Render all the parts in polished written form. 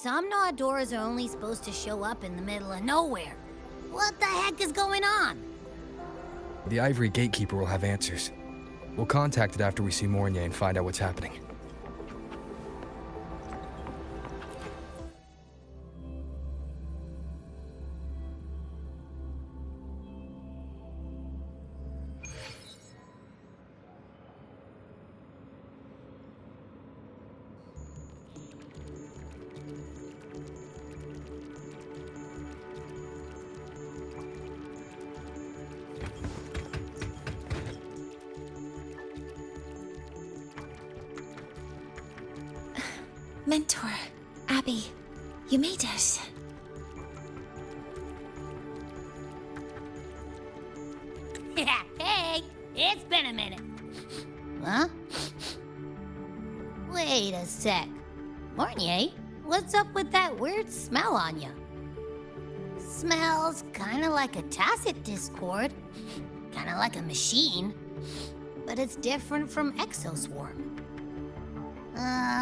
Somnaw doors are only supposed to show up in the middle of nowhere. What the heck is going on? The Ivory Gatekeeper will have answers. We'll contact it after we see Mornier and find out what's happening. Mentor, Abby, you made it. Hey, it's been a minute. Huh? Wait a sec. Mornier, what's up with that weird smell on you? Smells kinda like a tacit discord. Kinda like a machine. But it's different from Exoswarm.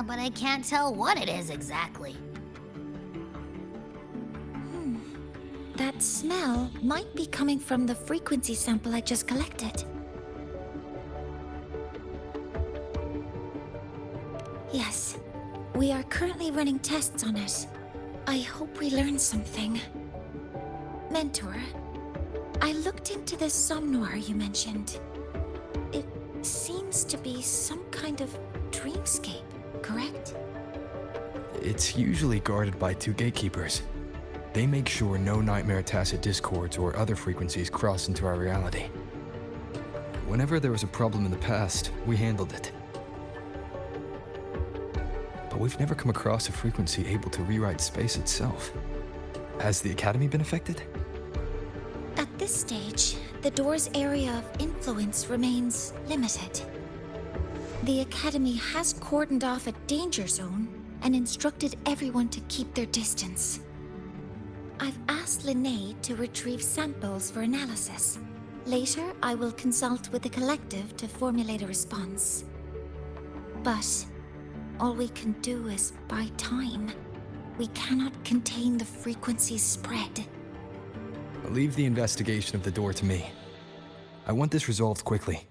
But I can't tell what it is exactly. That smell might be coming from the frequency sample I just collected. Yes, we are currently running tests on it. I hope we learn something. Mentor, I looked into the somnoir you mentioned. It seems to be some kind of dreamscape, correct? It's usually guarded by 2 gatekeepers. They make sure no nightmare tacit discords or other frequencies cross into our reality. Whenever there was a problem in the past, we handled it. But we've never come across a frequency able to rewrite space itself. Has the Academy been affected? At this stage, the door's area of influence remains limited. The Academy has cordoned off a danger zone and instructed everyone to keep their distance. I've asked Linnae to retrieve samples for analysis. Later, I will consult with the collective to formulate a response. But all we can do is buy time. We cannot contain the frequency's spread. Leave the investigation of the door to me. I want this resolved quickly,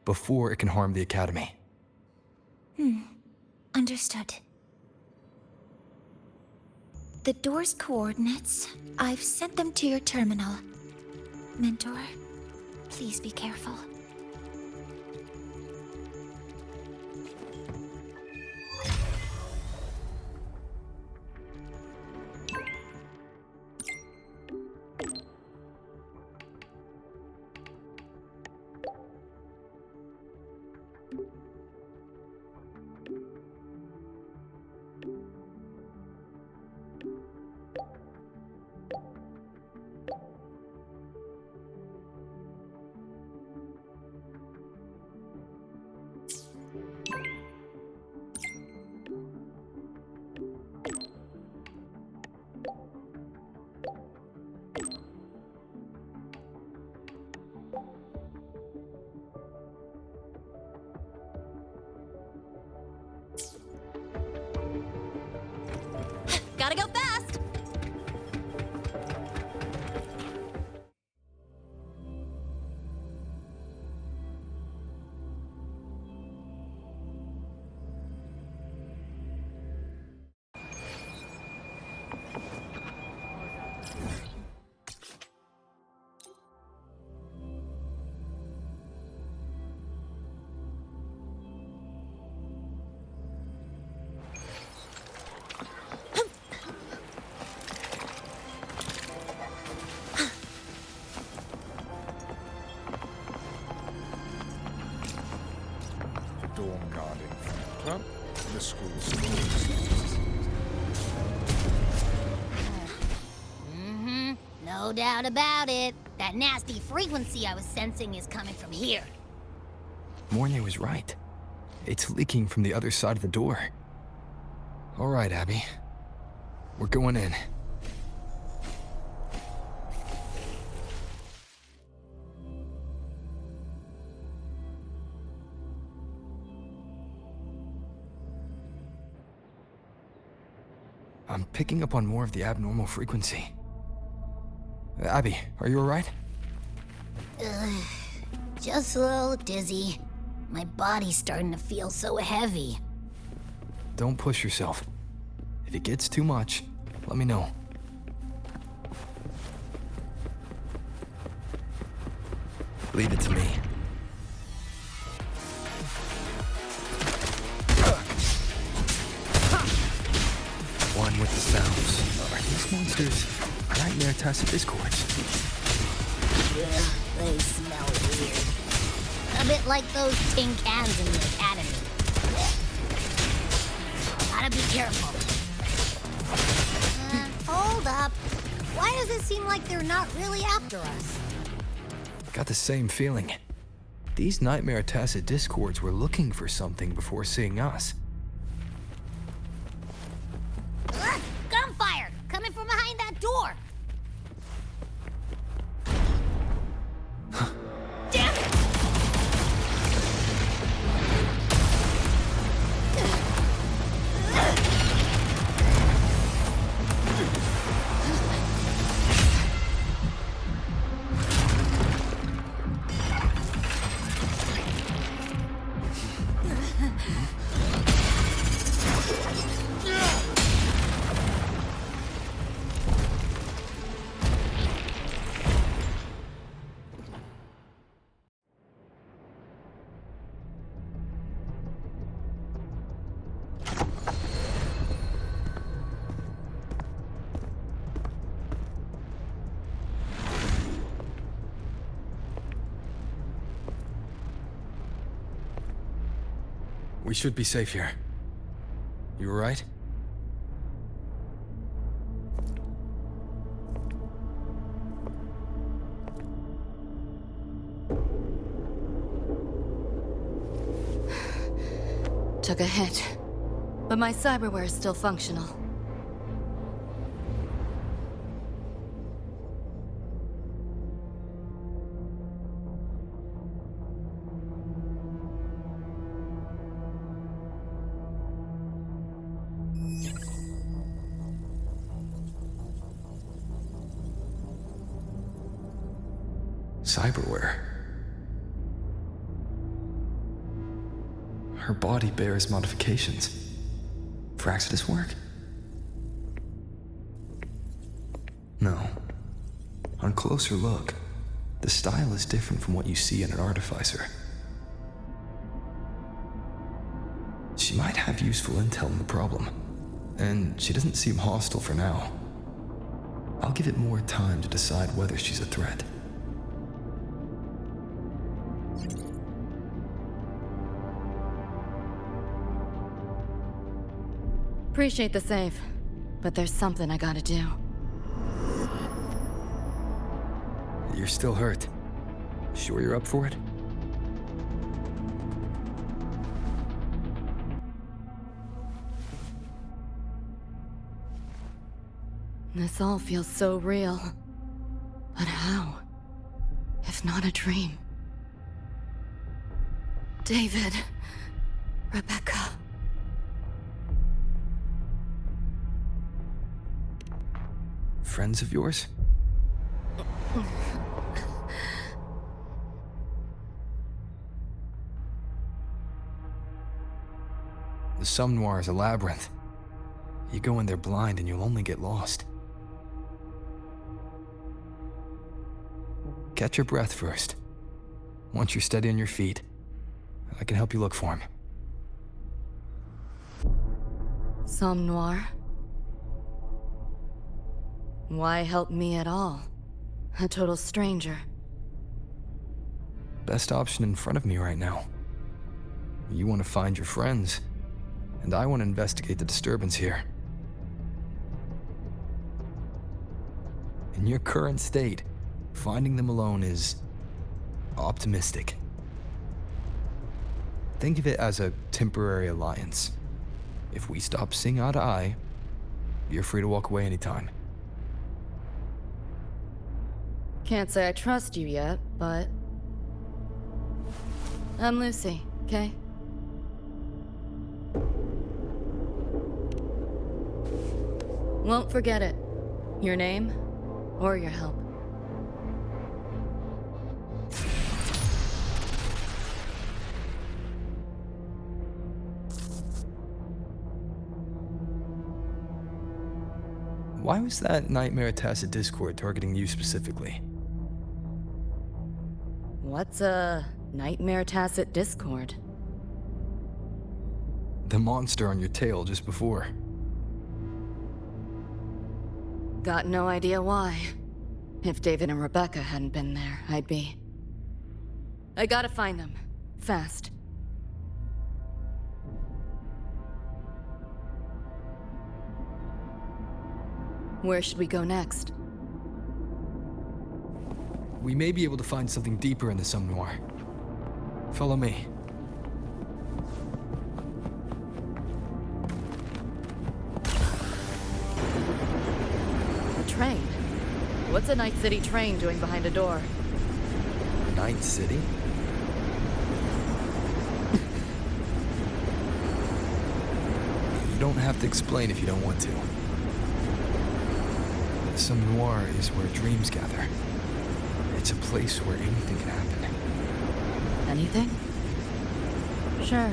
before it can harm the Academy. Understood. The door's coordinates, I've sent them to your terminal. Mentor, please be careful. Gotta go fast! Dawn Guard Infant Club, the school's No doubt about it. That nasty frequency I was sensing is coming from here. Mornier was right. It's leaking from the other side of the door. All right, Abby. We're going in. I'm picking up on more of the abnormal frequency. Abby, are you alright? Just a little dizzy. My body's starting to feel so heavy. Don't push yourself. If it gets too much, let me know. Leave it to me. One with the sounds. Are these monsters nightmare tacit discords? Ugh, they smell weird. A bit like those tin cans in the academy. Gotta be careful. Hold up. Why does it seem like they're not really after us? Got the same feeling. These nightmare tacit discords were looking for something before seeing us. Ugh, gunfire! Coming from behind that door! Damn it! We should be safe here. You alright? Took a hit, but my cyberware is still functional. Cyberware. Her body bears modifications. For Exodus work? No. On closer look, the style is different from what you see in an artificer. She might have useful intel on the problem, and she doesn't seem hostile for now. I'll give it more time to decide whether she's a threat. Appreciate the save, but there's something I gotta do. You're still hurt. Sure you're up for it? This all feels so real. But how? If not a dream? David. Rebecca. Friends of yours? The Somme Noir is a labyrinth. You go in there blind and you'll only get lost. Catch your breath first. Once you're steady on your feet, I can help you look for him. Somme Noir? Why help me at all? A total stranger. Best option in front of me right now. You want to find your friends, and I want to investigate the disturbance here. In your current state, finding them alone is optimistic. Think of it as a temporary alliance. If we stop seeing eye to eye, you're free to walk away anytime. Can't say I trust you yet, but... I'm Lucy, okay? Won't forget it. Your name, or your help. Why was that Nightmare Tacit Discord targeting you specifically? What's a Nightmare Tacit Discord? The monster on your tail just before. Got no idea why. If David and Rebecca hadn't been there, I'd be... I gotta find them. Fast. Where should we go next? We may be able to find something deeper in the Somme Noir. Follow me. A train? What's a Night City train doing behind a door? Night City? You don't have to explain if you don't want to. The Somme Noir is where dreams gather. It's a place where anything can happen. Anything? Sure,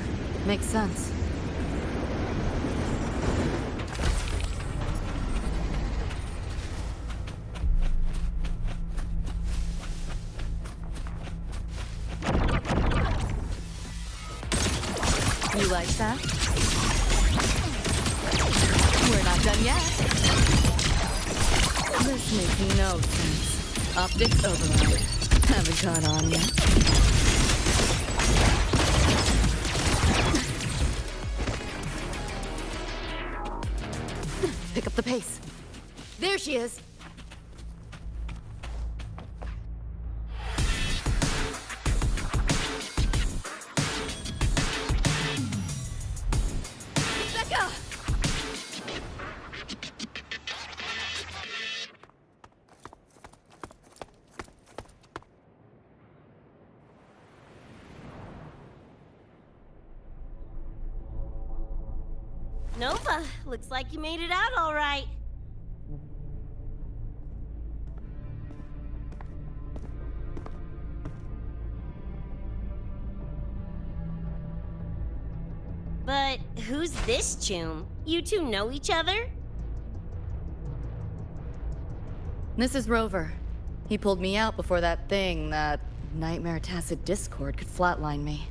makes sense. You like that? We're not done yet. This makes no sense. Optics override. Haven't caught on yet. Pick up the pace. There she is. Rebecca! Nova, looks like you made it out all right. But who's this Choom? You two know each other? This is Rover. He pulled me out before that thing, that Nightmare Tacit Discord, could flatline me.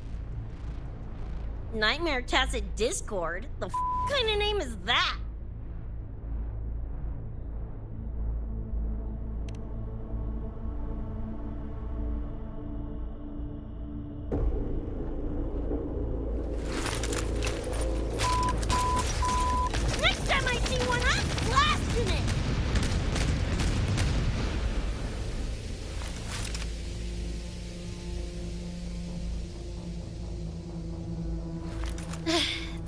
Nightmare Tacit Discord? The kind of name is that? Next time I see one, I'm blasting it!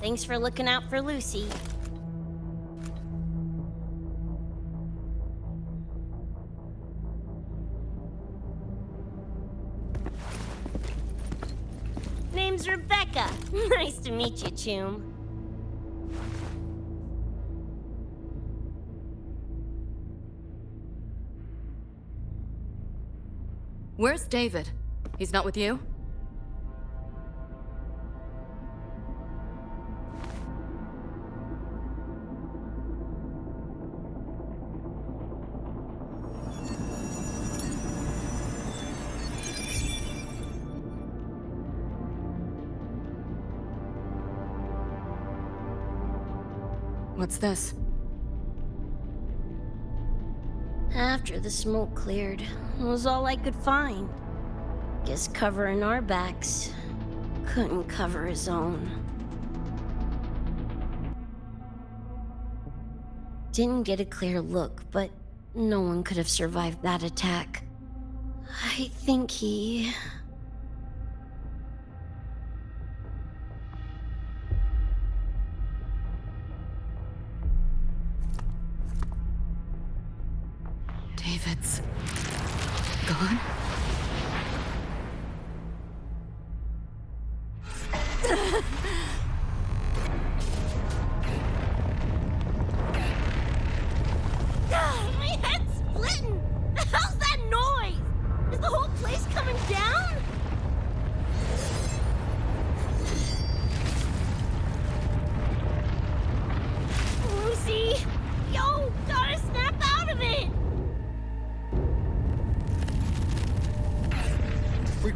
Thanks for looking out for Lucy. Name's Rebecca. Nice to meet you, Choom. Where's David? He's not with you? What's this? After the smoke cleared, it was all I could find. Guess covering our backs couldn't cover his own. Didn't get a clear look, but no one could have survived that attack. I think he... David's gone?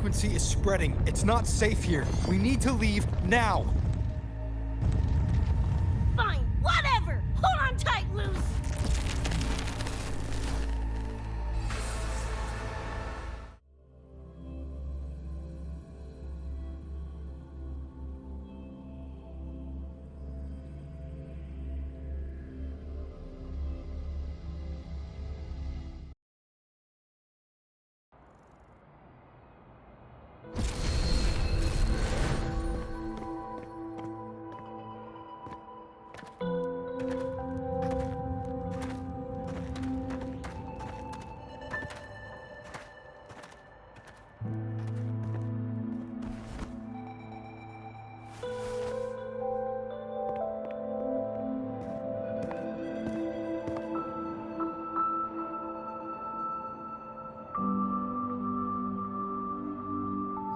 frequency is spreading. It's not safe here. We need to leave now. Fine, whatever! Hold on tight, Luz!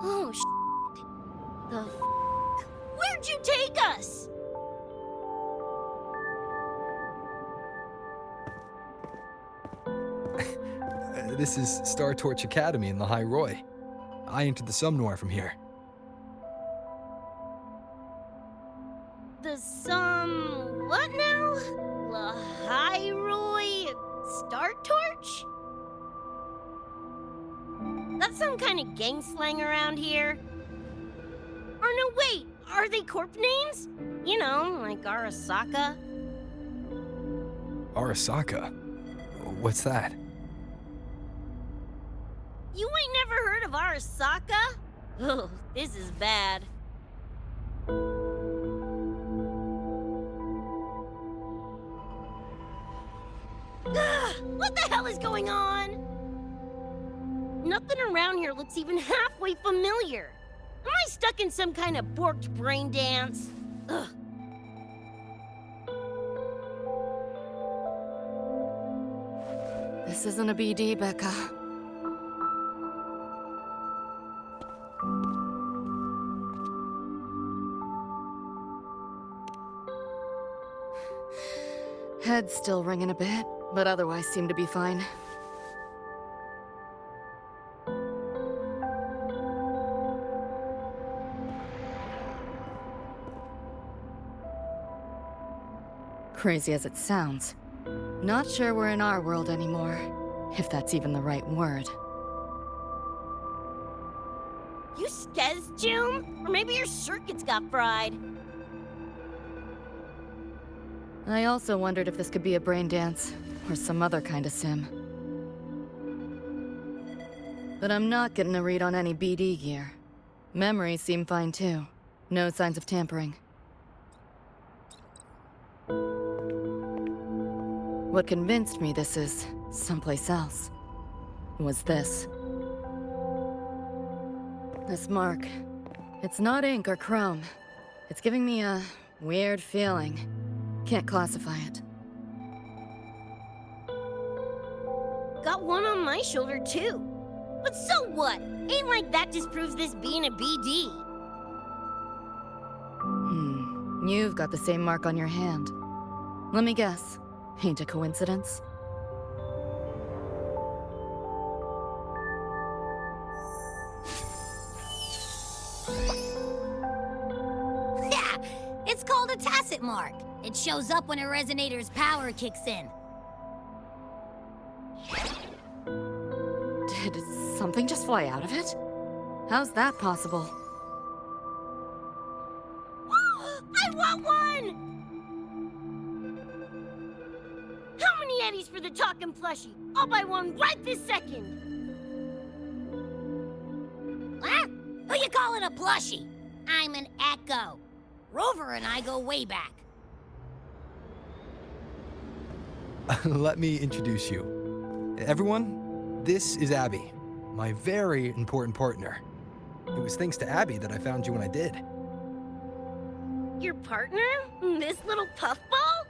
Oh, the Where'd you take us? This is Star Torch Academy in the High Roy. I entered the Somnoir from here. The what now? Lahairoi Star Torch? That's some kind of gang slang around here. Or no, wait, are they corp names? You know, like Arasaka? Arasaka? What's that? You ain't never heard of Arasaka? Oh, this is bad. What the hell is going on? Nothing around here looks even halfway familiar. Am I stuck in some kind of borked brain dance? Ugh. This isn't a BD, Becca. Head's still ringing a bit, but otherwise seem to be fine. Crazy as it sounds, not sure we're in our world anymore, if that's even the right word. You skez, June? Or maybe your circuits got fried. I also wondered if this could be a brain dance, or some other kind of sim. But I'm not getting a read on any BD gear. Memories seem fine too. No signs of tampering. What convinced me this is someplace else was this. This mark. It's not ink or chrome. It's giving me a weird feeling. Can't classify it. Got one on my shoulder too. But so what? Ain't like that disproves this being a BD. You've got the same mark on your hand. Let me guess. Ain't a coincidence? Yeah, it's called a tacit mark. It shows up when a resonator's power kicks in. Did something just fly out of it? How's that possible? I want one! How many eddies for the talking plushie? I'll buy one right this second! Huh? Who you calling a plushie? I'm an Echo. Rover and I go way back. Let me introduce you. Everyone, this is Abby, my very important partner. It was thanks to Abby that I found you when I did. Your partner? This little puffball?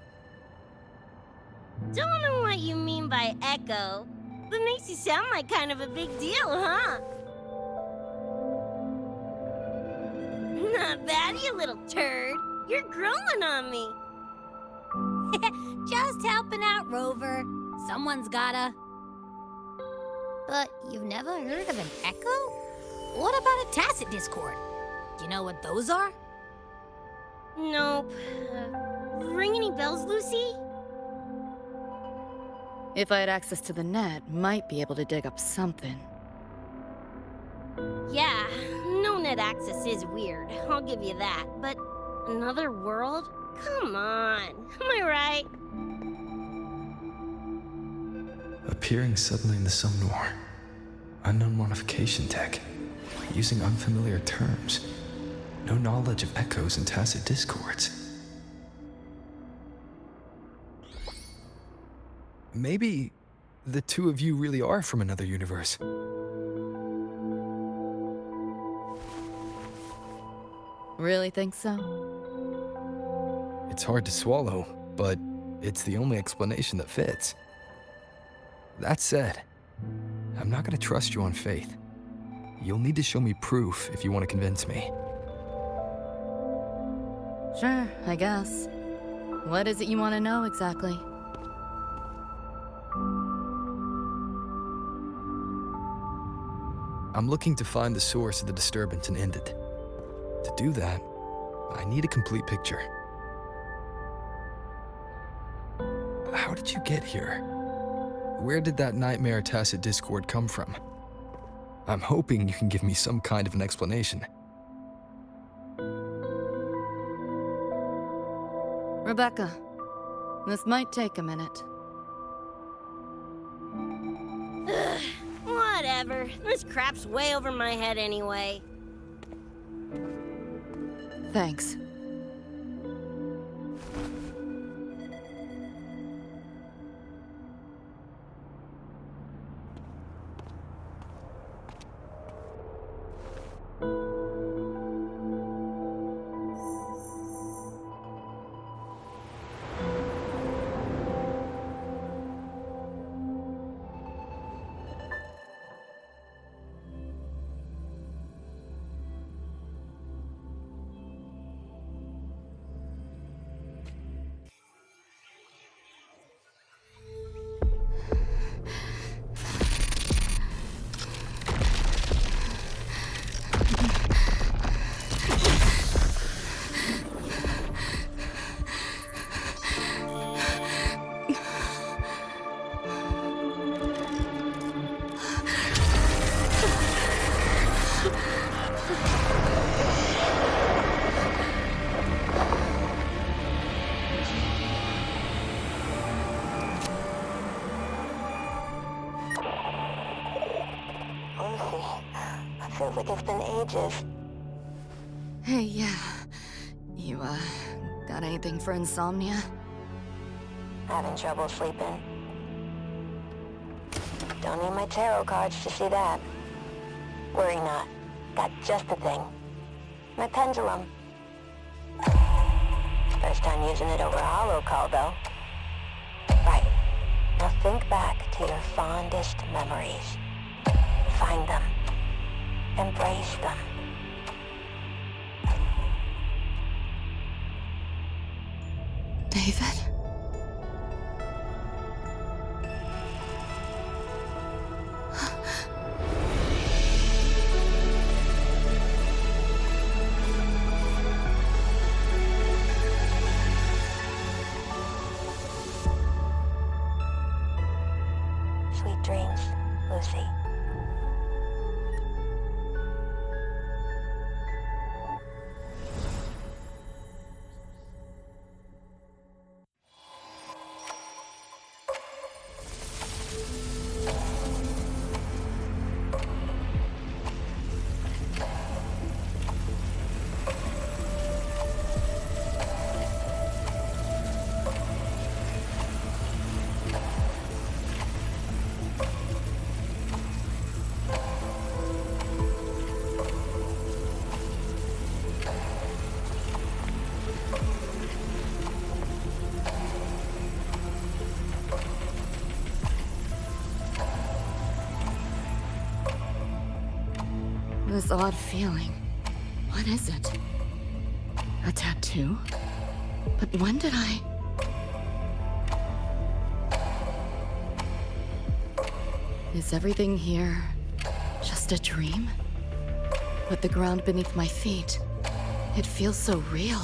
Don't know what you mean by Echo, but makes you sound like kind of a big deal, huh? Not bad, you little turd. You're growing on me. Just helping out, Rover. Someone's gotta. But you've never heard of an Echo? What about a tacit discord? Do you know what those are? Nope. Ring any bells, Lucy? If I had access to the net, might be able to dig up something. Yeah, no net access is weird, I'll give you that. But another world? Come on, am I right? Appearing suddenly in the Somnor. Unknown modification tech. Using unfamiliar terms. No knowledge of echoes and tacit discords. Maybe the two of you really are from another universe. Really think so? It's hard to swallow, but it's the only explanation that fits. That said, I'm not gonna trust you on faith. You'll need to show me proof if you want to convince me. Sure, I guess. What is it you want to know exactly? I'm looking to find the source of the disturbance and end it. To do that, I need a complete picture. How did you get here? Where did that nightmare tacit discord come from? I'm hoping you can give me some kind of an explanation. Rebecca, this might take a minute. Ugh, whatever. This crap's way over my head anyway. Thanks. Feels like it's been ages. Hey, yeah. You, got anything for insomnia? Having trouble sleeping. Don't need my tarot cards to see that. Worry not. Got just the thing. My pendulum. First time using it over hollow call, though. Right. Now think back to your fondest memories. Find them. Embrace them. David? Sweet dreams, Lucy. This odd feeling. What is it? A tattoo? But when did I... Is everything here just a dream? but the ground beneath my feet, it feels so real.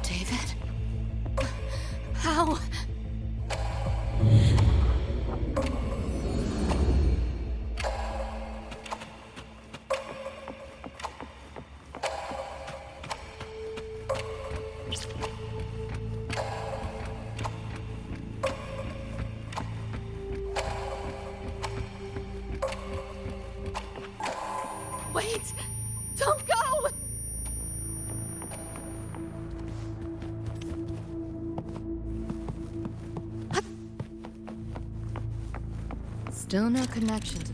David? How? Wait! Don't go! Still no connection to...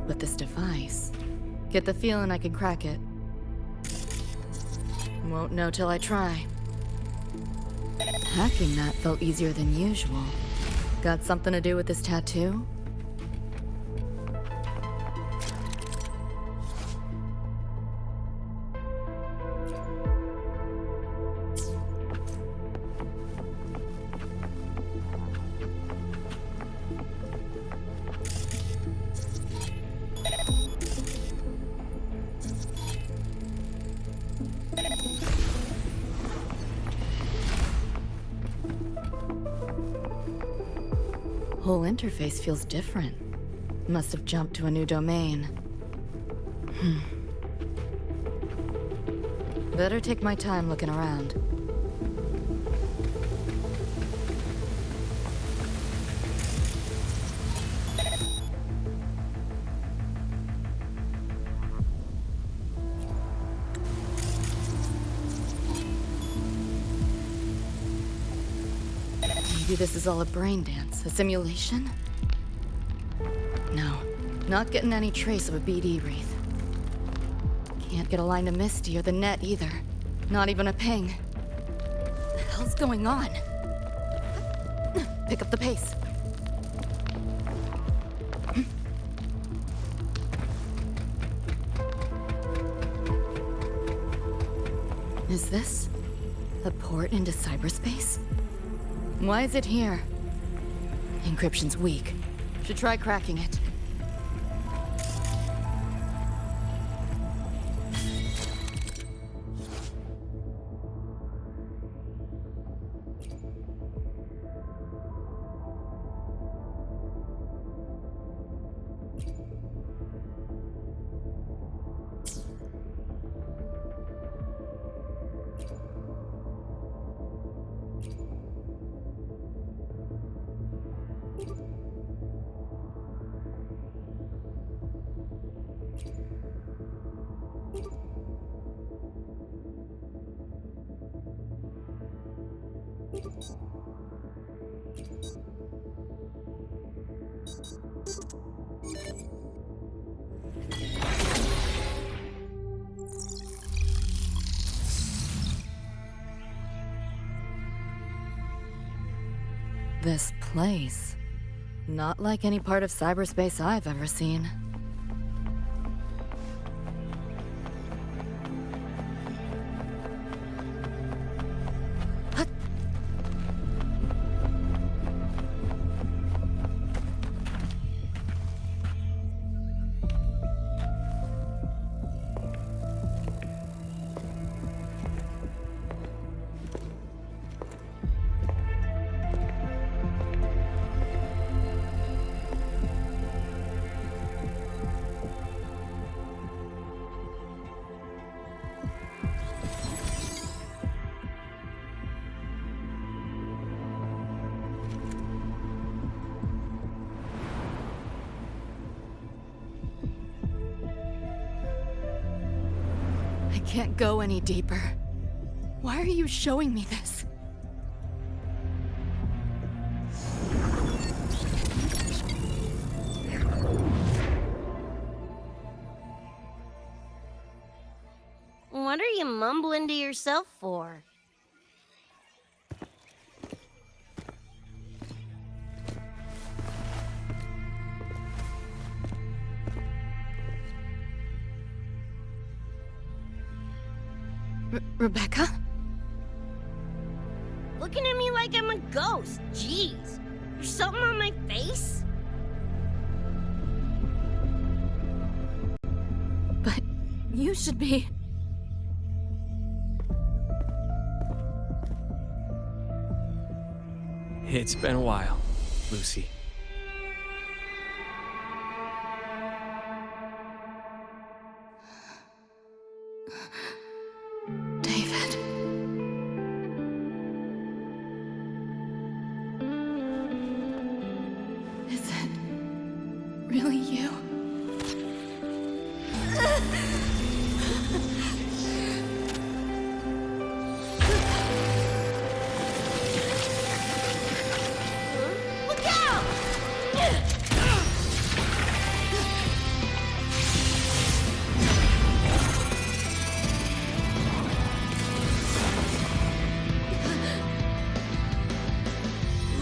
But this device... Get the feeling I can crack it. Won't know till I try. Hacking that felt easier than usual. Got something to do with this tattoo? Whole interface feels different. Must have jumped to a new domain. Better take my time looking around. Maybe this is all a brain dance, a simulation? No, not getting any trace of a BD wreath. Can't get a line to Misty or the net either. Not even a ping. What the hell's going on? Pick up the pace. Is this a port into cyberspace? Why is it here? Encryption's weak. Should try cracking it. This place. Not like any part of cyberspace I've ever seen. I can't go any deeper. Why are you showing me this? What are you mumbling to yourself for? Rebecca? like I'm a ghost. Jeez. There's something on my face? But you should be... It's been a while, Lucy. David. Is it really you? Look out!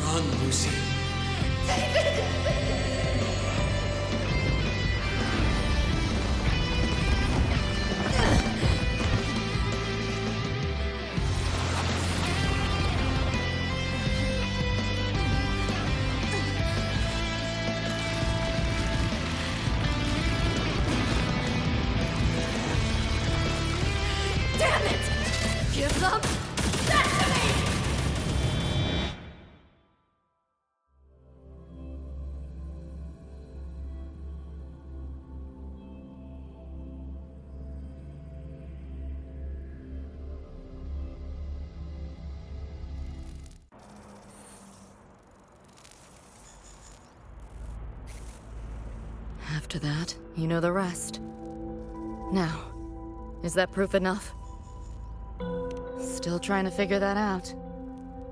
Run, Lucy. Damn it! Give them back to me! After that, you know the rest. Now, is that proof enough? Still trying to figure that out.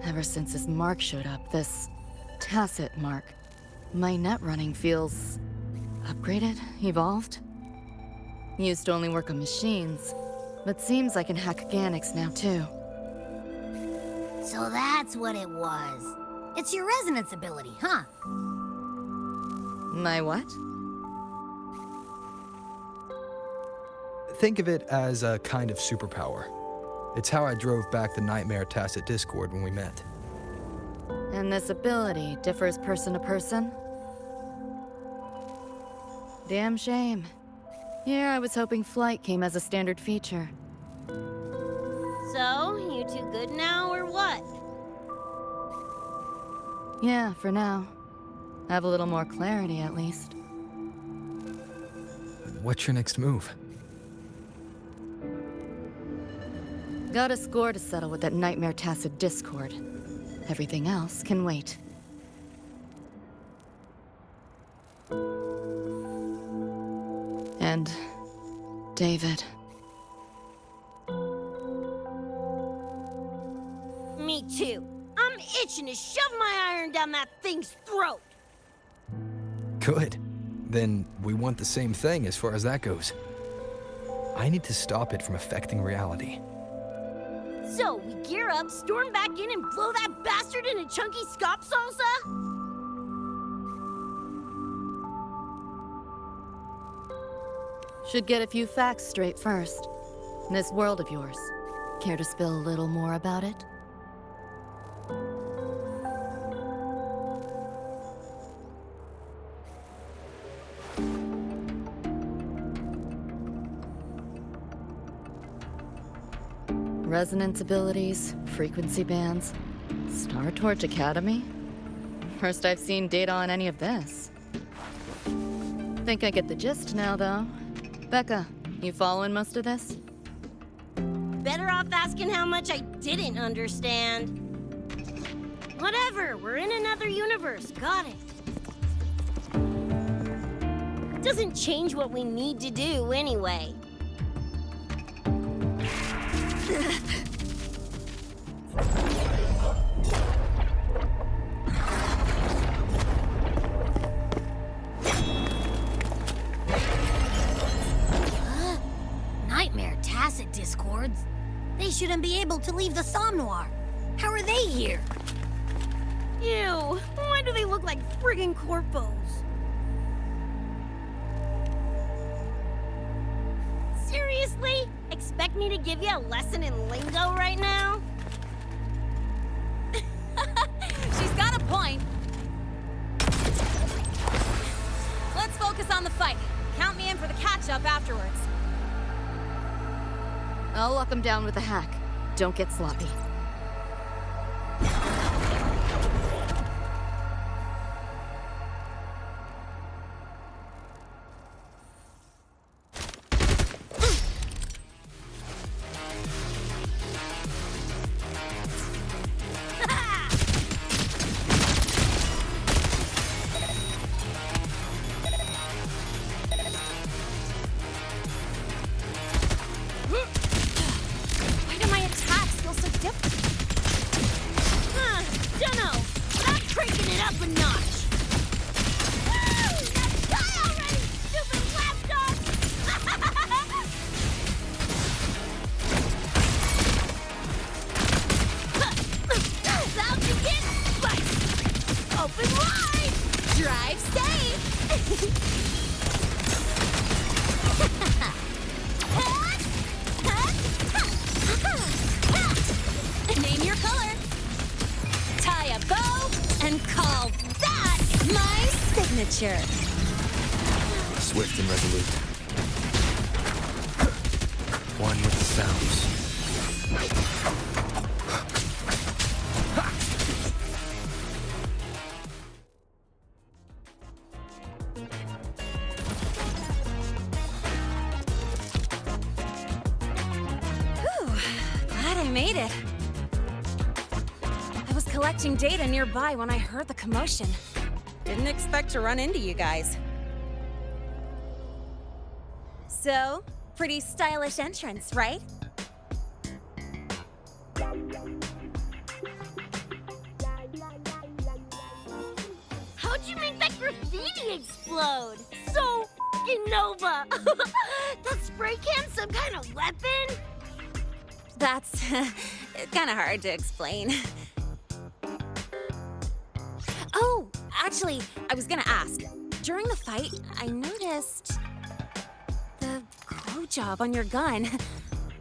Ever since this mark showed up, this tacit mark, my net running feels upgraded, evolved. Used to only work on machines, but seems I can hack organics now too. So that's what it was. It's your resonance ability, huh? My what? Think of it as a kind of superpower. It's how I drove back the Nightmare Tacit Discord when we met. And this ability differs person to person? Damn shame. Here I was hoping flight came as a standard feature. So, you two good now, or what? Yeah, for now. Have a little more clarity, at least. What's your next move? Got a score to settle with that Nightmare Tacit Discord. Everything else can wait. And... David. Me too. I'm itching to shove my iron down that thing's throat. Good. Then we want the same thing as far as that goes. I need to stop it from affecting reality. So, we gear up, storm back in, and blow that bastard into chunky scop salsa? Should get a few facts straight first. This world of yours. Care to spill a little more about it? Resonance abilities, frequency bands, Star Torch Academy? First I've seen data on any of this. Think I get the gist now, though. Becca, you following most of this? Better off asking how much I didn't understand. Whatever, we're in another universe, got it. Doesn't change what we need to do anyway. Nightmare Tacit Discords? They shouldn't be able to leave the Somnoir. How are they here? Ew, why do they look like friggin' corpos? Seriously? Expect me to give you a lesson in lingo right now? point. Let's focus on the fight. Count me in for the catch-up afterwards. I'll lock him down with a hack. Don't get sloppy. Why do my attacks feel so different? Dunno, but I'm cranking it up a notch. Woo! Now die already, stupid lapdog! About to get spiked! Open wide! Drive safe! Name your color. Tie a bow and call that my signature. Swift and resolute. One with the sounds. Glad I made it. I was collecting data nearby when I heard the commotion. Didn't expect to run into you guys. So, pretty stylish entrance, right? How'd you make that graffiti explode? So f***ing Nova! That spray can some kind of weapon? That's kind of hard to explain. Oh, actually, I was gonna ask. During the fight, I noticed the glow job on your gun.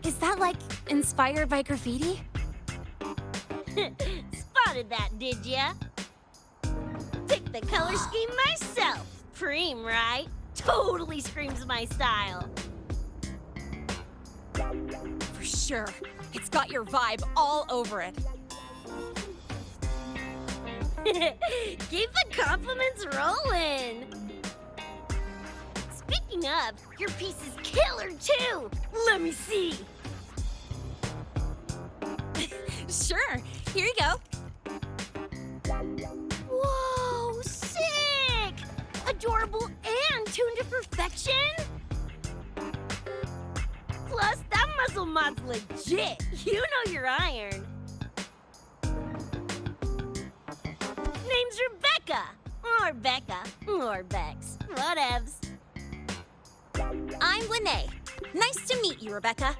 Is that, like, inspired by graffiti? Spotted that, did ya? Picked the color scheme myself. Preem, right? Totally screams my style. For sure. It's got your vibe all over it. Keep the compliments rolling. Speaking of, your piece is killer too. Let me see. Sure. Here you go. Whoa, sick! Adorable and tuned to perfection? Plus, that muscle mod's legit. You know your iron. Name's Rebecca. Or Becca. Or Bex. Whatevs. I'm Lene. Nice to meet you, Rebecca.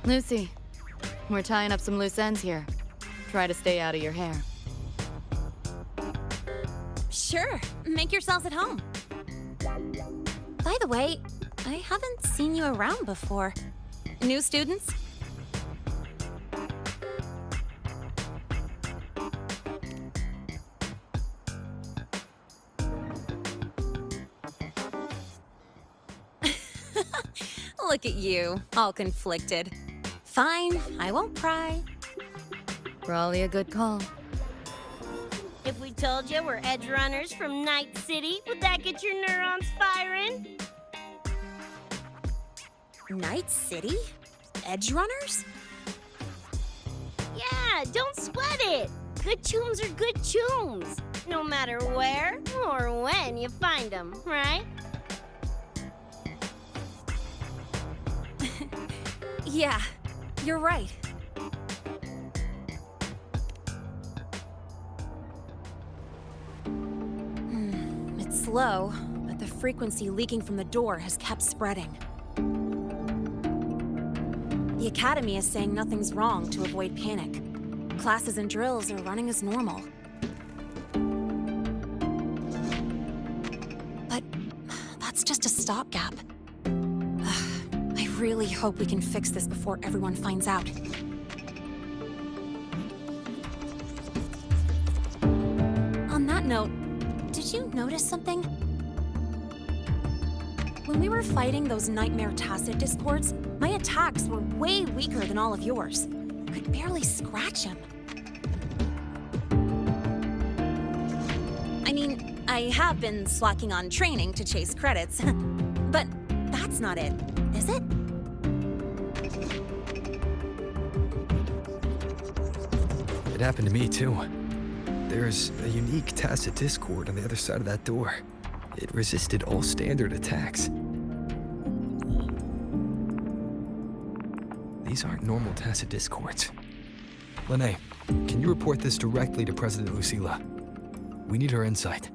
Lucy, we're tying up some loose ends here. Try to stay out of your hair. Sure. Make yourselves at home. By the way, I haven't seen you around before. New students? Look at you, all conflicted. Fine, I won't pry. Probably a good call. If we told you we're Edgerunners from Night City, would that get your neurons firing? Night City? Edgerunners? Yeah, don't sweat it. Good tunes are good tunes, no matter where or when you find them, right? Yeah, you're right. It's slow, but the frequency leaking from the door has kept spreading. The Academy is saying nothing's wrong to avoid panic. Classes and drills are running as normal. But that's just a stopgap. really hope we can fix this before everyone finds out. On that note, did you notice something? When we were fighting those nightmare tacit discords, my attacks were way weaker than all of yours. Could barely scratch him. I mean, I have been slacking on training to chase credits, but that's not it, is it? It happened to me too. There's a unique tacit discord on the other side of that door. It resisted all standard attacks. These aren't normal tacit discords. Lene, can you report this directly to President Lucilla? We need her insight.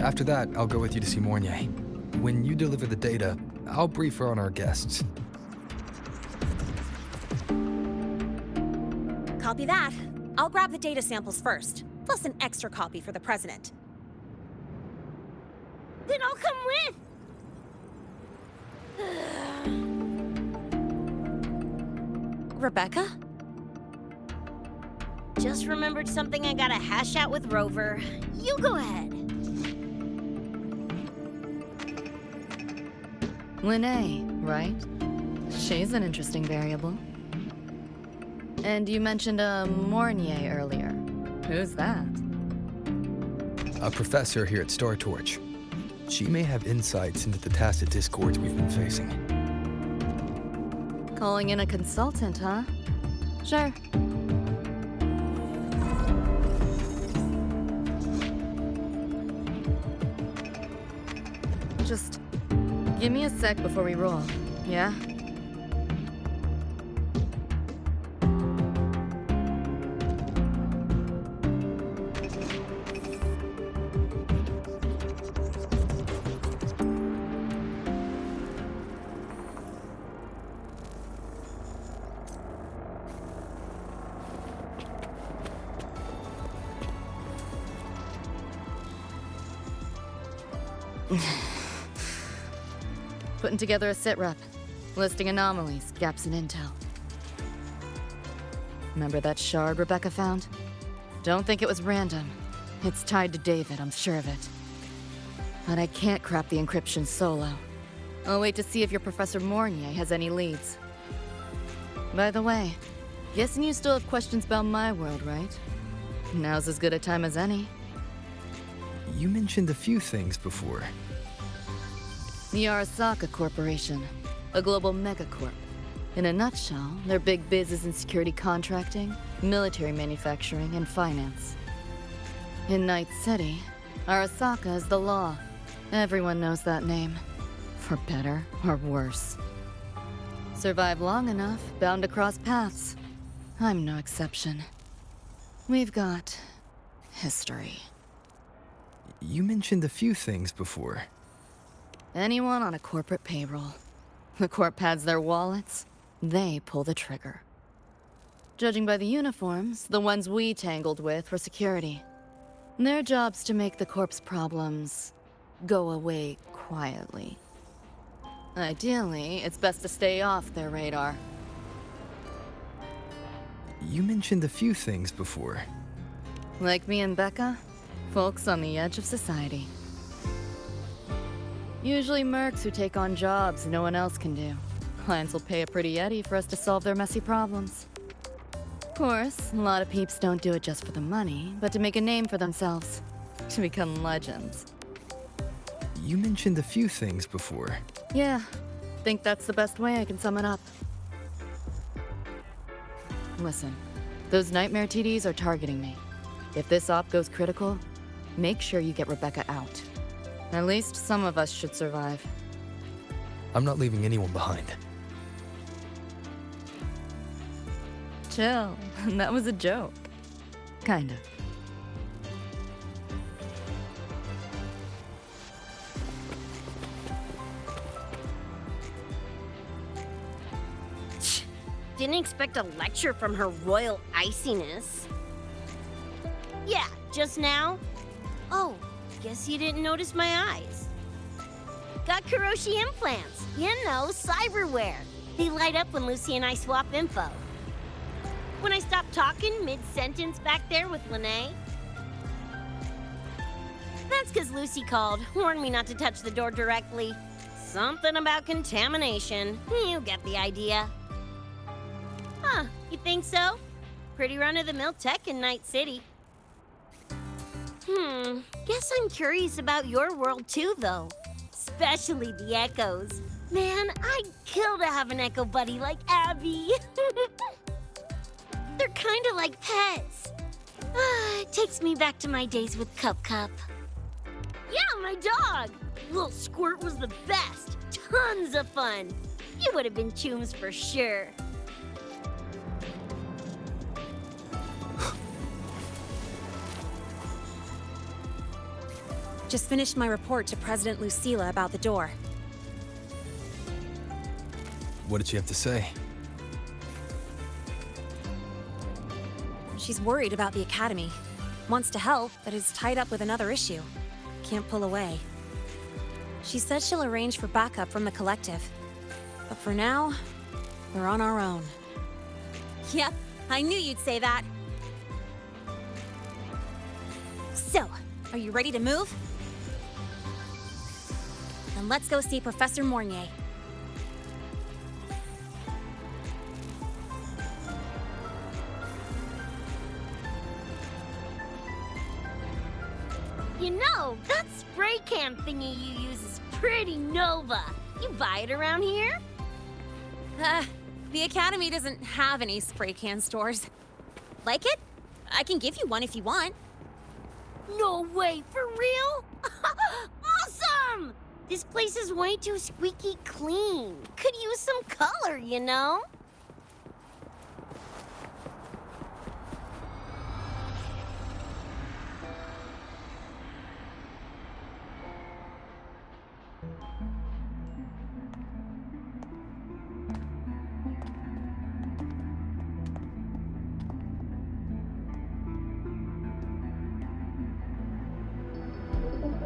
After that, I'll go with you to see Mornier. When you deliver the data, I'll brief her on our guests. Copy that. I'll grab the data samples first, plus an extra copy for the president. Then I'll come with! Rebecca? Just remembered something I gotta hash out with Rover. You go ahead. Lene, right? She's an interesting variable. And you mentioned a Mornier earlier. Who's that? A professor here at StarTorch. She may have insights into the tacit discords we've been facing. Calling in a consultant, huh? Sure. Just give me a sec before we roll, yeah? Putting together a sit rep, listing anomalies, gaps in intel. Remember that shard Rebecca found? Don't think it was random. It's tied to David, I'm sure of it. But I can't crack the encryption solo. I'll wait to see if your Professor Mornier has any leads. By the way, guessing you still have questions about my world, right? Now's as good a time as any. You mentioned a few things before. The Arasaka Corporation, a global megacorp. In a nutshell, their big biz is in security contracting, military manufacturing, and finance. In Night City, Arasaka is the law. Everyone knows that name. For better or worse. Survive long enough, bound to cross paths. I'm no exception. We've got history. You mentioned a few things before. Anyone on a corporate payroll. The corp pads their wallets, they pull the trigger. Judging by the uniforms, the ones we tangled with were security. Their job's to make the corp's problems go away quietly. Ideally, it's best to stay off their radar. You mentioned a few things before. Like me and Becca, folks on the edge of society. Usually mercs who take on jobs no one else can do. Clients will pay a pretty yeti for us to solve their messy problems. Of course, a lot of peeps don't do it just for the money, but to make a name for themselves. To become legends. You mentioned a few things before. Yeah, think that's the best way I can sum it up. Listen, those nightmare TDs are targeting me. If this op goes critical, make sure you get Rebecca out. At least some of us should survive. I'm not leaving anyone behind. Chill, that was a joke. Kind of. Didn't expect a lecture from her royal iciness. Yeah, just now? Oh, guess you didn't notice my eyes. Got Kuroshi implants. You know, cyberware. They light up when Lucy and I swap info. When I stop talking mid-sentence back there with Lene. That's because Lucy called, warned me not to touch the door directly. Something about contamination. You get the idea. Huh, you think so? Pretty run-of-the-mill tech in Night City. Guess I'm curious about your world too, though. Especially the echoes. Man, I'd kill to have an echo buddy like Abby. They're kinda like pets. It takes me back to my days with Cup Cup. Yeah, my dog! Little Squirt was the best. Tons of fun. You would have been chooms for sure. Just finished my report to President Lucilla about the door. What did she have to say? She's worried about the Academy. Wants to help, but is tied up with another issue. Can't pull away. She said she'll arrange for backup from the collective. But for now, we're on our own. Yep, I knew you'd say that. So, are you ready to move? Then let's go see Professor Mornier. You know, that spray can thingy you use is pretty Nova. You buy it around here? The Academy doesn't have any spray can stores. Like it? I can give you one if you want. No way, for real? Awesome! This place is way too squeaky clean. Could use some color, you know?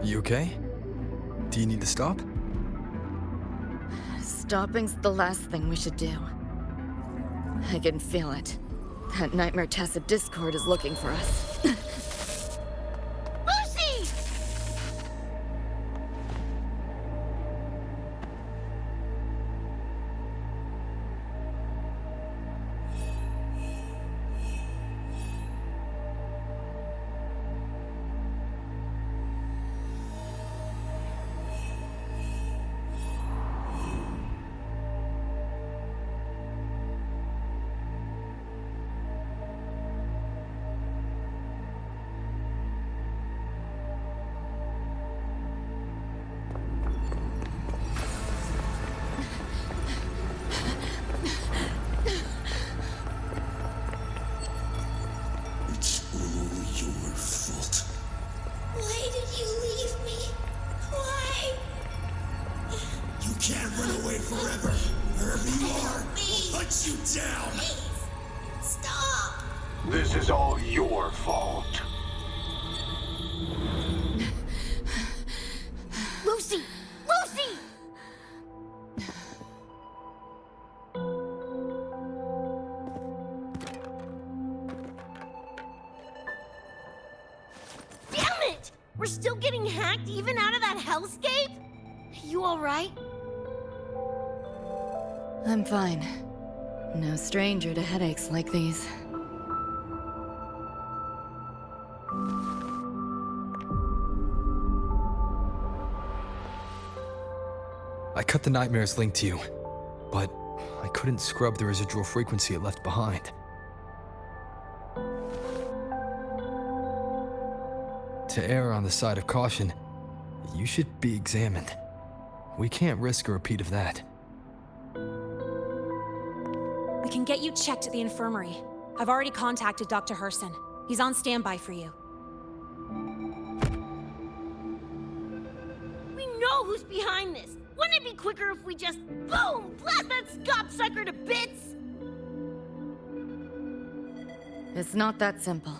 You okay? Do you need to stop? Stopping's the last thing we should do. I can feel it. That Nightmare Tacit Discord is looking for us. Lucy! This is all your fault. Lucy! Lucy! Damn it! We're still getting hacked even out of that hellscape? You alright? I'm fine. No stranger to headaches like these. I cut the nightmare's link to you, but I couldn't scrub the residual frequency it left behind. To err on the side of caution, you should be examined. We can't risk a repeat of that. We can get you checked at the infirmary. I've already contacted Dr. Herson. He's on standby for you. We know who's behind this. Wouldn't it be quicker if we just, boom, blast that scop sucker to bits? It's not that simple.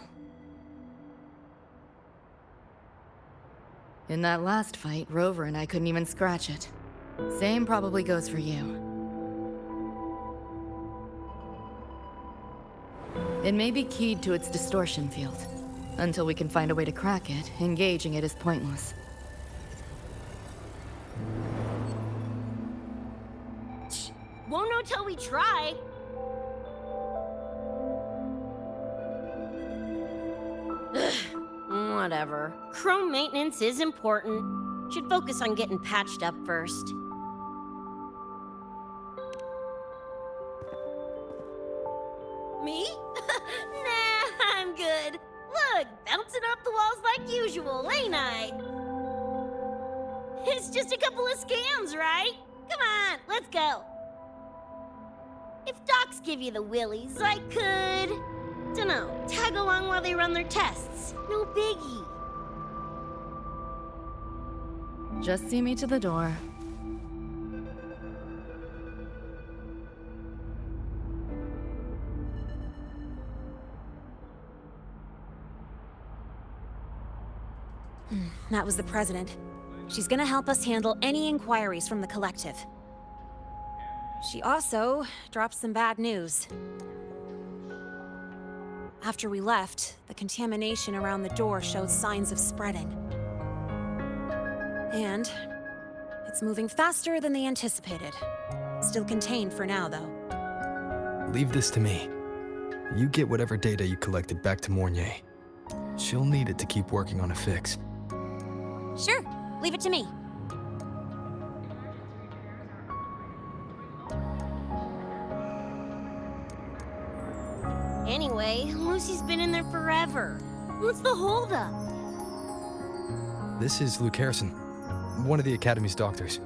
In that last fight, Rover and I couldn't even scratch it. Same probably goes for you. It may be keyed to its distortion field. Until we can find a way to crack it, engaging it is pointless. Won't know till we try. Whatever. Chrome maintenance is important. Should focus on getting patched up first. Me? Nah, I'm good. Look, bouncing off the walls like usual, ain't I? It's just a couple of scams, right? Come on, let's go. If docs give you the willies, I could... dunno, tag along while they run their tests. No biggie. Just see me to the door. That was the president. She's gonna help us handle any inquiries from the collective. She also dropped some bad news. After we left, the contamination around the door showed signs of spreading. And it's moving faster than they anticipated. Still contained for now, though. Leave this to me. You get whatever data you collected back to Mornier. She'll need it to keep working on a fix. Sure, leave it to me. Anyway, Lucy's been in there forever. What's the holdup? This is Luke Harrison, one of the Academy's doctors.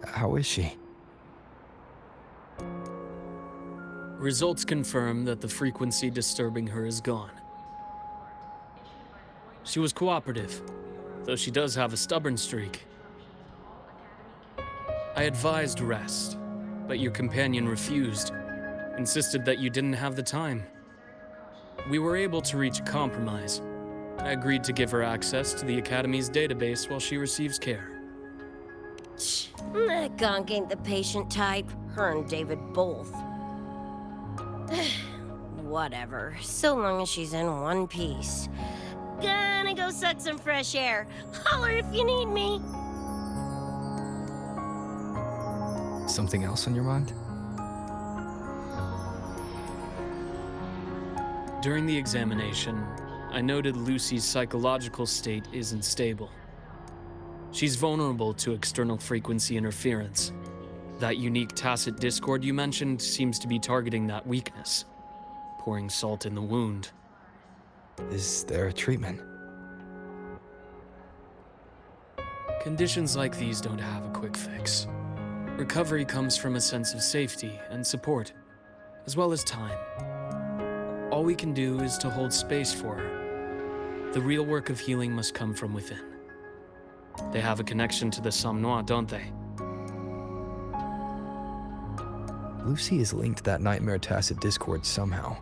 How is she? Results confirm that the frequency disturbing her is gone. She was cooperative, though she does have a stubborn streak. I advised rest, but your companion refused, insisted that you didn't have the time. We were able to reach a compromise. I agreed to give her access to the Academy's database while she receives care. That gonk ain't the patient type. Her and David both. Whatever, so long as she's in one piece. Gonna go suck some fresh air. Holler if you need me. Something else on your mind? During the examination, I noted Lucy's psychological state isn't stable. She's vulnerable to external frequency interference. That unique tacit discord you mentioned seems to be targeting that weakness, pouring salt in the wound. Is there a treatment? Conditions like these don't have a quick fix. Recovery comes from a sense of safety and support, as well as time. All we can do is to hold space for her. The real work of healing must come from within. They have a connection to the Somme Noire, don't they? Lucy is linked to that nightmare tacit discord somehow.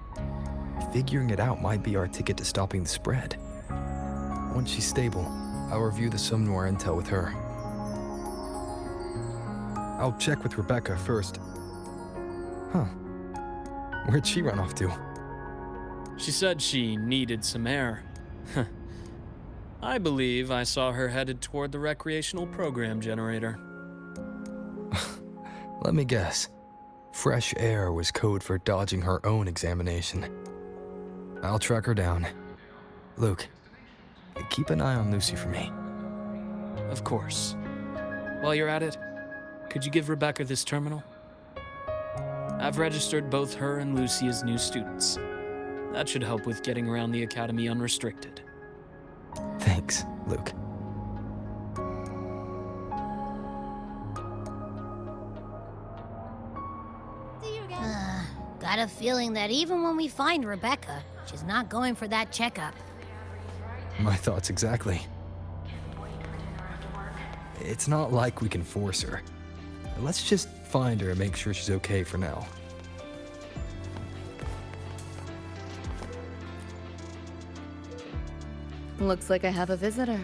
Figuring it out might be our ticket to stopping the spread. Once she's stable, I'll review the Somme Noire intel with her. I'll check with Rebecca first. Huh. Where'd she run off to? She said she needed some air. I believe I saw her headed toward the recreational program generator. Let me guess. Fresh air was code for dodging her own examination. I'll track her down. Luke, keep an eye on Lucy for me. Of course. While you're at it, could you give Rebecca this terminal? I've registered both her and Lucy as new students. That should help with getting around the Academy unrestricted. Thanks, Luke. Got a feeling that even when we find Rebecca, she's not going for that checkup. My thoughts exactly. It's not like we can force her. Let's just find her and make sure she's okay for now. Looks like I have a visitor.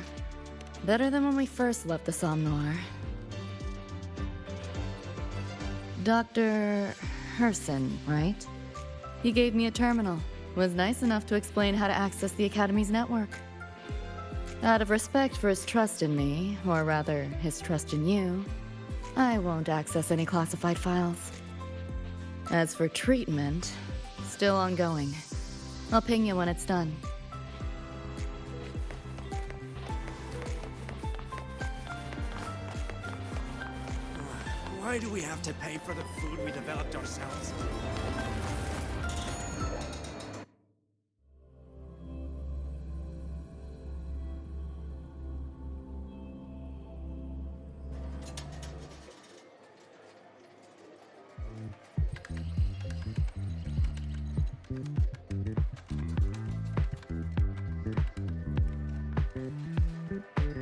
Better than when we first left the Somnoir. Dr. Herson, right? He gave me a terminal. Was nice enough to explain how to access the Academy's network. Out of respect for his trust in me, or rather, his trust in you, I won't access any classified files. As for treatment, still ongoing. I'll ping you when it's done. Why do we have to pay for the food we developed ourselves?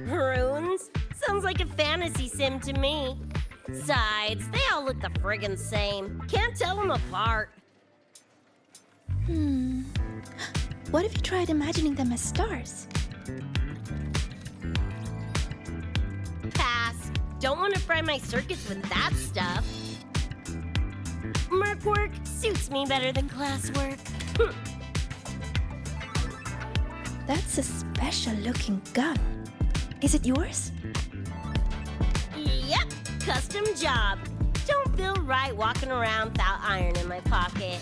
Runes? Sounds like a fantasy sim to me. Besides, they all look the friggin' same. Can't tell them apart. What if you tried imagining them as stars? Pass. Don't want to fry my circuits with that stuff. Merc work suits me better than classwork. That's a special looking gun. Is it yours? Yep, custom job. Don't feel right walking around without iron in my pocket.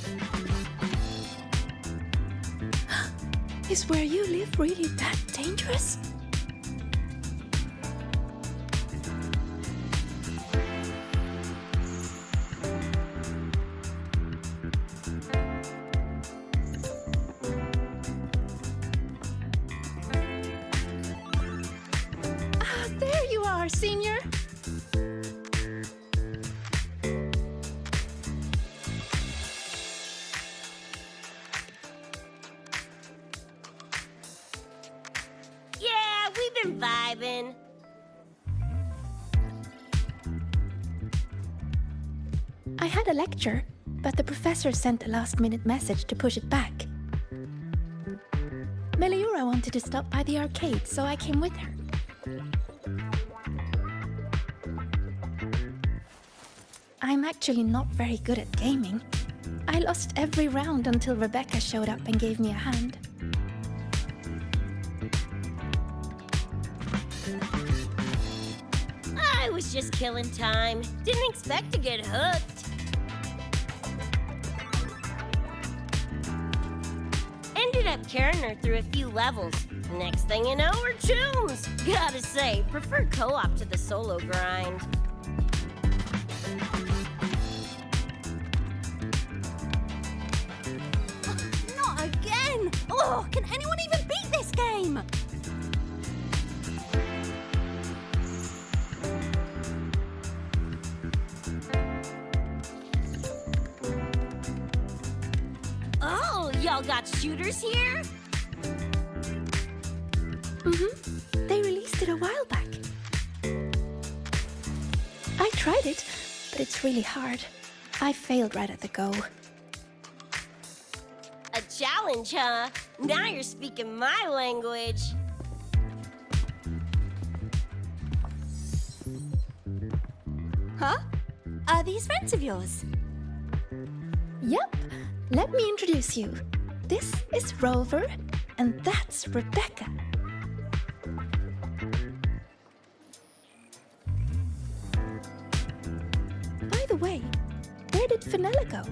Is where you live really that dangerous? Ah, there you are, Senior. Yeah, we've been vibing. I had a lecture, but the professor sent a last-minute message to push it back. Meliura wanted to stop by the arcade, so I came with her. I'm actually not very good at gaming. I lost every round until Rebecca showed up and gave me a hand. I was just killing time. Didn't expect to get hooked. Ended up carrying her through a few levels. Next thing you know, we're chums. Gotta say, prefer co-op to the solo grind. Not again! Oh, can anyone even beat this game? Oh, y'all got shooters here? They released it a while back. I tried it, but it's really hard. I failed right at the go. A challenge, huh? Now you're speaking my language. Huh? Are these friends of yours? Yep, let me introduce you. This is Rover, and that's Rebecca. By the way, where did Fenella go?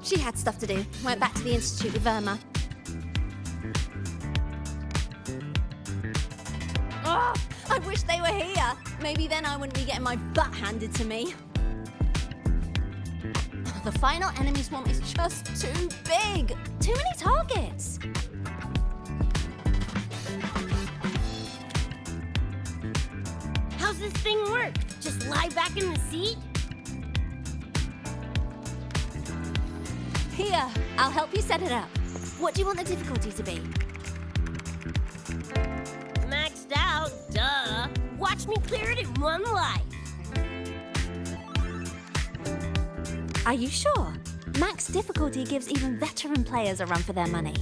She had stuff to do. Went back to the Institute with Verma. Oh, I wish they were here. Maybe then I wouldn't be getting my butt handed to me. The final enemy swamp is just too big. Too many targets. How's this thing work? Just lie back in the seat? Here, I'll help you set it up. What do you want the difficulty to be? Maxed out, duh. Watch me clear it in one life. Are you sure? Max difficulty gives even veteran players a run for their money.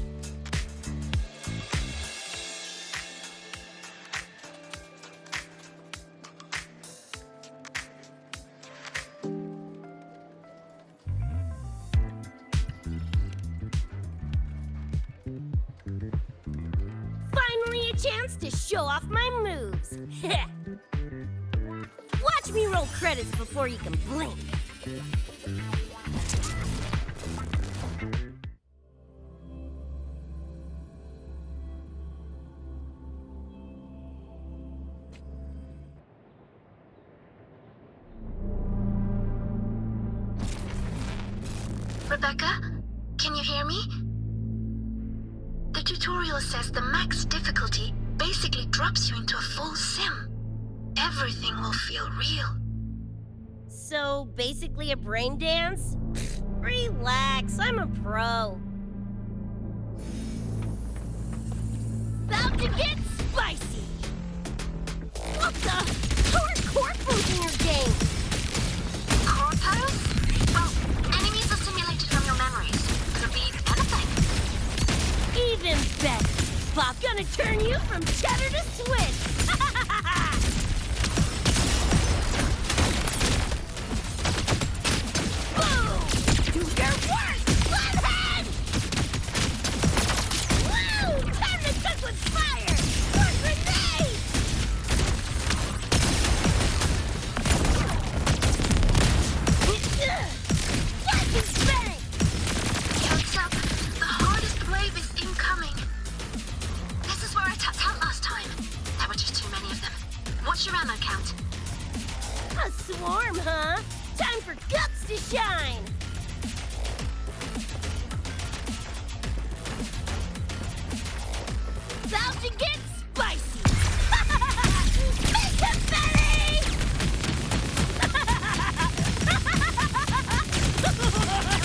Finally a chance to show off my moves. Watch me roll credits before you can blink. Rebecca, can you hear me? The tutorial says the max difficulty basically drops you into a full sim. Everything will feel real. So, basically a brain dance? Relax, I'm a pro. About to get spicy! What the? How are core pose in your game? Core pose? Well, enemies are simulated from your memories. Could be anything. Even better. Bob gonna turn you from cheddar to Swiss. Boom! Do your work, flathead! Woo! Time to cook with fire! More grenades! Lightning bang! Heads up, the hardest wave is incoming. This is where I tapped out last time. There were just too many of them. What's your ammo count? A swarm, huh? Time for guts to shine! About to get spicy! Make confetti! Boom, boom, boom!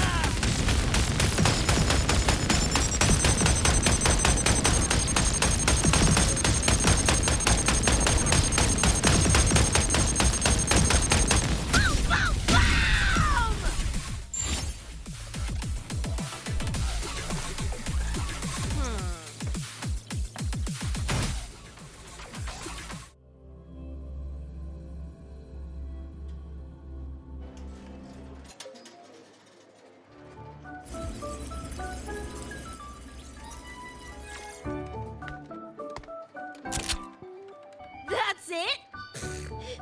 That's it?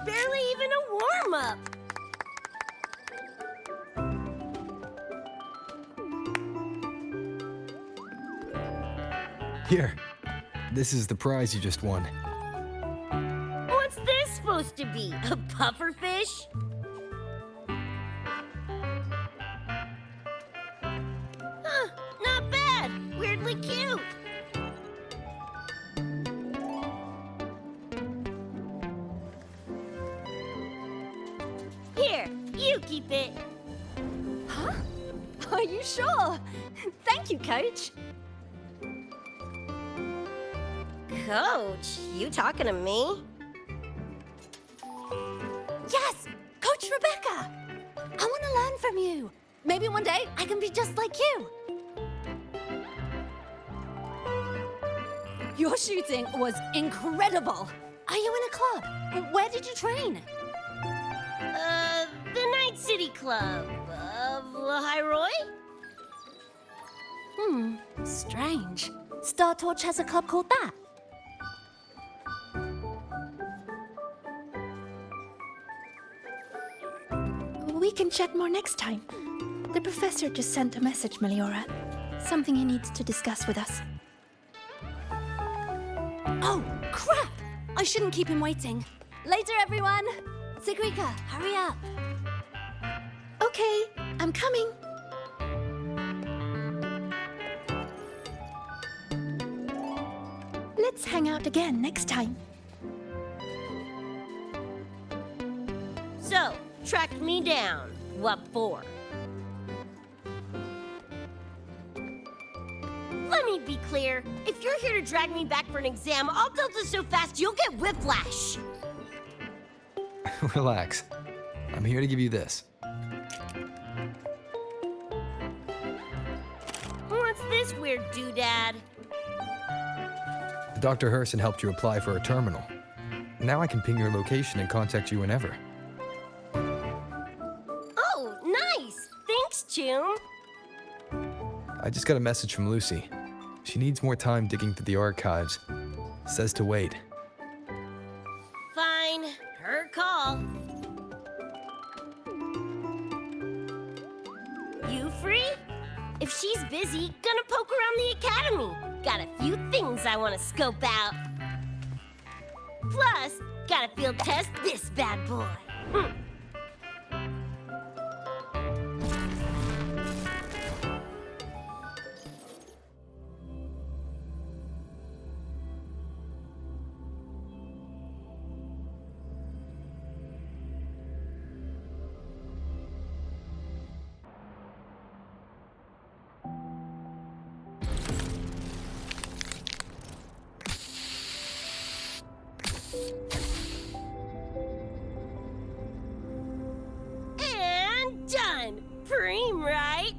Barely even a warm-up. Here. This is the prize you just won. What's this supposed to be? A pufferfish? Huh, not bad. Weirdly cute. Here, you keep it. Huh? Are you sure? Thank you, Coach. Coach, you talking to me? Yes! Coach Rebecca! I want to learn from you. Maybe one day I can be just like you. Your shooting was incredible. Are you in a club? Where did you train? The Night City Club of Lahiroy? Strange. Star Torch has a club called that. We can chat more next time. The professor just sent a message, Meliora. Something he needs to discuss with us. Oh, crap! I shouldn't keep him waiting. Later, everyone! Sigrika, hurry up. Okay, I'm coming. Let's hang out again next time. So, track me down. What for? Let me be clear. If you're here to drag me back for an exam, I'll delta so fast you'll get whiplash. Relax. I'm here to give you this. this weird doodad? Dr. Herson helped you apply for a terminal. Now I can ping your location and contact you whenever. Oh, nice! Thanks, Chum. I just got a message from Lucy. She needs more time digging through the archives. Says to wait. Fine. Her call. You free? If she's busy, gonna poke around the academy. Got a few things I want to scope out. Plus, gotta field test this bad boy. And done! Preem, right?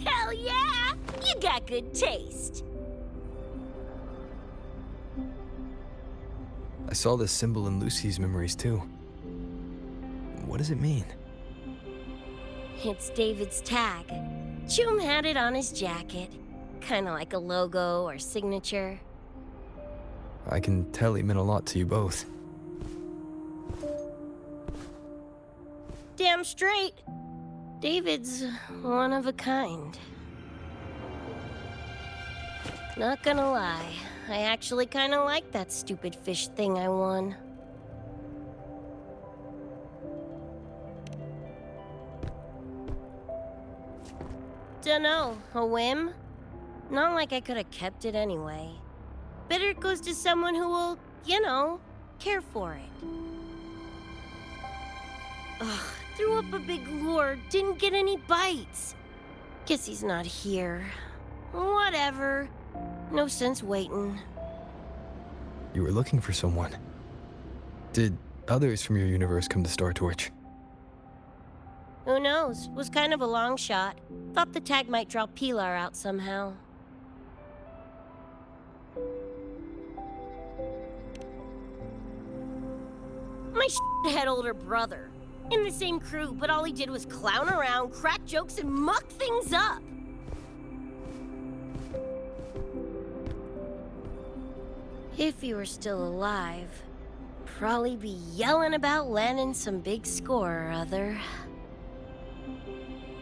Hell yeah! You got good taste. I saw this symbol in Lucy's memories too. What does it mean? It's David's tag. Chum had it on his jacket. Kinda like a logo or signature. I can tell he meant a lot to you both. Damn straight. David's one of a kind. Not gonna lie, I actually kinda like that stupid fish thing I won. Dunno, a whim? Not like I could have kept it anyway. Better it goes to someone who will, you know, care for it. Ugh, threw up a big lure, didn't get any bites. Guess he's not here. Whatever. No sense waiting. You were looking for someone. Did others from your universe come to Star Torch? Who knows? Was kind of a long shot. Thought the tag might draw Pilar out somehow. My shithead older brother. In the same crew, but all he did was clown around, crack jokes, and muck things up. If he were still alive, probably be yelling about landing some big score or other.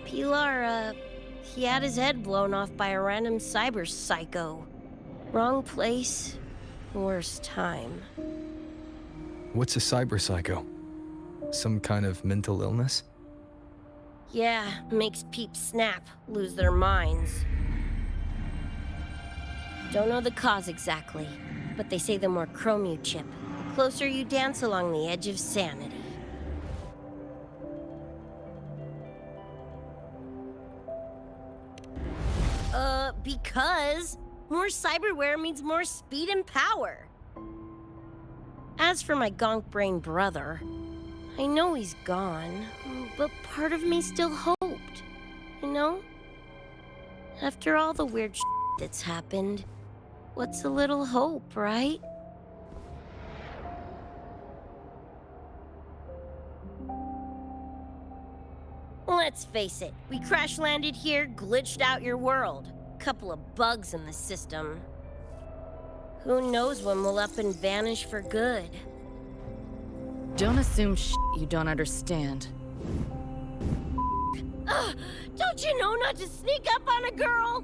Pilar, he had his head blown off by a random cyber psycho. Wrong place, worst time. What's a cyber psycho? Some kind of mental illness? Yeah, makes peeps snap, lose their minds. Don't know the cause exactly, but they say the more chrome you chip, the closer you dance along the edge of sanity. Because more cyberware means more speed and power. As for my gonk brain brother, I know he's gone, but part of me still hoped, you know? After all the weird shit that's happened, what's a little hope, right? Let's face it, we crash landed here, glitched out your world. Couple of bugs in the system. Who knows when we'll up and vanish for good? Don't assume you don't understand. Don't you know not to sneak up on a girl?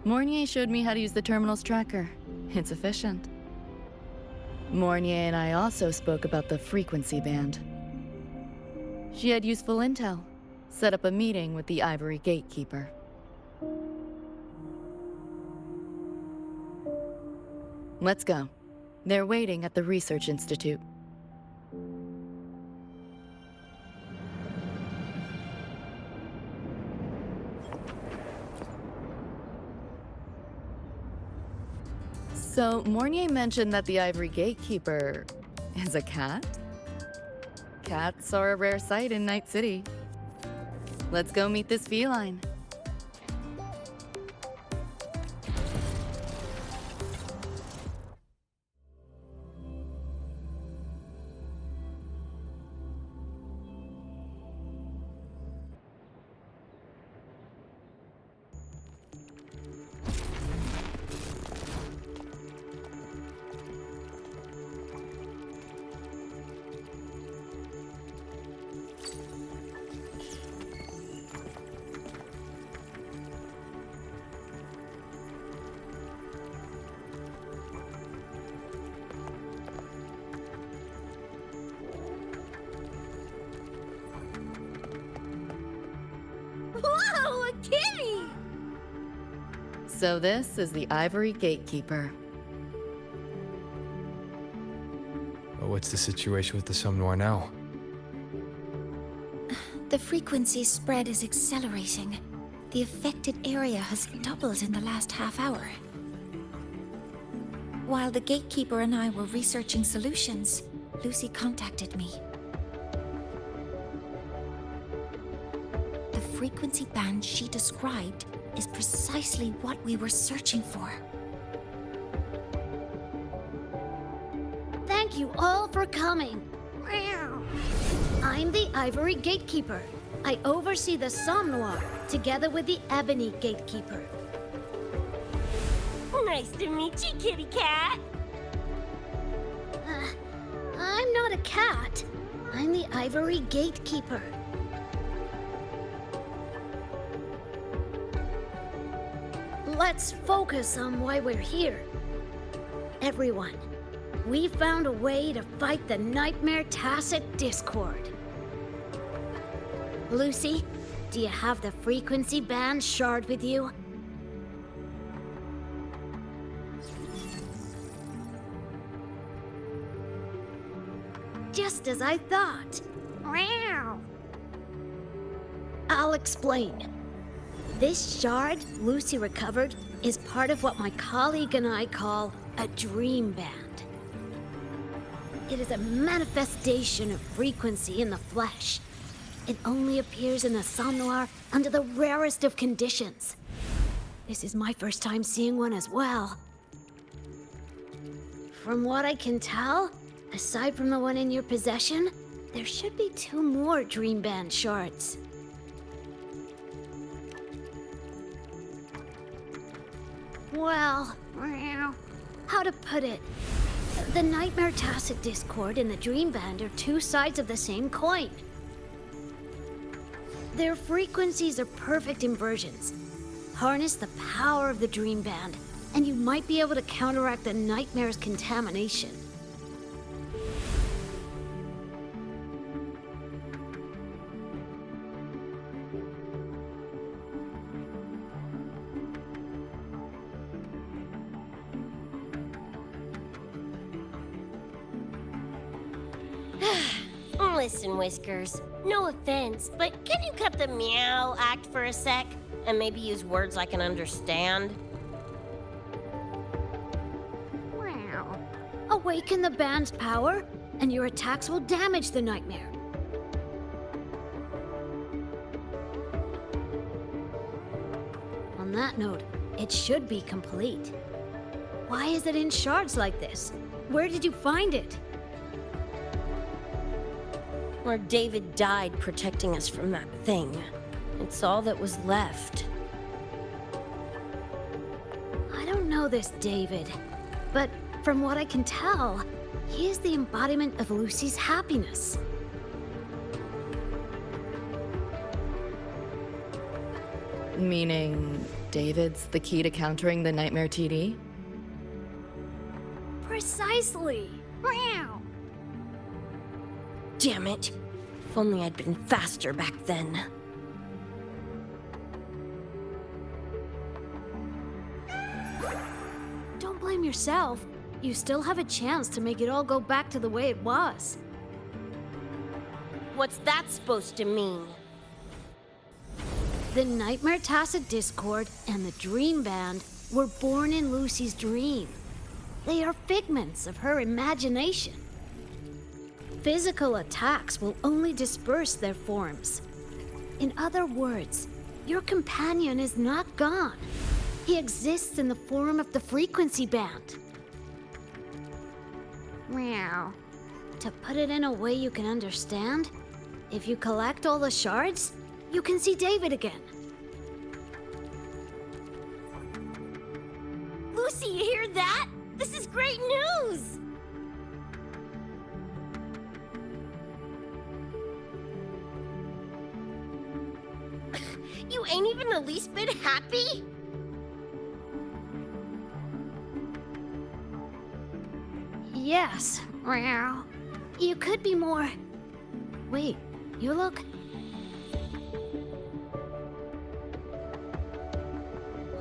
Mornier showed me how to use the terminal's tracker. It's efficient. Mornier and I also spoke about the frequency band. She had useful intel. Set up a meeting with the Ivory Gatekeeper. Let's go. They're waiting at the Research Institute. So, Mornier mentioned that the Ivory Gatekeeper is a cat? Cats are a rare sight in Night City. Let's go meet this feline. Whoa, a kitty! So this is the Ivory Gatekeeper. Well, what's the situation with the Somme Noir now? The frequency spread is accelerating. The affected area has doubled in the last half hour. While the Gatekeeper and I were researching solutions, Lucy contacted me. The frequency band she described is precisely what we were searching for. Thank you all for coming. I'm the Ivory Gatekeeper. I oversee the Somme Noir, together with the Ebony Gatekeeper. Nice to meet you, kitty cat. I'm not a cat. I'm the Ivory Gatekeeper. Let's focus on why we're here. Everyone, we found a way to fight the Nightmare Tacit Discord. Lucy, do you have the frequency band shard with you? Just as I thought. I'll explain. This shard Lucy recovered is part of what my colleague and I call a dream band. It is a manifestation of frequency in the flesh. It only appears in the Somme Noir under the rarest of conditions. This is my first time seeing one as well. From what I can tell, aside from the one in your possession, there should be 2 more dream band shards. Well, how to put it? The Nightmare Tacit Discord and the Dream Band are 2 sides of the same coin. Their frequencies are perfect inversions. Harness the power of the Dream Band, and you might be able to counteract the Nightmare's contamination. Listen, Whiskers, no offense, but can you cut the meow act for a sec? And maybe use words I can understand? Awaken the band's power, and your attacks will damage the Nightmare. On that note, it should be complete. Why is it in shards like this? Where did you find it? Where David died protecting us from that thing. It's all that was left. I don't know this David, but from what I can tell, he is the embodiment of Lucy's happiness. Meaning, David's the key to countering the Nightmare TD? Precisely. Damn it. If only I'd been faster back then. Don't blame yourself. You still have a chance to make it all go back to the way it was. What's that supposed to mean? The Nightmare Tacit Discord and the Dream Band were born in Lucy's dream. They are figments of her imagination. Physical attacks will only disperse their forms. In other words, your companion is not gone. He exists in the form of the frequency band. Meow. To put it in a way you can understand, if you collect all the shards, you can see David again. Lucy, you hear that? This is great news! You ain't even the least bit happy? Yes, meow. You could be more... Wait, you look...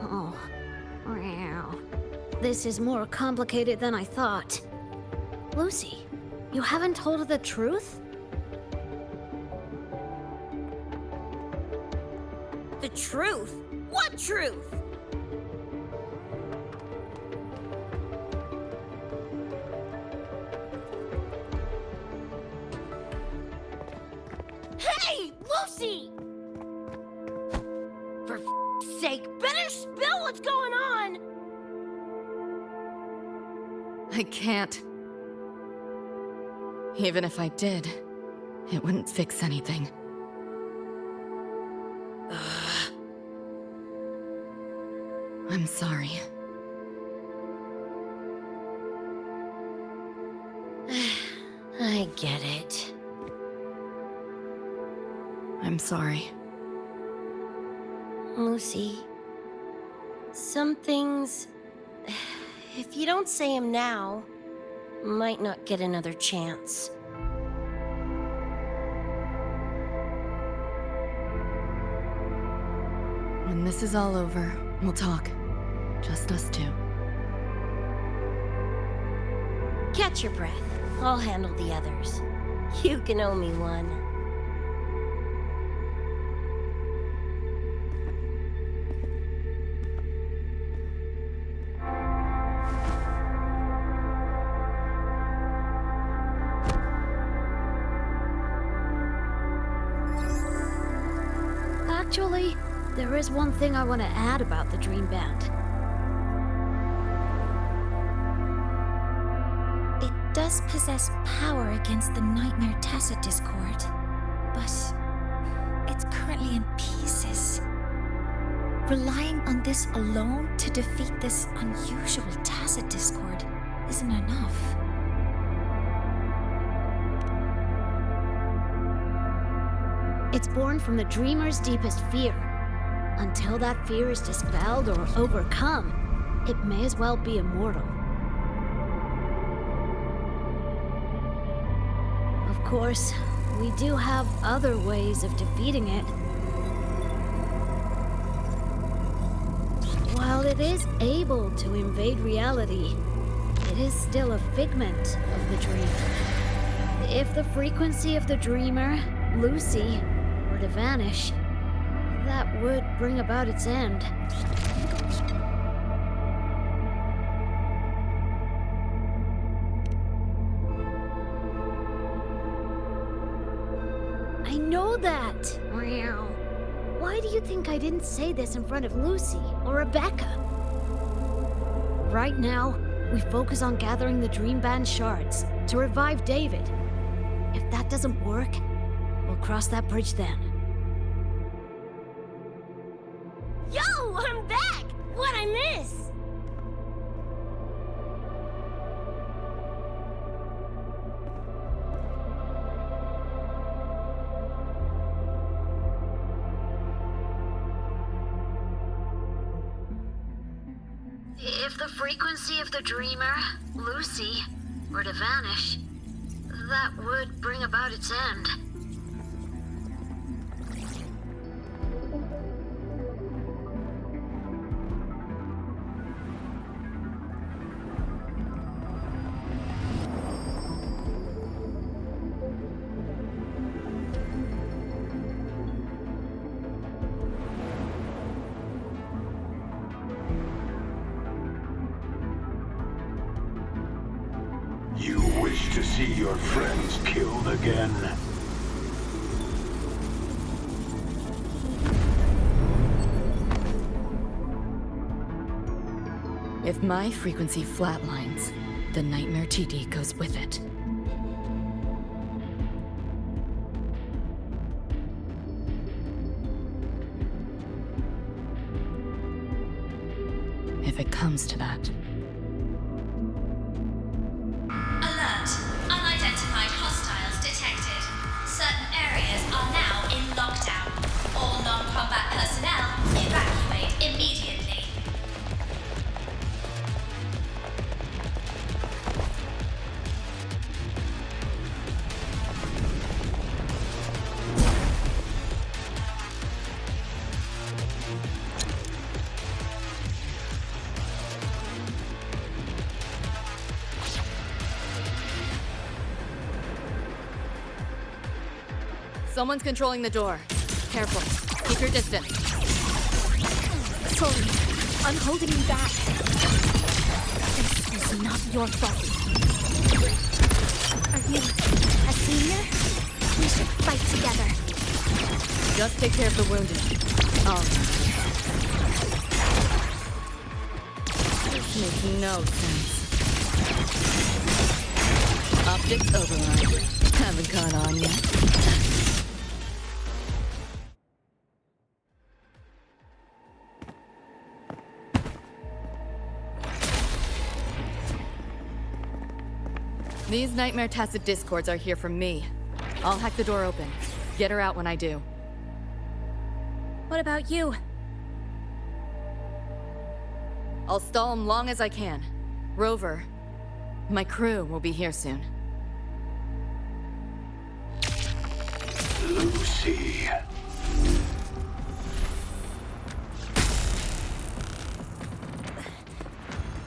Oh, meow. This is more complicated than I thought. Lucy, you haven't told her the truth? The truth? What truth? Hey, Lucy! For f***'s sake, better spill what's going on! I can't. Even if I did, it wouldn't fix anything. I'm sorry. I get it. I'm sorry. Lucy, some things, if you don't say them now, might not get another chance. When this is all over, we'll talk. Just us two. Catch your breath. I'll handle the others. You can owe me one. Actually, there is one thing I want to add about the Dream Band. It does possess power against the Nightmare Tacit Discord, but it's currently in pieces. Relying on this alone to defeat this unusual Tacit Discord isn't enough. It's born from the dreamer's deepest fear. Until that fear is dispelled or overcome, it may as well be immortal. Of course, we do have other ways of defeating it. While it is able to invade reality, it is still a figment of the dream. If the frequency of the dreamer, Lucy, were to vanish, that would bring about its end. I know that! Meow. Why do you think I didn't say this in front of Lucy or Rebecca? Right now, we focus on gathering the Dream Band shards to revive David. If that doesn't work, we'll cross that bridge then. Yo, I'm back! What'd I miss? If the frequency of the dreamer, Lucy, were to vanish, that would bring about its end. to see your friends killed again? If my frequency flatlines, the Nightmare TD goes with it. If it comes to that. Alert! Unidentified hostiles detected. Certain areas are now in lockdown. All non-combat personnel evacuate immediately. Someone's controlling the door. Careful. Keep your distance. Sorry, I'm holding you back. This is not your fault. Are you a senior? We should fight together. Just take care of the wounded. This makes no sense. Optics override. Haven't gone on yet. These Nightmare Tacit Discords are here from me. I'll hack the door open. Get her out when I do. What about you? I'll stall them long as I can. Rover, my crew will be here soon. Lucy.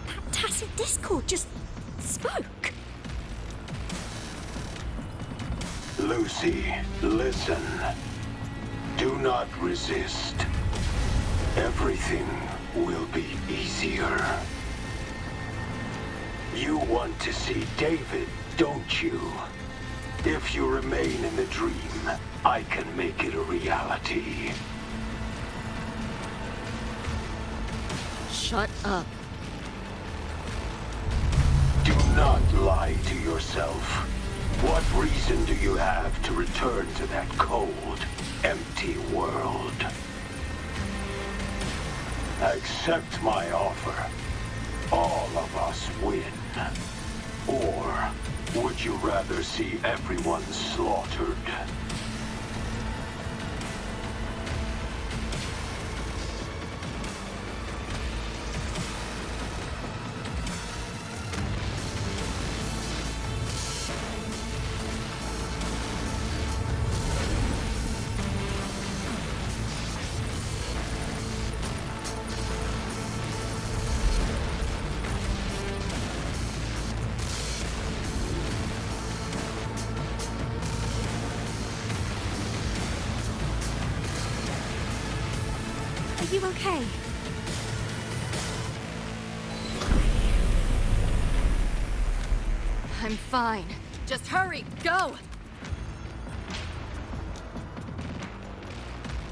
That Tacit Discord just spoke. Lucy, listen. Do not resist. Everything will be easier. You want to see David, don't you? If you remain in the dream, I can make it a reality. Shut up. Do not lie to yourself. What reason do you have to return to that cold, empty world? Accept my offer. All of us win. Or would you rather see everyone slaughtered? Are you okay? I'm fine. Just hurry, go!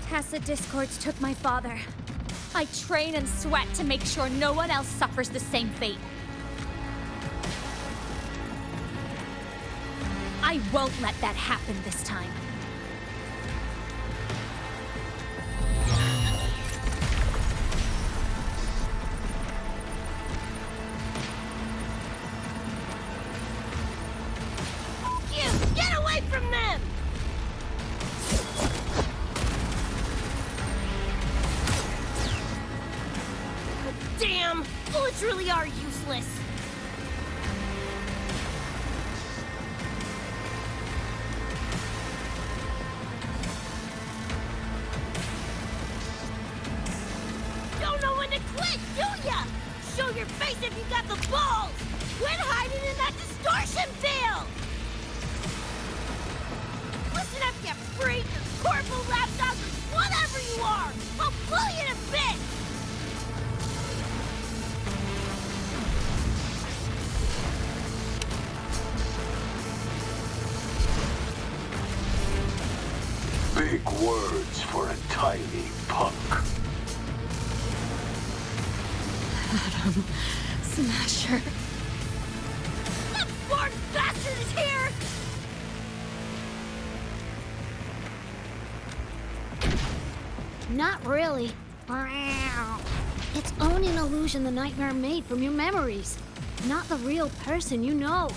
Tacit Discords took my father. I train and sweat to make sure no one else suffers the same fate. I won't let that happen this time. Get away from them! Damn! Bullets really are useless. Don't know when to quit, do ya? Show your face if you got the balls! Quit hiding in that distortion field! Listen up, you freak! Corporal, lapdogs, whatever you are! I'll blow you to bits! Big words for a tiny punk. Atom Smasher. That smart bastard is here! Not really. It's only an illusion the nightmare made from your memories, not the real person you know.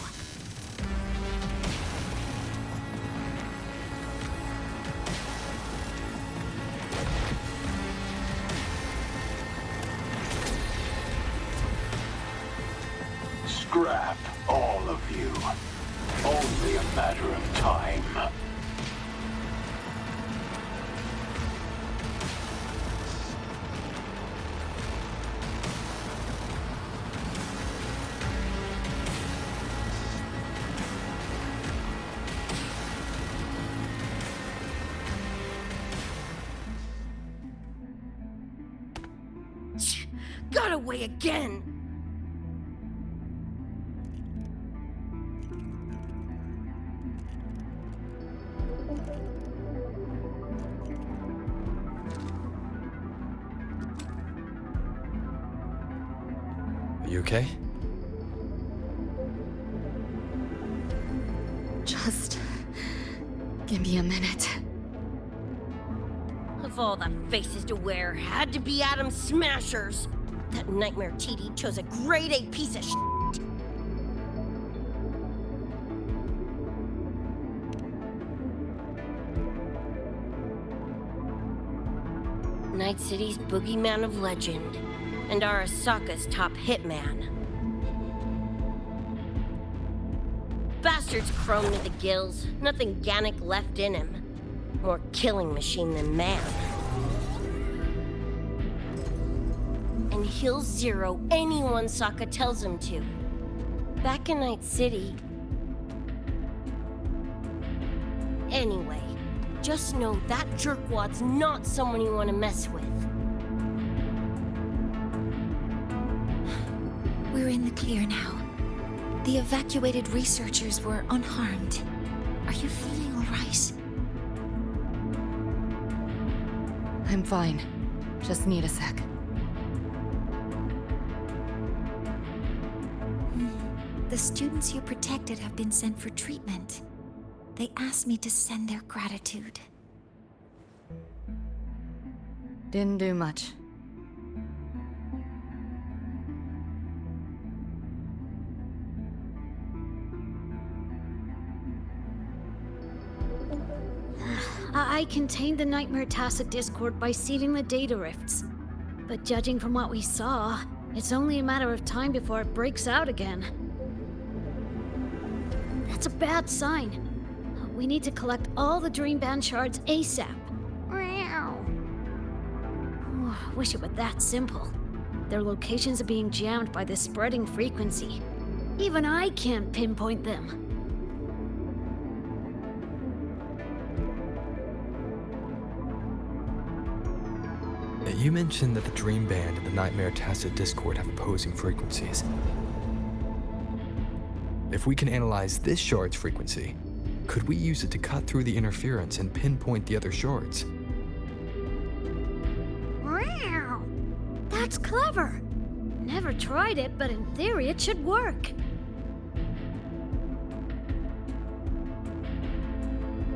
Scrap, all of you. Only a matter of time. Got away again! Are you okay? Just give me a minute. Of all the faces to wear, had to be Atom Smashers. That nightmare TD chose a grade A piece of shit. Night City's boogeyman of legend, and Arasaka's top hitman. Bastard's chrome to the gills, nothing Gannic left in him. More killing machine than man. And he'll zero anyone Sokka tells him to. Back in Night City... Anyway, just know that jerkwad's not someone you want to mess with. We're in the clear now. The evacuated researchers were unharmed. Are you feeling all right? I'm fine. Just need a sec. The students you protected have been sent for treatment. They asked me to send their gratitude. Didn't do much. I contained the Nightmare Tacit Discord by seeding the data rifts. But judging from what we saw, it's only a matter of time before it breaks out again. That's a bad sign. We need to collect all the Dream Band shards ASAP. Wish it were that simple. Their locations are being jammed by this spreading frequency. Even I can't pinpoint them. You mentioned that the Dream Band and the Nightmare Tacit Discord have opposing frequencies. If we can analyze this shard's frequency, could we use it to cut through the interference and pinpoint the other shards? Wow! That's clever! Never tried it, but in theory it should work.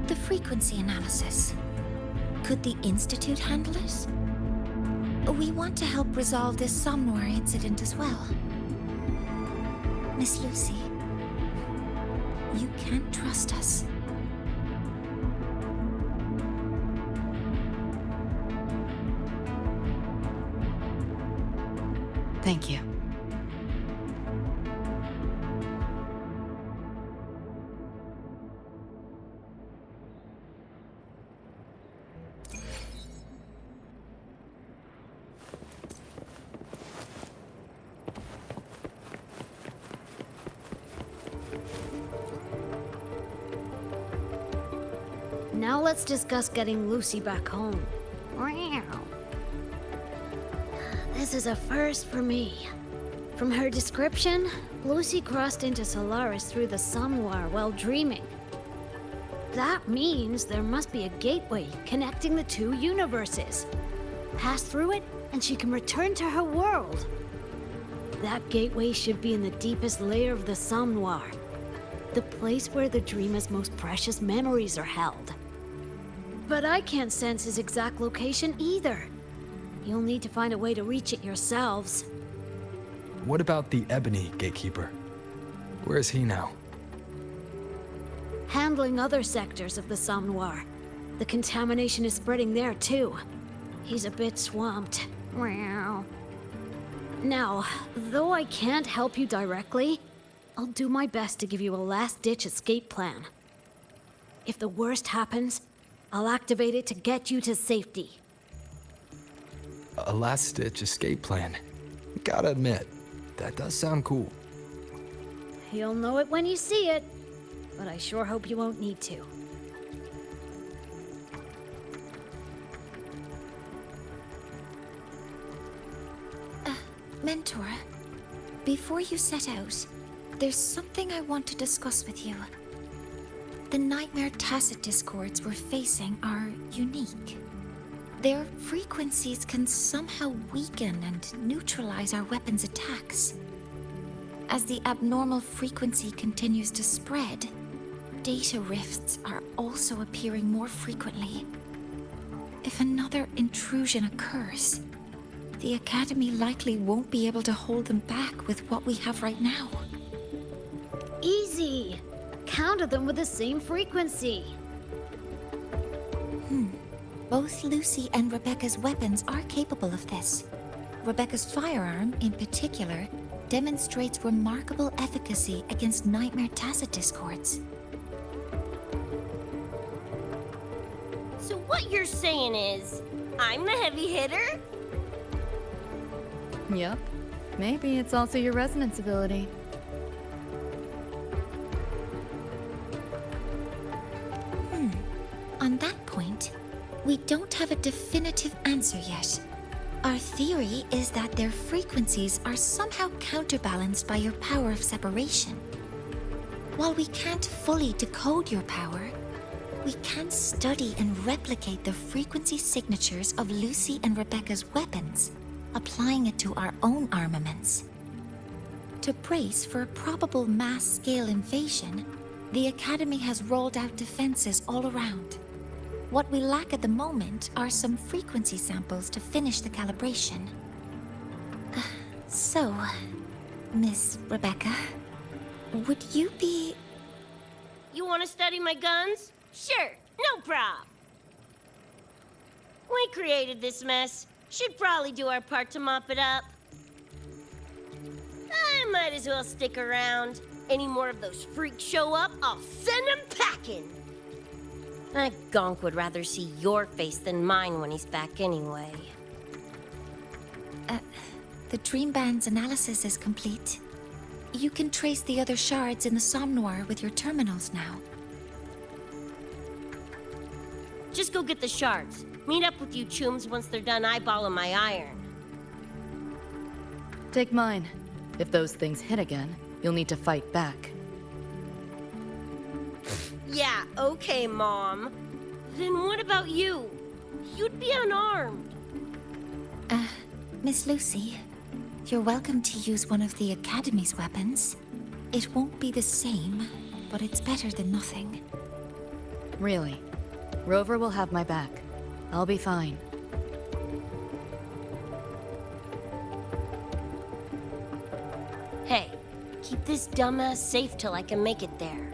The frequency analysis. Could the Institute handle it? We want to help resolve this somnware incident as well. Miss Lucy, you can trust us. Thank you. Now let's discuss getting Lucy back home. Wow. This is a first for me. From her description, Lucy crossed into Solaris through the somnware while dreaming. That means there must be a gateway connecting the two universes. Pass through it, and she can return to her world. That gateway should be in the deepest layer of the Somme Noir, the place where the dreamer's most precious memories are held. But I can't sense his exact location either. You'll need to find a way to reach it yourselves. What about the Ebony Gatekeeper? Where is he now? Handling other sectors of the Somme Noir. The contamination is spreading there too. He's a bit swamped. Meow. Now, though I can't help you directly, I'll do my best to give you a last-ditch escape plan. If the worst happens, I'll activate it to get you to safety. A last-ditch escape plan. Gotta admit, that does sound cool. You'll know it when you see it, but I sure hope you won't need to. Mentor, before you set out, there's something I want to discuss with you. The Nightmare Tacet discords we're facing are unique. Their frequencies can somehow weaken and neutralize our weapons' attacks. As the abnormal frequency continues to spread, data rifts are also appearing more frequently. If another intrusion occurs, the Academy likely won't be able to hold them back with what we have right now. Easy! Counter them with the same frequency. Both Lucy and Rebecca's weapons are capable of this. Rebecca's firearm, in particular, demonstrates remarkable efficacy against Nightmare Tacet discords. So what you're saying is, I'm the heavy hitter? Yep. Maybe it's also your resonance ability. On that point, we don't have a definitive answer yet. Our theory is that their frequencies are somehow counterbalanced by your power of separation. While we can't fully decode your power, we can study and replicate the frequency signatures of Lucy and Rebecca's weapons, applying it to our own armaments. To brace for a probable mass-scale invasion, the Academy has rolled out defenses all around. What we lack at the moment are some frequency samples to finish the calibration. So, Miss Rebecca, would you be... You want to study my guns? Sure, no prob. We created this mess. Should probably do our part to mop it up. I might as well stick around. Any more of those freaks show up, I'll send them packing. That gonk would rather see your face than mine when he's back anyway. The Dream Band's analysis is complete. You can trace the other shards in the Somme Noir with your terminals now. Just go get the shards. Meet up with you chooms once they're done eyeballing my iron. Take mine. If those things hit again, you'll need to fight back. Yeah, okay, Mom. Then what about you? You'd be unarmed. Miss Lucy, you're welcome to use one of the Academy's weapons. It won't be the same, but it's better than nothing. Really? Rover will have my back. I'll be fine. Hey, keep this dumbass safe till I can make it there.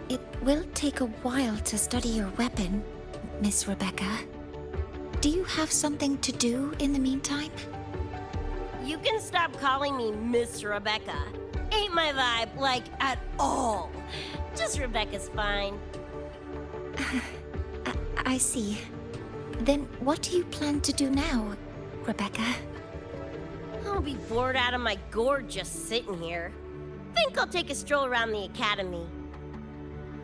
It will take a while to study your weapon, Miss Rebecca. Do you have something to do in the meantime? You can stop calling me Miss Rebecca. Ain't my vibe, like, at all. Just Rebecca's fine. I see. Then what do you plan to do now, Rebecca? I'll be bored out of my gourd just sitting here. Think I'll take a stroll around the Academy.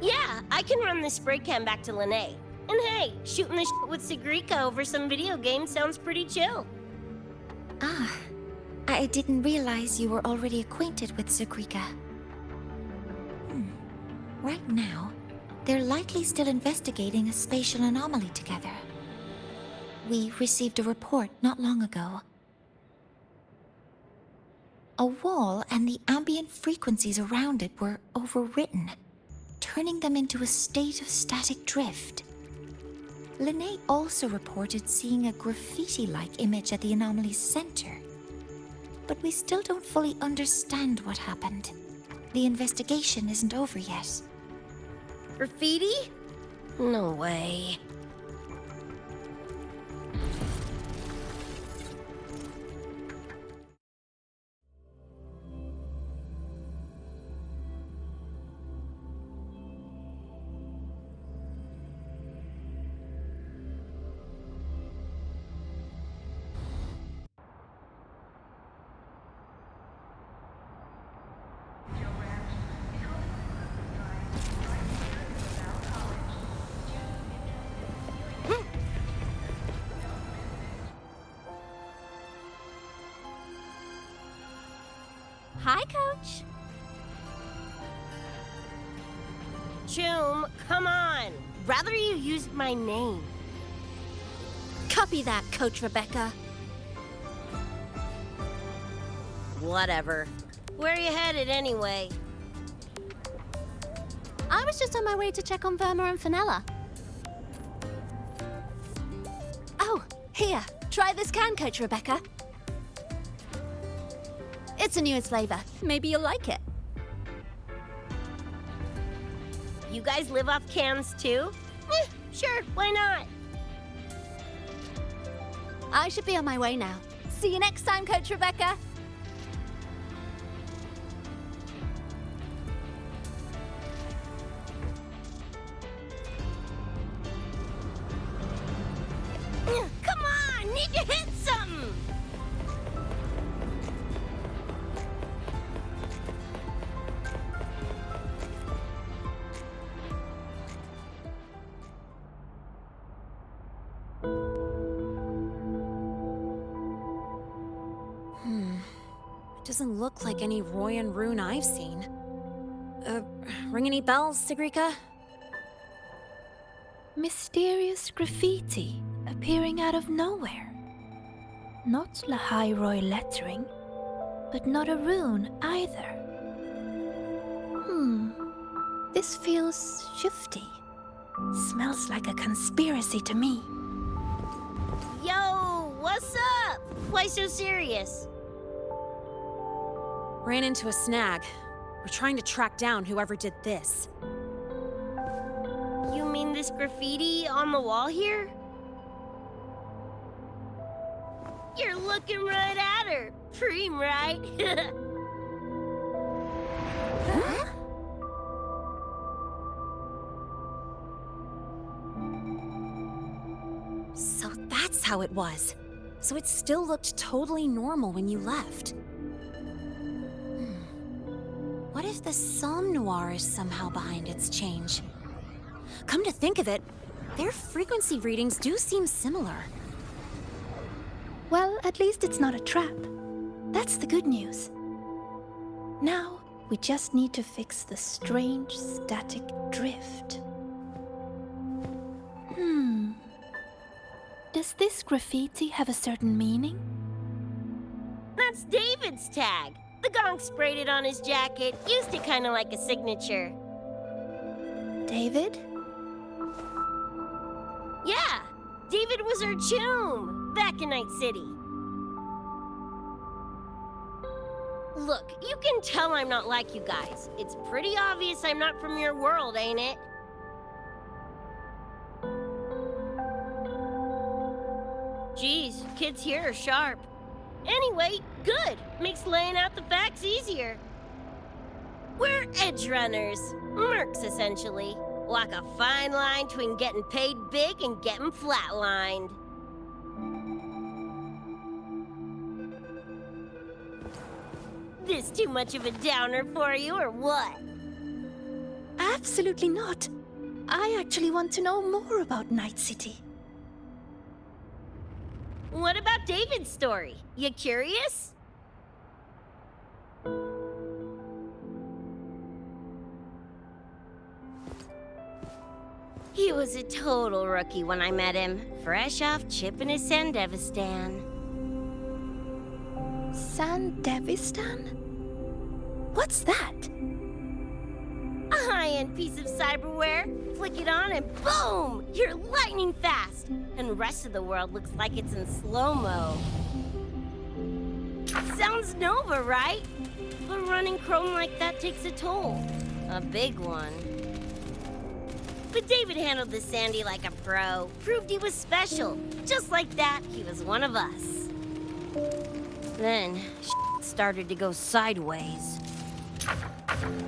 Yeah, I can run this spray can back to Lene. And hey, shooting the shit with Sigrika over some video game sounds pretty chill. Ah, I didn't realize you were already acquainted with Sigrika. Right now, they're likely still investigating a spatial anomaly together. We received a report not long ago. A wall and the ambient frequencies around it were overwritten, turning them into a state of static drift. Linnae also reported seeing a graffiti-like image at the anomaly's center. But we still don't fully understand what happened. The investigation isn't over yet. Graffiti? No way. Hi, Coach. Choom, come on. Rather you used my name. Copy that, Coach Rebecca. Whatever. Where are you headed anyway? I was just on my way to check on Verma and Fenella. Oh, here. Try this can, Coach Rebecca. It's a newest flavor. Maybe you'll like it. You guys live off cans too? Sure, why not? I should be on my way now. See you next time, Coach Rebecca. Come on, need to hit something! Doesn't look like any Royan rune I've seen. Ring any bells, Sigrika? Mysterious graffiti appearing out of nowhere. Not Lahai Roy lettering, but not a rune either. This feels shifty. Smells like a conspiracy to me. Yo, what's up? Why so serious? Ran into a snag. We're trying to track down whoever did this. You mean this graffiti on the wall here? You're looking right at her. Preem, right? Huh? So that's how it was. So it still looked totally normal when you left. What if the Somme Noir is somehow behind its change? Come to think of it, their frequency readings do seem similar. Well, at least it's not a trap. That's the good news. Now, we just need to fix the strange static drift. Does this graffiti have a certain meaning? That's David's tag. The gonk sprayed it on his jacket, used it kind of like a signature. David? Yeah, David was our choom back in Night City. Look, you can tell I'm not like you guys. It's pretty obvious I'm not from your world, ain't it? Geez, kids here are sharp. Anyway, good. Makes laying out the facts easier. We're Edgerunners. Mercs, essentially. Walk a fine line between getting paid big and getting flatlined. This too much of a downer for you, or what? Absolutely not. I actually want to know more about Night City. What about David's story? You curious? He was a total rookie when I met him, fresh off chipping his Sandevistan. Sandevistan? What's that? A high-end piece of cyberware. Flick it on and boom! You're lightning fast! And the rest of the world looks like it's in slow-mo. Sounds Nova, right? But running chrome like that takes a toll. A big one. But David handled the Sandy like a pro. Proved he was special. Just like that, he was one of us. Then, started to go sideways.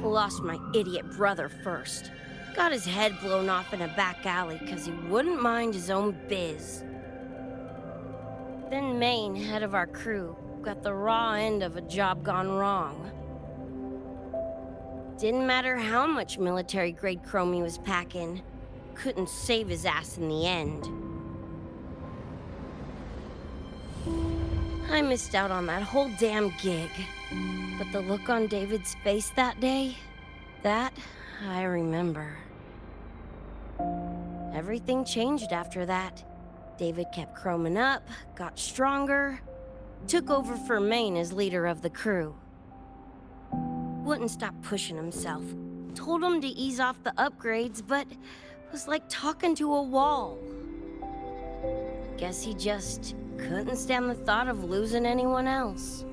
Lost my idiot brother first. Got his head blown off in a back alley because he wouldn't mind his own biz. Then Maine, head of our crew, got the raw end of a job gone wrong. Didn't matter how much military-grade chrome he was packing. Couldn't save his ass in the end. I missed out on that whole damn gig. But the look on David's face that day, that I remember. Everything changed after that. David kept chroming up, got stronger, took over for Maine as leader of the crew. Wouldn't stop pushing himself. Told him to ease off the upgrades, but was like talking to a wall. Guess he just couldn't stand the thought of losing anyone else.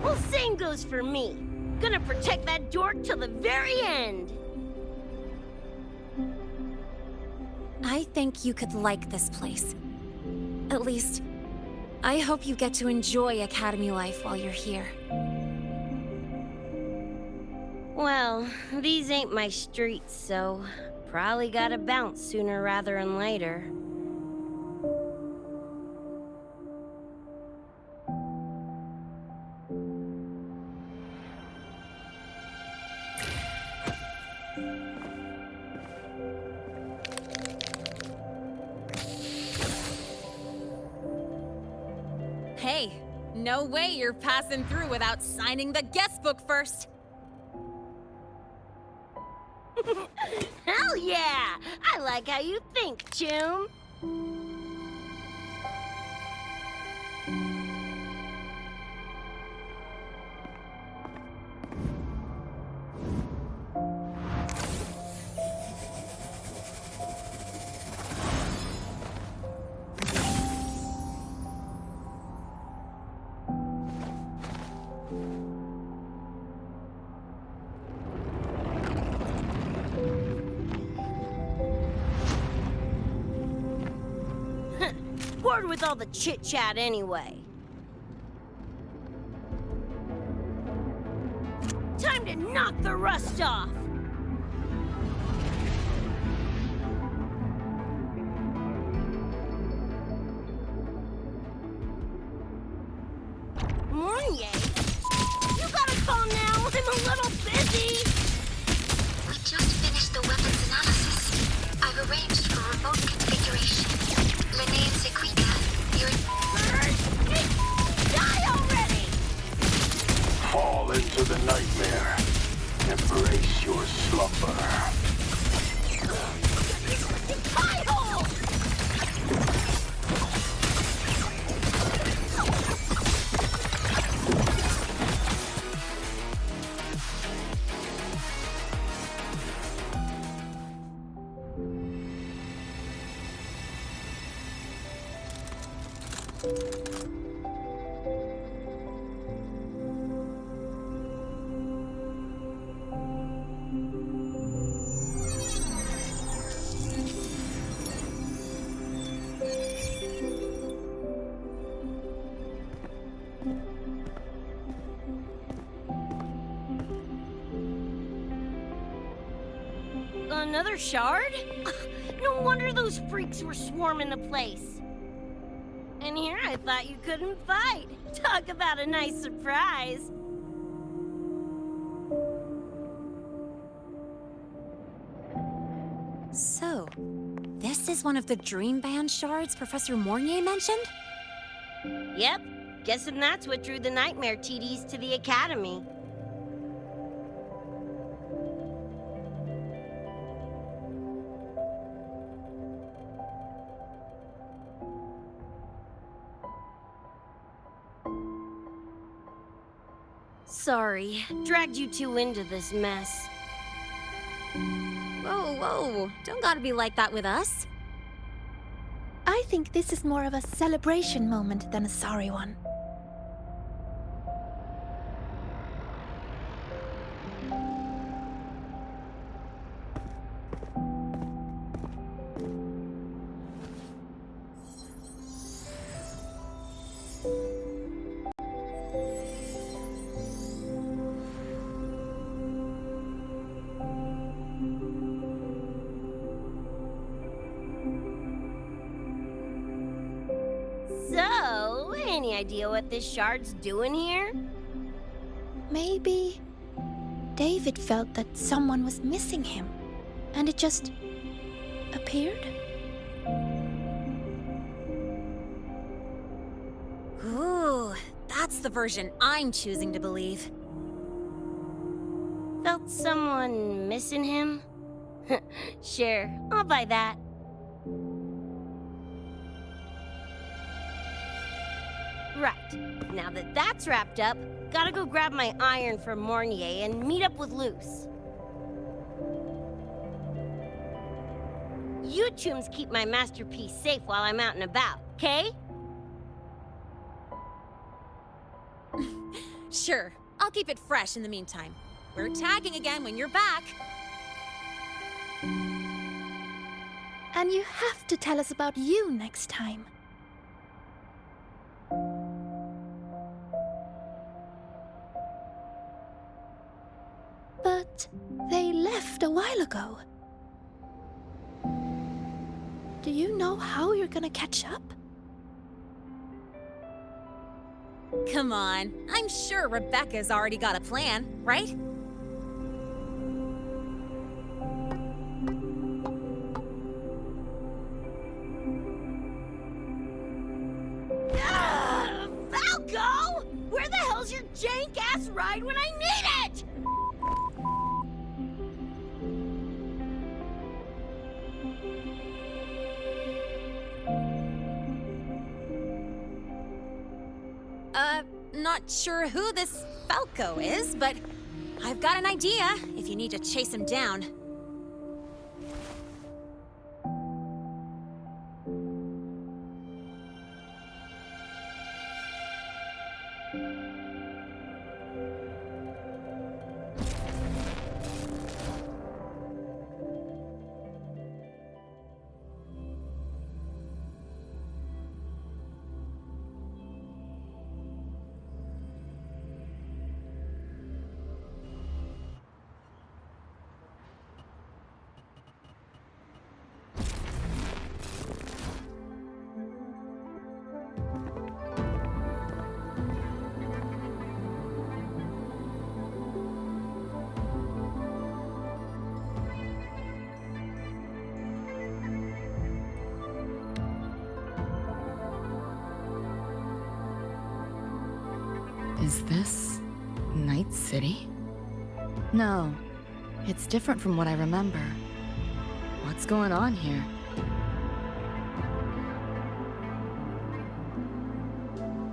Well, same goes for me. Gonna protect that dork till the very end. I think you could like this place. At least, I hope you get to enjoy Academy life while you're here. Well, these ain't my streets, so probably gotta bounce sooner rather than later. Hey, no way you're passing through without signing the guest book first. Hell yeah! I like how you think, Choom. Bored with all the chit-chat anyway. Time to knock the rust off! Mornier? You gotta calm now, I'm a little busy! We just finished the weapons analysis. I've arranged for remote configuration. Lene and Sequita, you're... Die already! Fall into the nightmare. Embrace your slumber. Hi-ho! Another shard? No wonder those freaks were swarming the place. And here I thought you couldn't fight. Talk about a nice surprise. this one of the dream band shards Professor Mornier mentioned? Yep. Guessing that's what drew the nightmare TDs to the Academy. Sorry, dragged you two into this mess. Whoa, whoa, don't gotta be like that with us. I think this is more of a celebration moment than a sorry one. So, any idea what this shard's doing here? Maybe David felt that someone was missing him, and it just appeared? Ooh, that's the version I'm choosing to believe. Felt someone missing him? Sure, I'll buy that. Right, now that that's wrapped up, gotta go grab my iron from Mornier and meet up with Luce. You tombs keep my masterpiece safe while I'm out and about, okay? Sure, I'll keep it fresh in the meantime. We're tagging again when you're back. And you have to tell us about you next time. But they left a while ago. Do you know how you're gonna catch up? Come on, I'm sure Rebecca's already got a plan, right? Falco! Where the hell's your jank-ass ride when I need it? Not sure who this Falco is, but I've got an idea if you need to chase him down. Is this Night City? No, it's different from what I remember. What's going on here?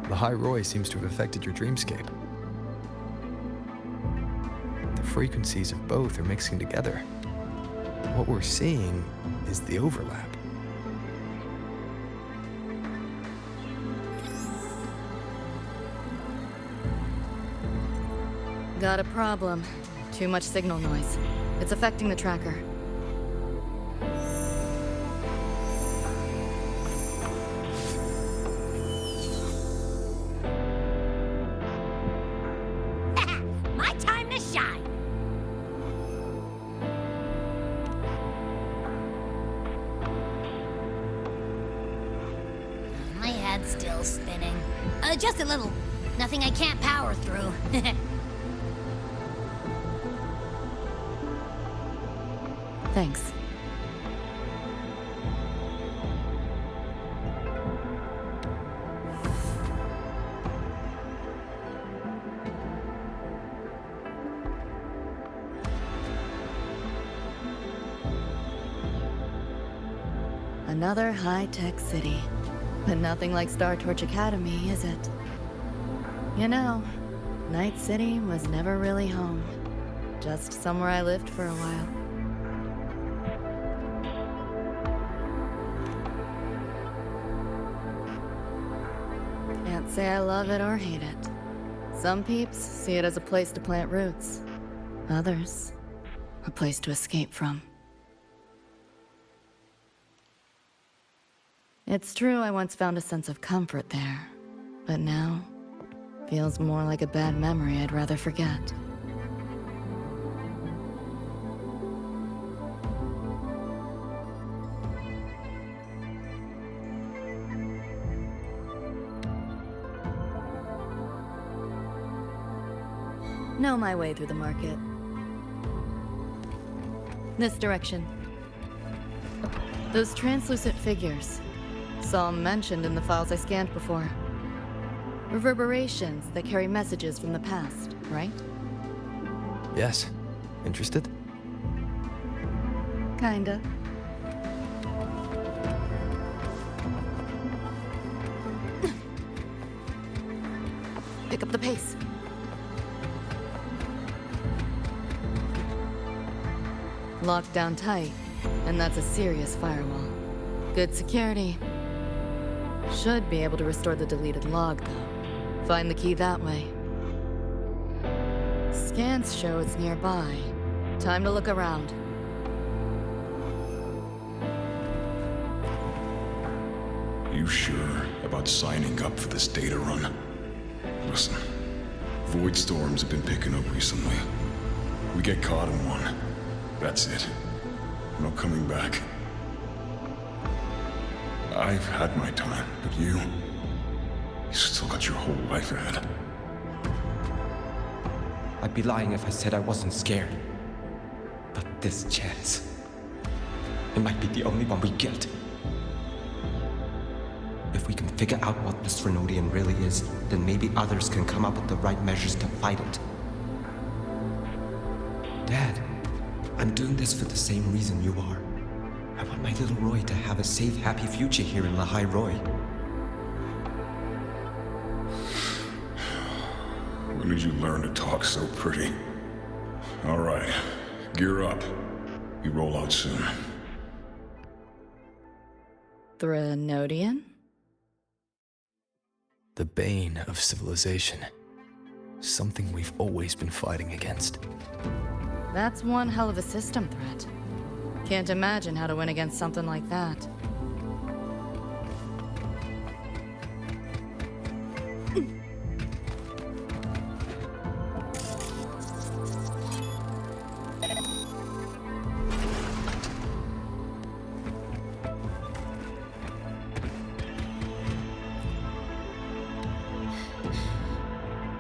The High Roy seems to have affected your dreamscape. The frequencies of both are mixing together. What we're seeing is the overlap. Got a problem. Too much signal noise. It's affecting the tracker. My time to shine! My head's still spinning. Just a little. Nothing I can't power through. Thanks. Another high-tech city. But nothing like Star Torch Academy, is it? You know, Night City was never really home. Just somewhere I lived for a while. Can't say I love it or hate it. Some peeps see it as a place to plant roots. Others, a place to escape from. It's true I once found a sense of comfort there, but now feels more like a bad memory I'd rather forget. Know my way through the market. This direction. Those translucent figures. Saw them mentioned in the files I scanned before. Reverberations that carry messages from the past, right? Yes. Interested? Kinda. Pick up the pace. Locked down tight, and that's a serious firewall. Good security. Should be able to restore the deleted log, though. Find the key that way. Scans show it's nearby. Time to look around. You sure about signing up for this data run? Listen, void storms have been picking up recently. We get caught in one. That's it. No coming back. I've had my time, but you still got your whole life ahead. I'd be lying if I said I wasn't scared. But this chance, it might be the only one we get. If we can figure out what this Renodian really is, then maybe others can come up with the right measures to fight it. Dad, I'm doing this for the same reason you are. I want my little Roy to have a safe, happy future here in Lahai Roy. When did you learn to talk so pretty? All right, gear up. We roll out soon. Threnodian? The bane of civilization. Something we've always been fighting against. That's one hell of a system threat. Can't imagine how to win against something like that.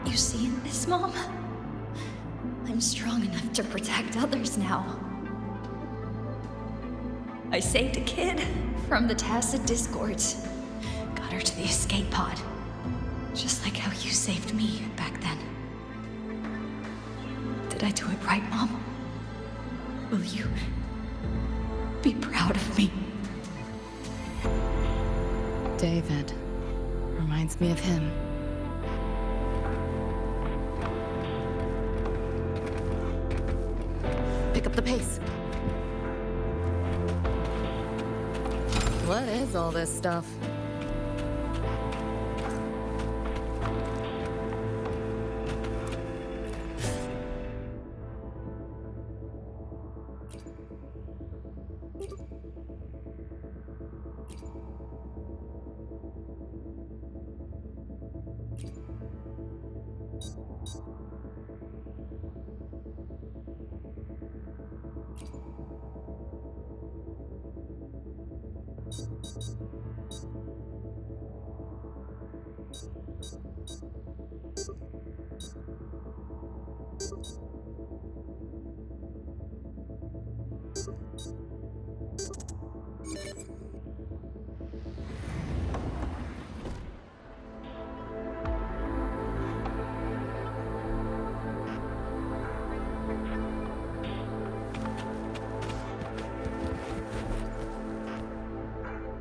You seeing this, Mom? I'm strong enough to protect others now. I saved a kid from the Tacit Discords. Got her to the escape pod. Just like how you saved me back then. Did I do it right, Mom? Will you be proud of me? David. Reminds me of him. Pick up the pace. What is all this stuff?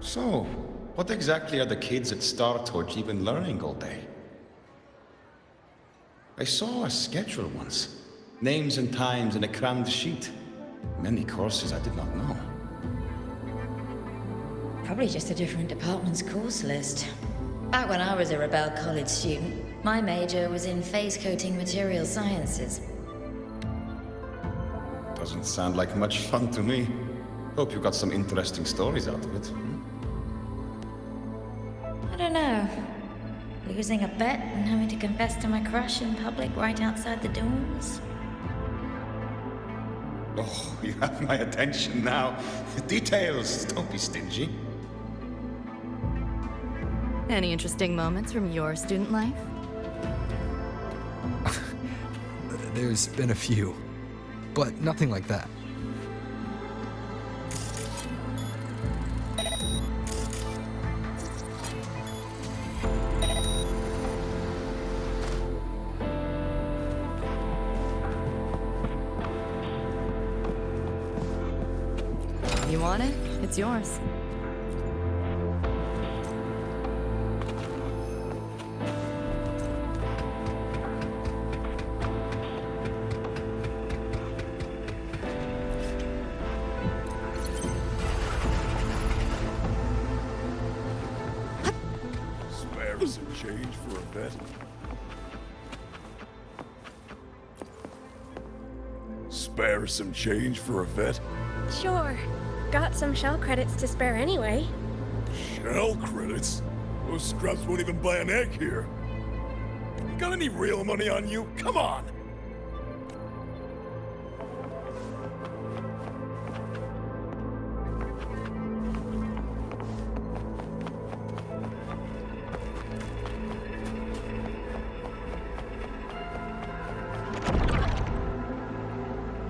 So, what exactly are the kids at Star Torch even learning all day? I saw a schedule once. Names and times in a crammed sheet. Many courses I did not know. Probably just a different department's course list. Back when I was a Rebel College student, my major was in phase coating material sciences. Doesn't sound like much fun to me. Hope you got some interesting stories out of it. I don't know. Losing a bet and having to confess to my crush in public right outside the dorms. Oh, you have my attention now. Details, don't be stingy. Any interesting moments from your student life? There's been a few, but nothing like that. You want it? It's yours. Spare some change for a vet. Spare some change for a vet? Sure. Got some shell credits to spare anyway. Shell credits? Those scrubs won't even buy an egg here. You got any real money on you? Come on!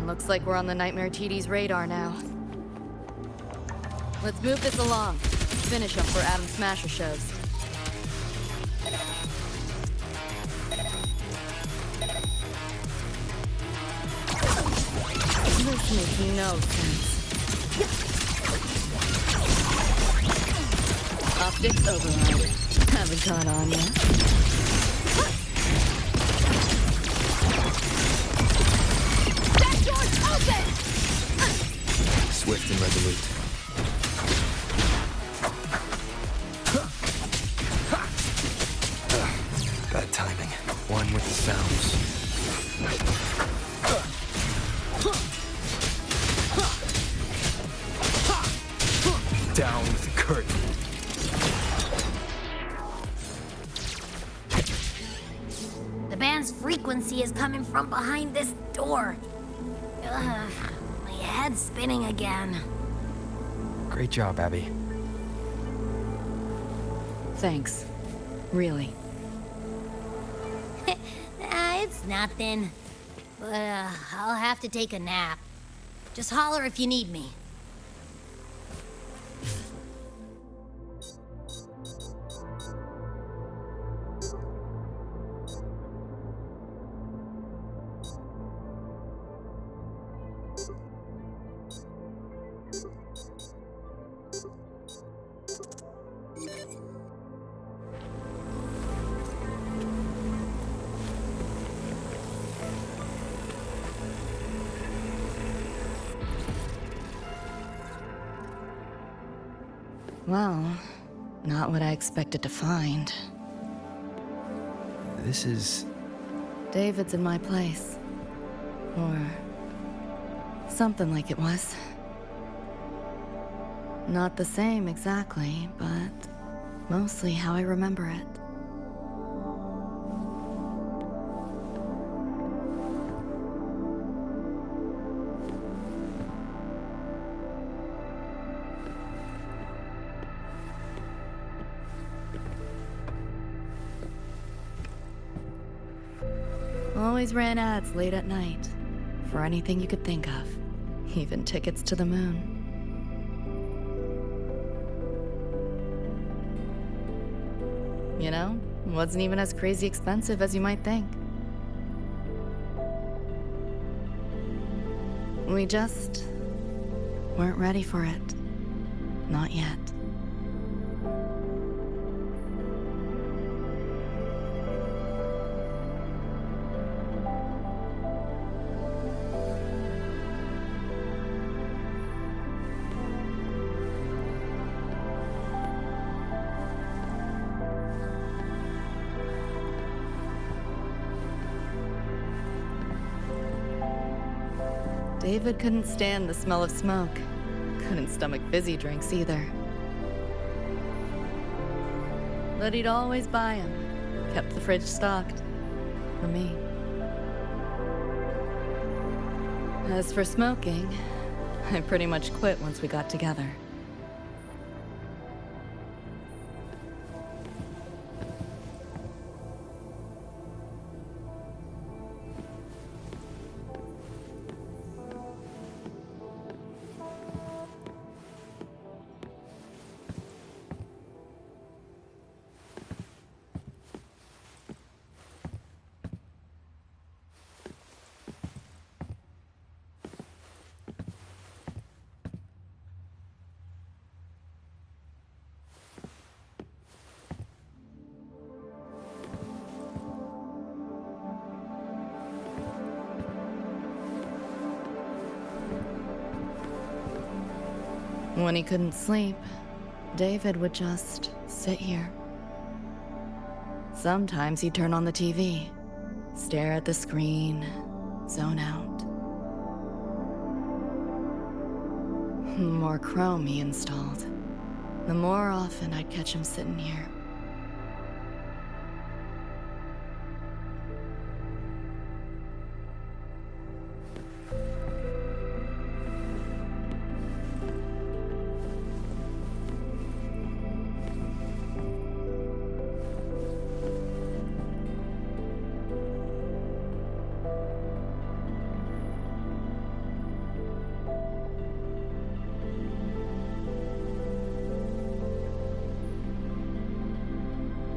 Looks like we're on the Nightmare TD's radar now. Let's move this along. Finish them for Adam Smasher shows. This makes no sense. Optics override. Haven't caught on yet. That door's open! Swift and resolute. Bad timing. One with the sounds. Down with the curtain. The band's frequency is coming from behind this door. Ugh, my head's spinning again. Great job, Abby. Thanks. Really. It's nothing. But I'll have to take a nap. Just holler if you need me. Well, not what I expected to find. This is... David's in my place. Or... something like it was. Not the same exactly, but mostly how I remember it. Always ran ads late at night. For anything you could think of. Even tickets to the moon. You know, wasn't even as crazy expensive as you might think. We just weren't ready for it. Not yet. David couldn't stand the smell of smoke. Couldn't stomach fizzy drinks either. But he'd always buy them. Kept the fridge stocked. For me. As for smoking, I pretty much quit once we got together. When he couldn't sleep, David would just sit here. Sometimes he'd turn on the TV, stare at the screen, zone out. The more Chrome he installed, the more often I'd catch him sitting here.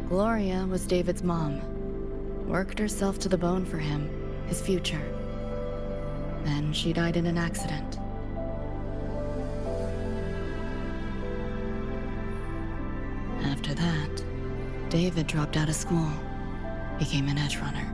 Gloria was David's mom. Worked herself to the bone for him, his future. Then she died in an accident. After that, David dropped out of school, became an Edgerunner.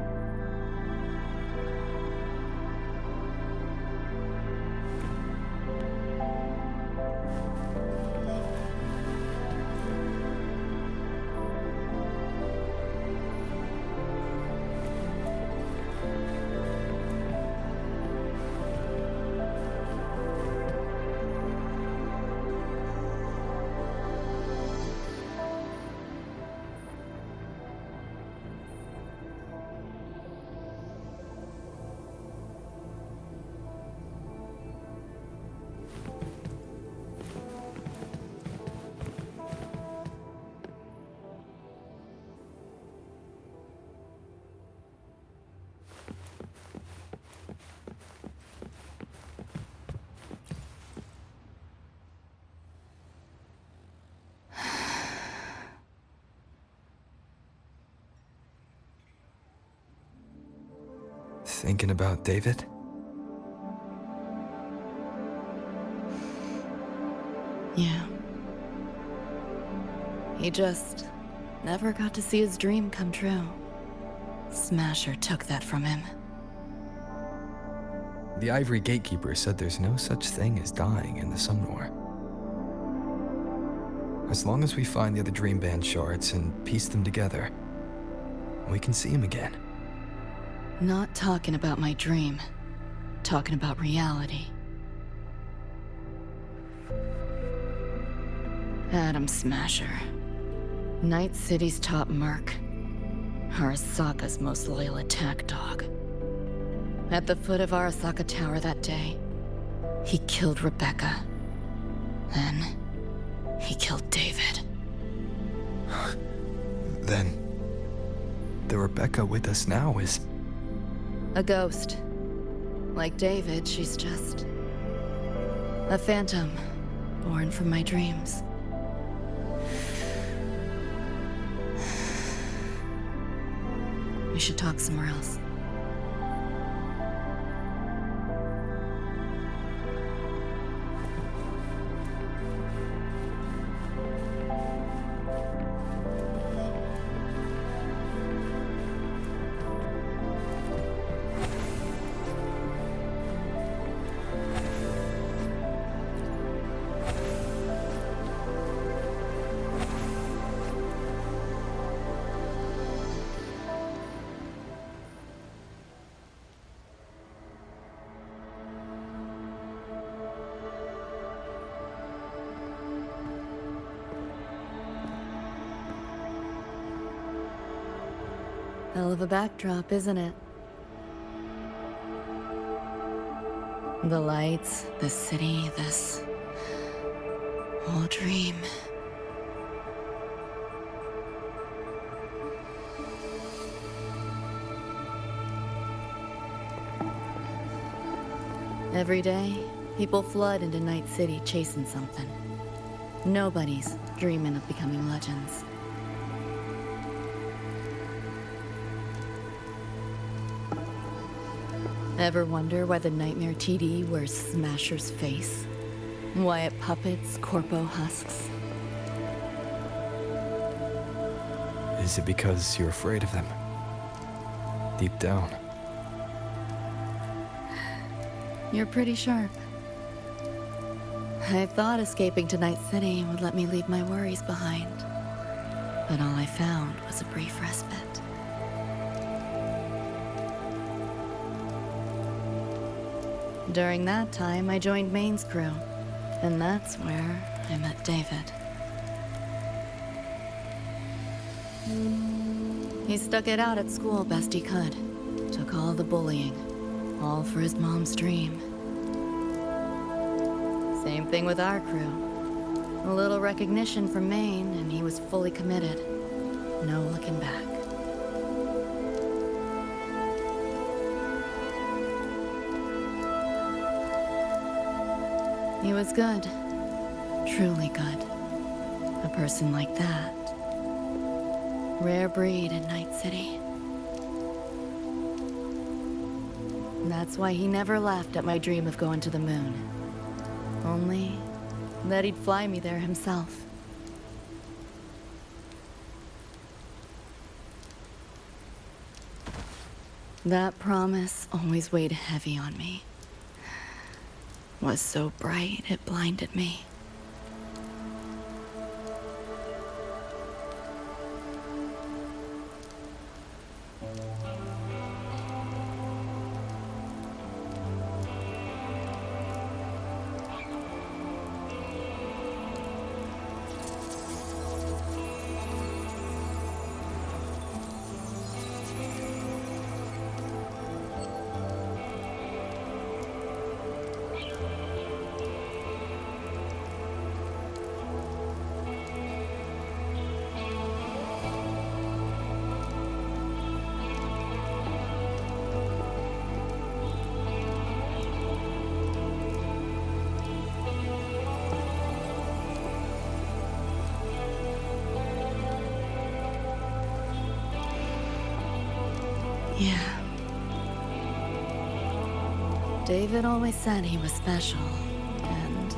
Thinking about David? Yeah. He just never got to see his dream come true. Smasher took that from him. The Ivory Gatekeeper said there's no such thing as dying in the Sumnor. As long as we find the other Dream Band shards and piece them together, we can see him again. Not talking about my dream. Talking about reality. Adam Smasher. Night City's top merc. Arasaka's most loyal attack dog. At the foot of Arasaka Tower that day, he killed Rebecca. Then, he killed David. Then, the Rebecca with us now is... a ghost. Like David, she's just... a phantom, born from my dreams. We should talk somewhere else. Hell of a backdrop, isn't it? The lights, the city, this whole dream. Every day, people flood into Night City chasing something. Nobody's dreaming of becoming legends. Ever wonder why the Nightmare TD wears Smasher's face? Why it puppets Corpo husks? Is it because you're afraid of them? Deep down. You're pretty sharp. I thought escaping to Night City would let me leave my worries behind. But all I found was a brief respite. During that time, I joined Maine's crew. And that's where I met David. He stuck it out at school best he could. Took all the bullying. All for his mom's dream. Same thing with our crew. A little recognition from Maine, and he was fully committed. No looking back. He was good. Truly good. A person like that. Rare breed in Night City. That's why he never laughed at my dream of going to the moon. Only that he'd fly me there himself. That promise always weighed heavy on me. Was so bright it blinded me. Yeah. David always said he was special, and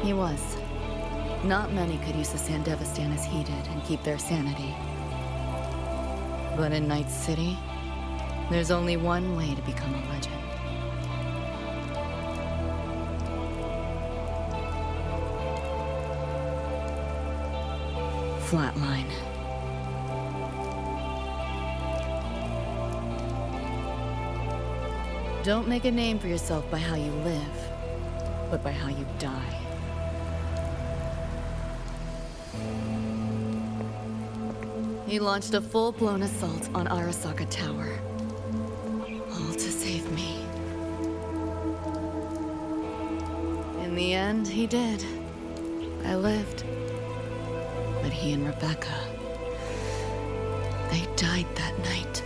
he was. Not many could use the Sandevistan as he did and keep their sanity. But in Night City, there's only one way to become a legend. Flatline. Don't make a name for yourself by how you live, but by how you die. He launched a full-blown assault on Arasaka Tower. All to save me. In the end, he did. I lived. But he and Rebecca, they died that night.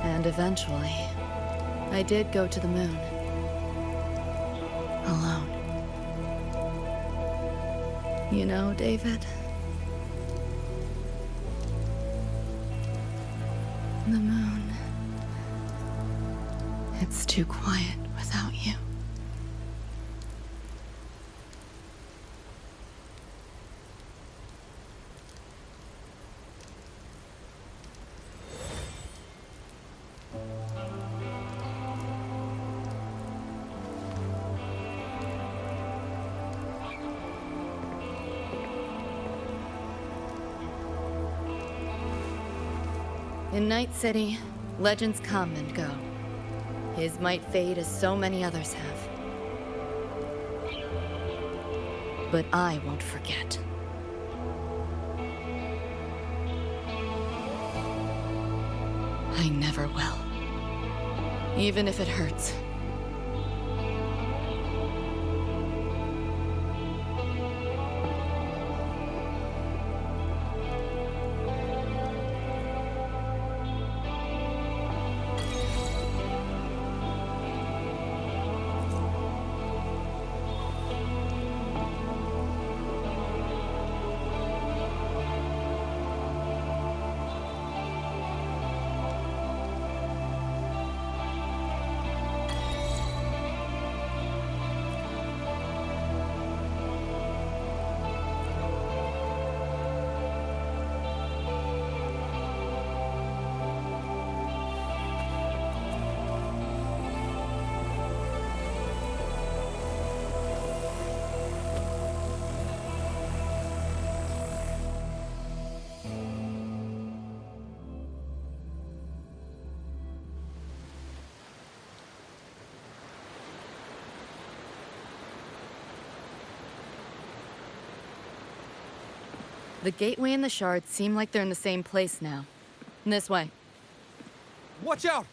And eventually, I did go to the moon. Alone. You know, David? The moon. It's too quiet without you. In Night City, legends come and go. His might fade as so many others have. But I won't forget. I never will. Even if it hurts. The gateway and the shards seem like they're in the same place now. This way. Watch out!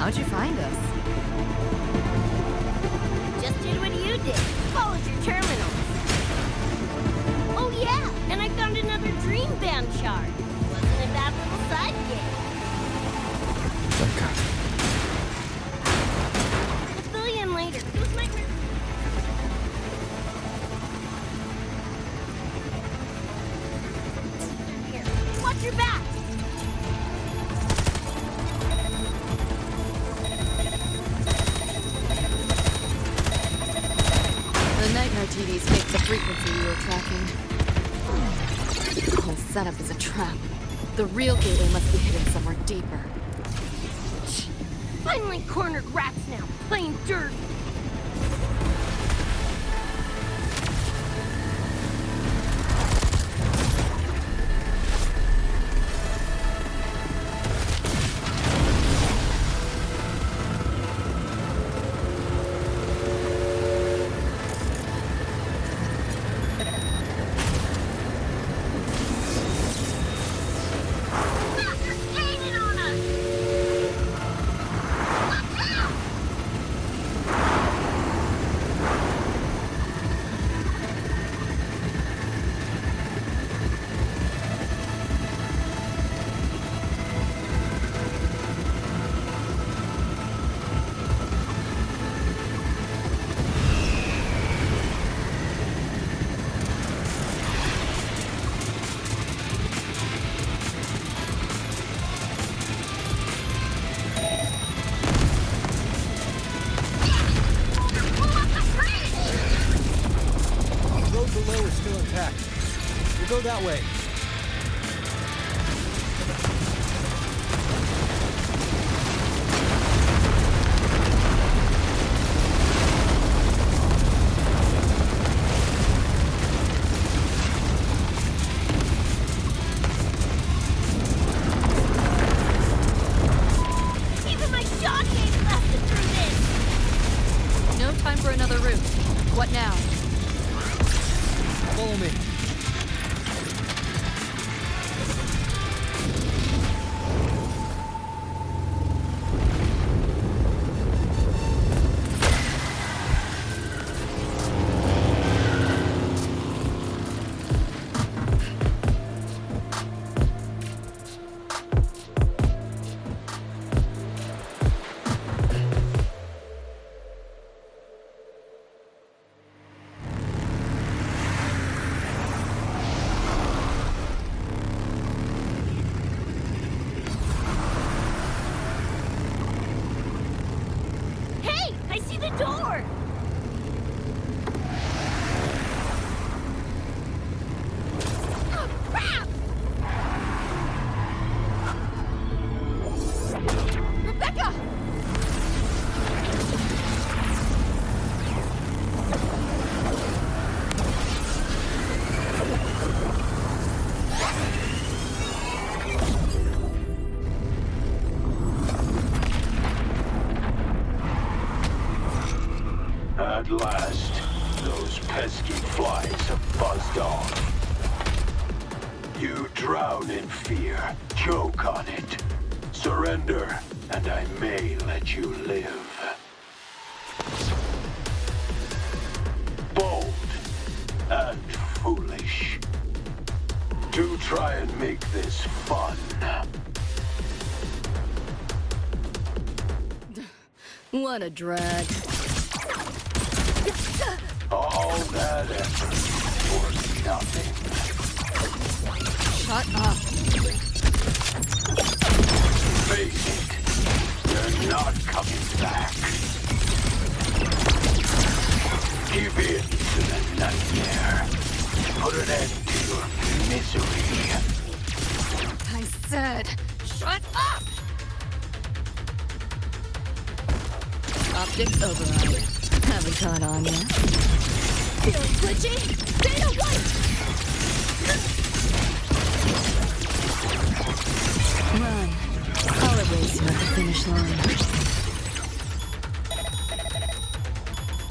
How'd you find us? Just did what you did. Followed your terminals. Oh yeah, and I found another dream band shard. Wasn't a bad little side gig. Okay. We'll fill you in later. It was my Here, watch your back. The nightmare TVs faked the frequency we were tracking. The whole setup is a trap. The real gateway must be hidden somewhere deeper. Finally cornered rats now, playing dirt. Go that way. Even my shot gauge lasted through this. No time for another route. What now? Follow me. flies have buzzed off. You drown in fear, choke on it. Surrender, and I may let you live. Bold and foolish. Do try and make this fun. What a drag. All that effort for nothing. Shut up. Face it, you're not coming back. Give in to the nightmare. Put an end to your misery. I said, shut up! Optics override. Haven't caught on yet. Feeling glitchy? Data white! Run. I'll erase you at the finish line.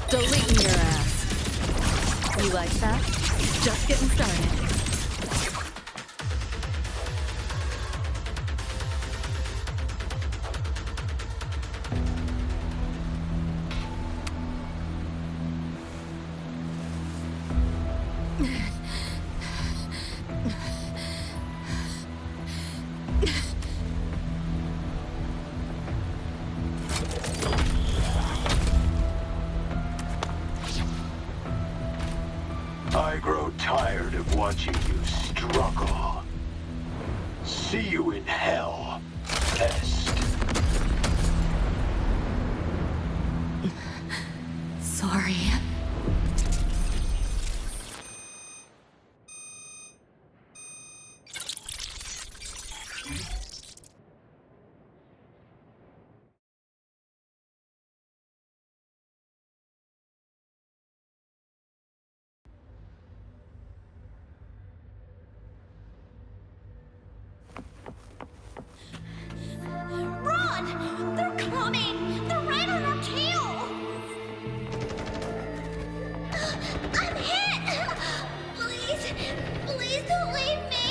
Deleting your ass. You like that? Just getting started. I grow tired of watching you struggle. See you in hell, pest. Sorry. Run! They're coming! They're right on our tail! I'm hit! Please, please don't leave me!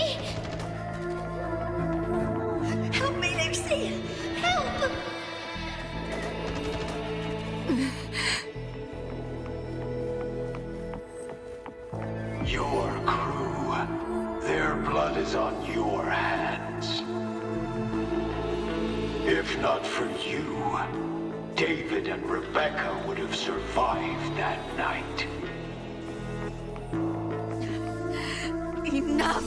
Help me, Nixie! Help! Your crew, their blood is on your hands. If not for you, David and Rebecca would have survived that night. Enough!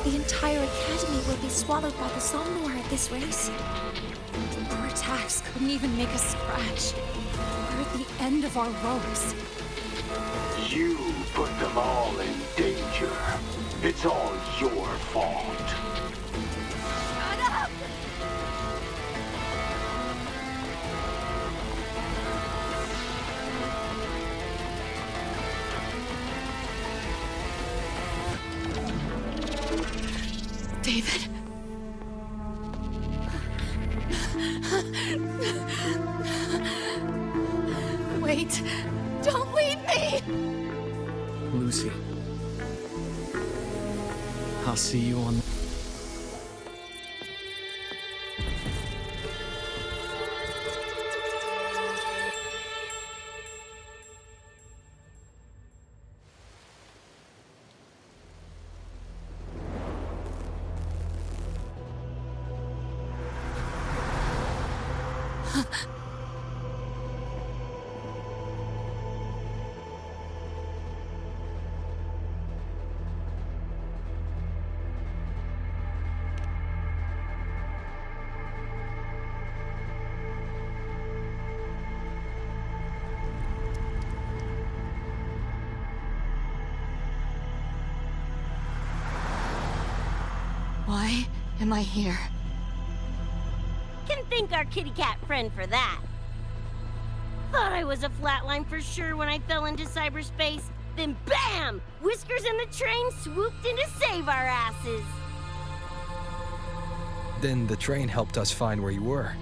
The entire academy will be swallowed by the Somnor at this race. Our attacks couldn't even make a scratch. We're at the end of our ropes. You put them all in danger. It's all your fault. Shut up! David. Wait. Don't leave me! Lucy. I'll see you on... Why am I here? Can thank our kitty cat friend for that. Thought I was a flatline for sure when I fell into cyberspace. Then BAM! Whiskers and the train swooped in to save our asses. Then the train helped us find where you were.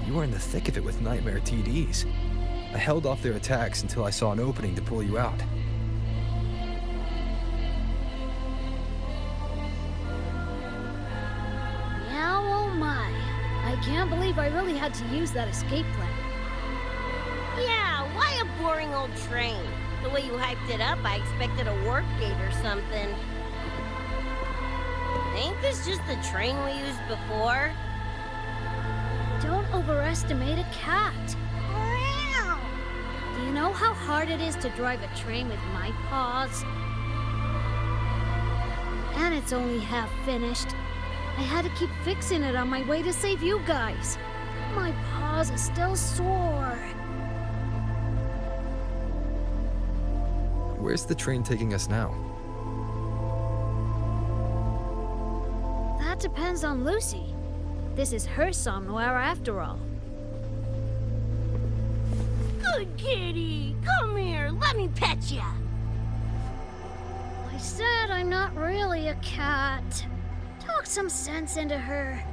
You were in the thick of it with Nightmare TDs. I held off their attacks until I saw an opening to pull you out. Yeah, oh my. I can't believe I really had to use that escape plan. Yeah, why a boring old train? The way you hyped it up, I expected a warp gate or something. Ain't this just the train we used before? Don't overestimate a cat. Do you know how hard it is to drive a train with my paws? And it's only half finished. I had to keep fixing it on my way to save you guys. My paws are still sore. Where's the train taking us now? That depends on Lucy. This is her somewhere after all. Good kitty! Come here, let me pet ya! I said I'm not really a cat. Talk some sense into her.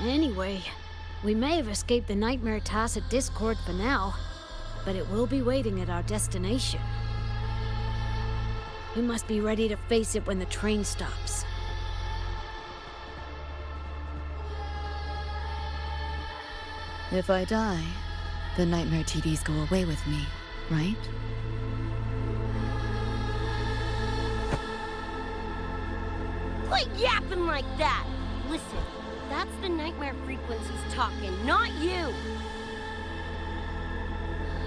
Anyway, we may have escaped the Nightmare Tacit Discord for now, but it will be waiting at our destination. We must be ready to face it when the train stops. If I die, the Nightmare TDs go away with me, right? Quit yapping like that! Listen, that's the nightmare frequencies talking, not you!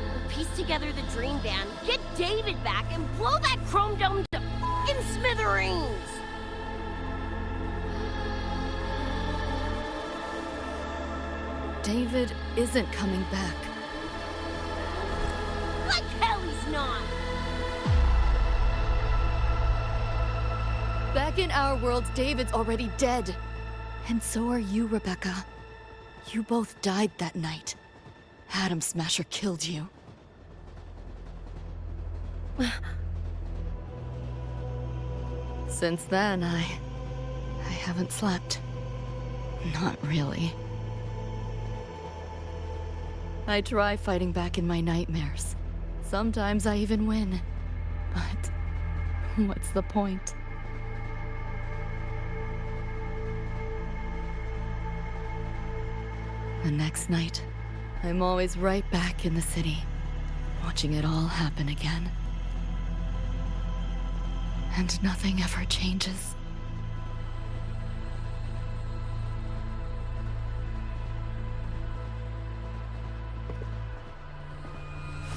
We'll piece together the dream band, get David back, and blow that chrome dome to f***ing smithereens! David isn't coming back. Like hell he's not! Back in our world, David's already dead. And so are you, Rebecca. You both died that night. Atom Smasher killed you. Since then, I haven't slept. Not really. I try fighting back in my nightmares. Sometimes I even win. But what's the point? The next night, I'm always right back in the city, watching it all happen again. And nothing ever changes.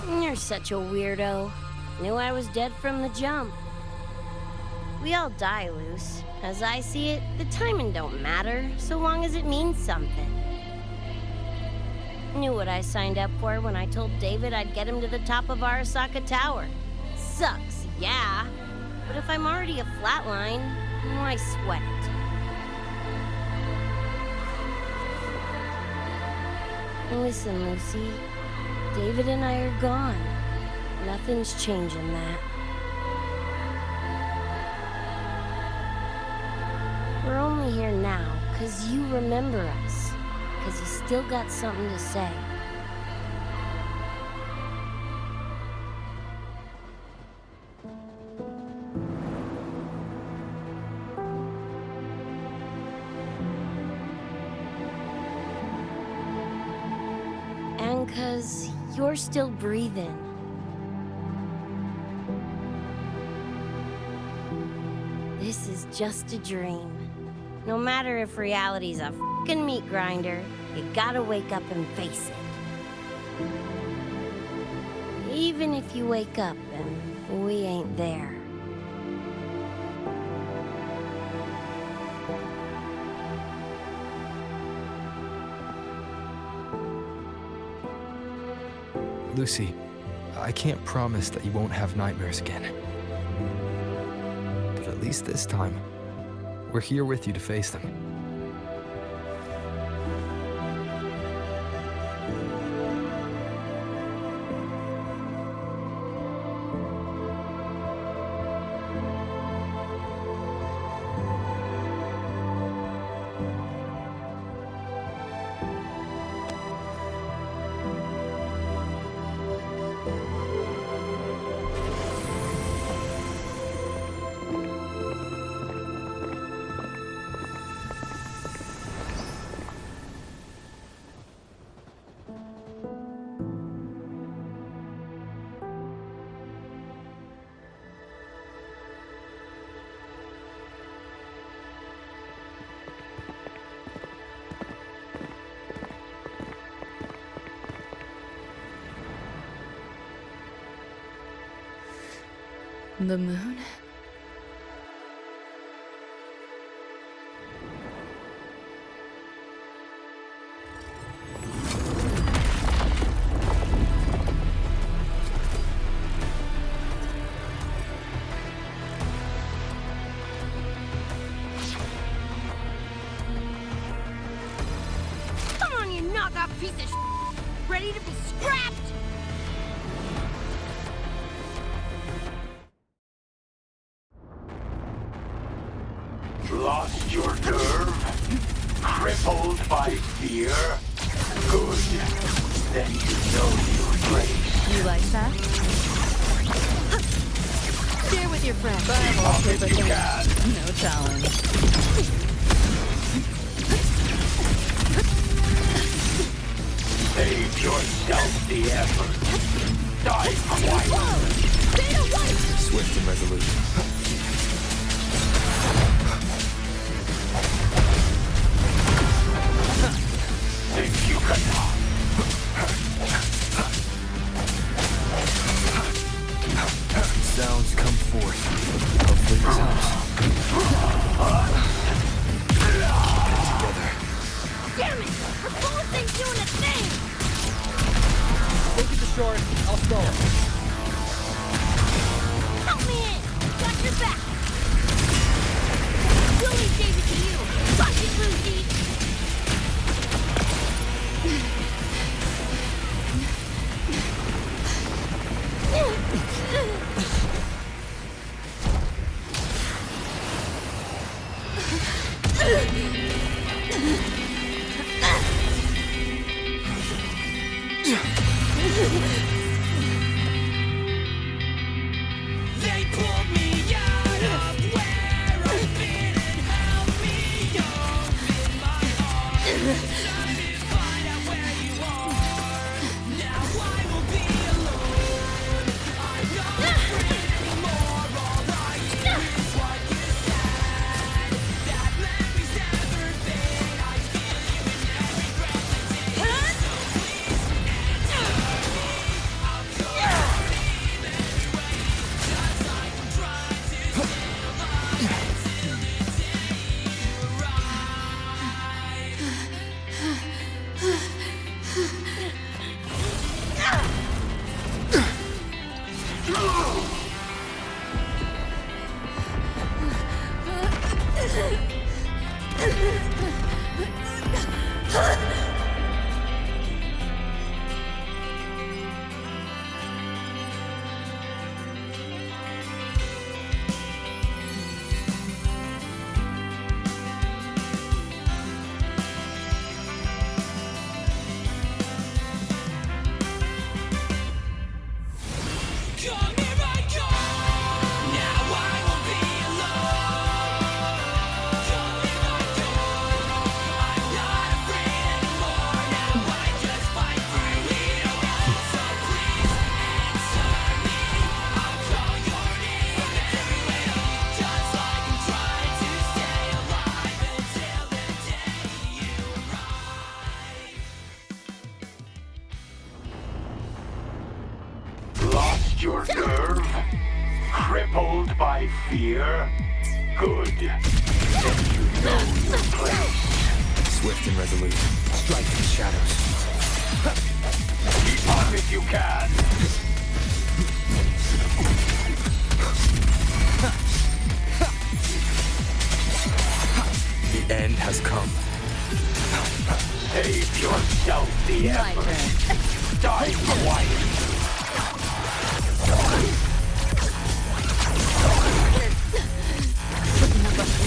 You're such a weirdo. Knew I was dead from the jump. We all die, Luce. As I see it, the timing don't matter, so long as it means something. Knew what I signed up for when I told David I'd get him to the top of Arasaka Tower. Sucks, yeah. But if I'm already a flatline, why sweat it? Listen, Lucy. David and I are gone. Nothing's changing that. We're only here now because you remember us. Because you still got something to say. And because you're still breathing. This is just a dream. No matter if reality's a f***ing meat grinder, you gotta wake up and face it. Even if you wake up and we ain't there. Lucy, I can't promise that you won't have nightmares again. But at least this time, We're here with you to face them. The moon? Come on, you knockoff piece of ready to be scrapped? Lost your nerve? Crippled by fear? Good. Then you know your place. You like that? Share with your friends. No challenge. Save yourself the effort. Die quietly. Swift and resolute. Think you can Sounds come forth. Hopefully this helps. Get it together. Damn it! Her bullet ain't doing a thing! Take it to short. I'll stall. Help me in! Got your back! Willie gave it to you! Rock it, Lucy! They pulled me out of where I've been and held me up in my arms. Trying to find out where you are. Now I will be alone. I'm not afraid anymore. All I hear is what you said. That memories never fade. I feel you in every breath I take. So please answer me. I'll go even anyway. Just like I'm trying to stay alive until the day you Come here I go. Now I won't be alone. Come here I go. I'm not afraid anymore. Now I just fight through it all. So please answer me. I'll call your name everywhere. Just like I'm trying to stay alive until the day you arrive. Lost your nerve? Crippled by fear? Good. Then you know your place. Swift and resolute. Strike in the shadows. Keep up if you can. has come. Save yourself the effort. Die quiet.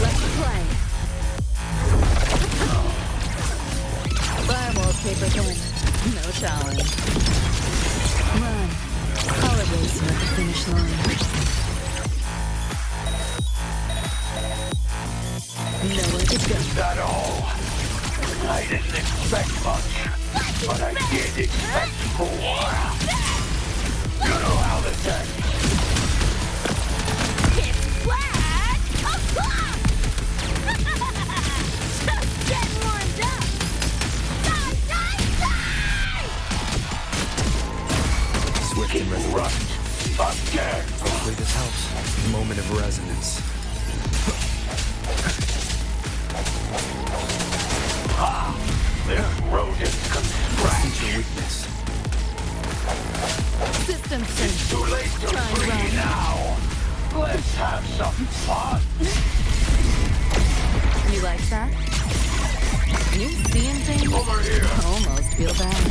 Let's play. Firewall paper thin. No challenge. Run. Collab racer at the finish line. Nowhere to go. Is that all? I didn't expect much, but I did expect more. You know how this ends. It's black! Just getting warmed up! Die, die, die! Swift and resolute. Again! Hopefully this helps. Moment of resonance. This rodent What's your weakness? System It's sync. too late to Try and free run. now. Let's have some fun. You like that? You seeing things? Over here. Almost feel bad.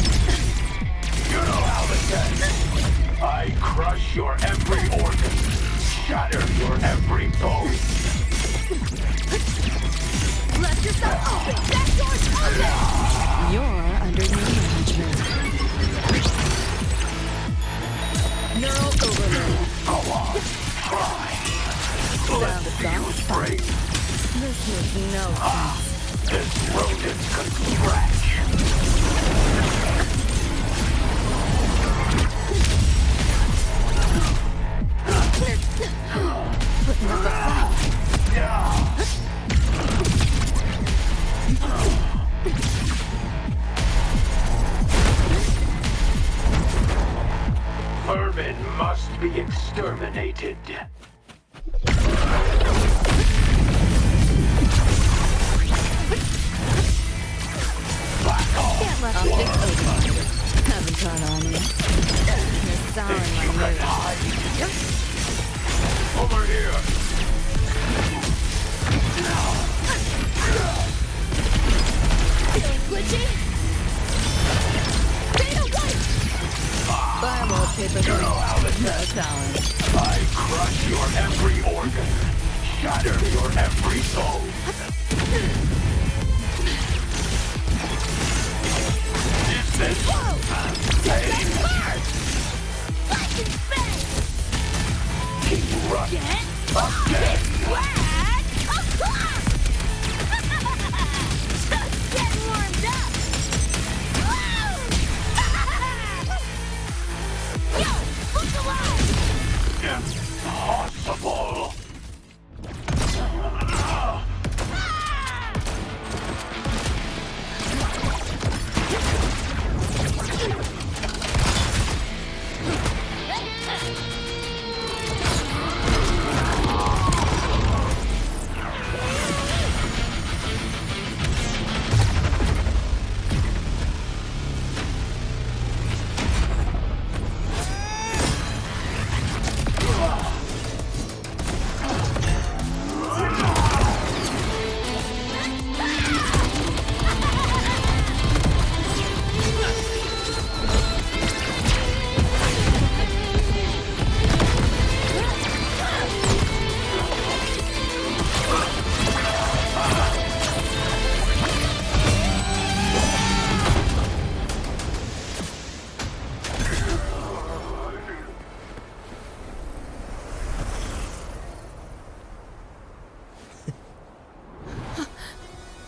You know how this ends. I crush your every organ, shatter your every bone. Let yourself open! That door's open! You're under new management. Neural overload. Go on, try. Sound of sound. Break. This makes no sense. This rodent can scratch. Putting up a fight. Vermin must be exterminated. Back off. Optics open. Haven't caught on yet. You're souring my mood. Over here. Feeling glitchy? Beta white! Firewall paper You know how this no ends. challenge. I crush your every organ, shatter your every bone. Is this pain? Flash and bang! Keep running. Get black! Just getting warmed up! Yo, look alive! Impossible.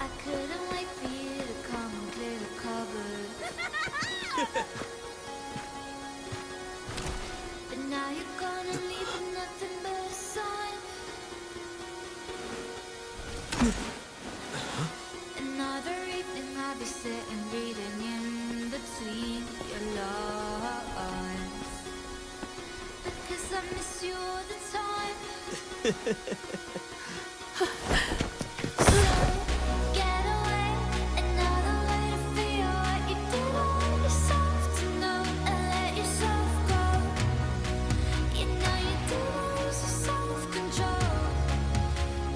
I couldn't wait for you to come and clear the cupboard. But now you're gonna leave with nothing but a sign. Another evening I'll be sitting reading in between your lines. Because I miss you all the time. So get away, another way to feel what you did on yourself to know and let yourself go. You know you did lose your self-control.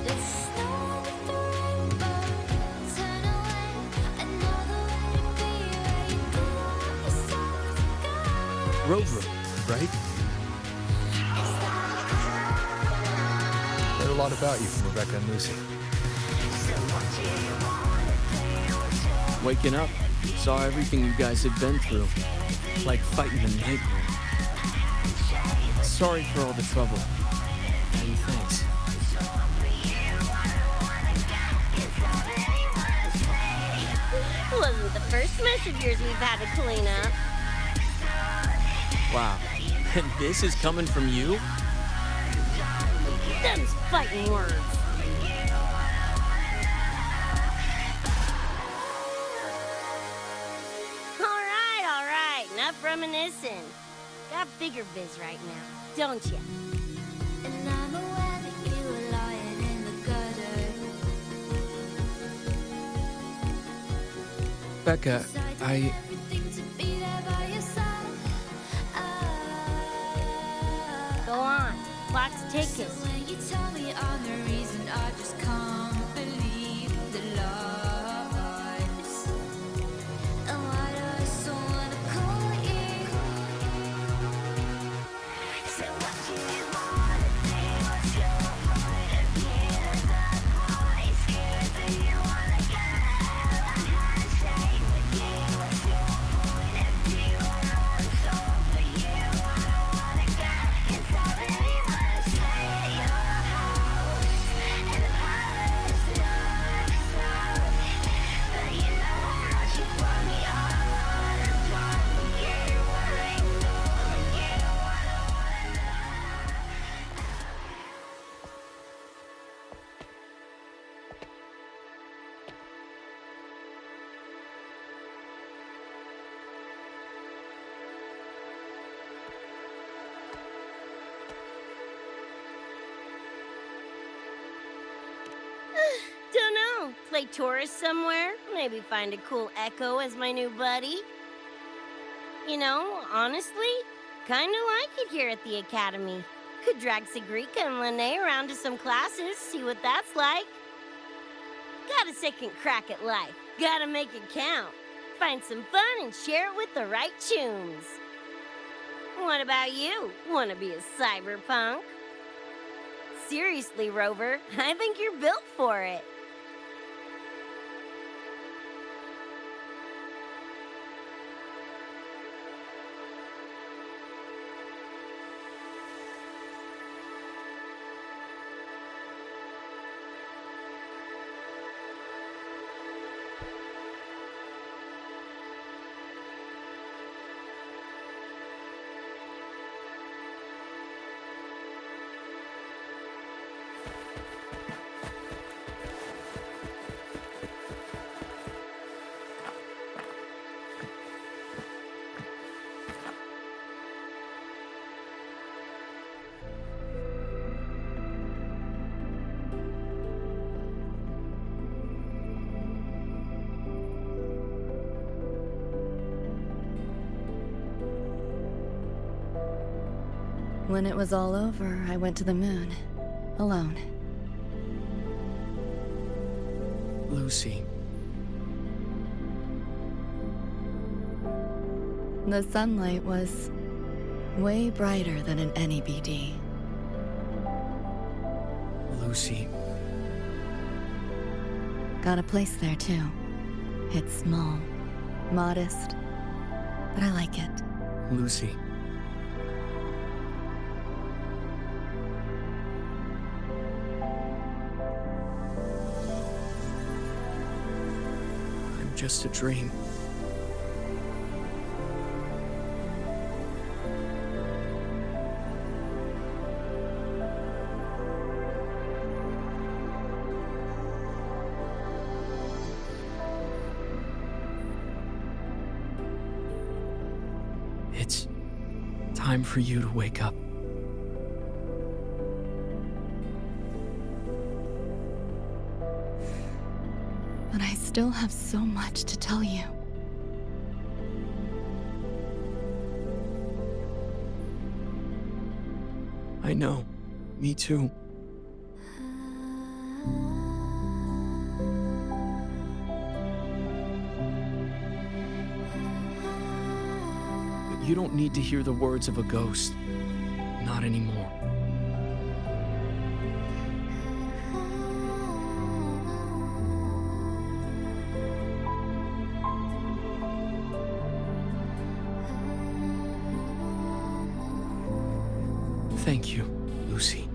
There's snow with the rainbow. Rover, right? Heard a lot about you from Rebecca and Lucy. Waking up, saw everything you guys had been through. Like fighting a nightmare. Sorry for all the trouble. And thanks. Wasn't the first mess of yours we've had to clean up. Wow. And this is coming from you? Them's fighting words. All right. Enough reminiscing. Got bigger biz right now, don't you? And I'm aware that you were lying in the gutter. Becca, Everything to be there by your side. Go on, clock's ticking. So when you tell me I'm the reason, I just can't believe the lies. And why do I so wanna call you? So what do you wanna do? What's your point of view? That's why I'm scared that you wanna get out. I'm gonna stay with you. What's your point of view? I know it's all for you. I don't wanna get inside anyone's head. Your house and the palace dark side. But you know how you brought me all on and from you. What I know from you, I don't wanna know. Don't know. Play tourist somewhere? Maybe find a cool Echo as my new buddy? You know, honestly, kinda like it here at the Academy. Could drag Sigrika and Lene around to some classes, see what that's like. Got a second crack at life. Gotta make it count. Find some fun and share it with the right tunes. What about you? Wanna be a cyberpunk? Seriously, Rover, I think you're built for it. When it was all over, I went to the moon. Alone. Lucy. The sunlight was way brighter than in any BD. Lucy. Got a place there too. It's small, modest, but I like it. Lucy. I'm just a dream. It's time for you to wake up. But I still have so much to tell you. I know. Me too. You don't need to hear the words of a ghost. Not anymore. Thank you, Lucy.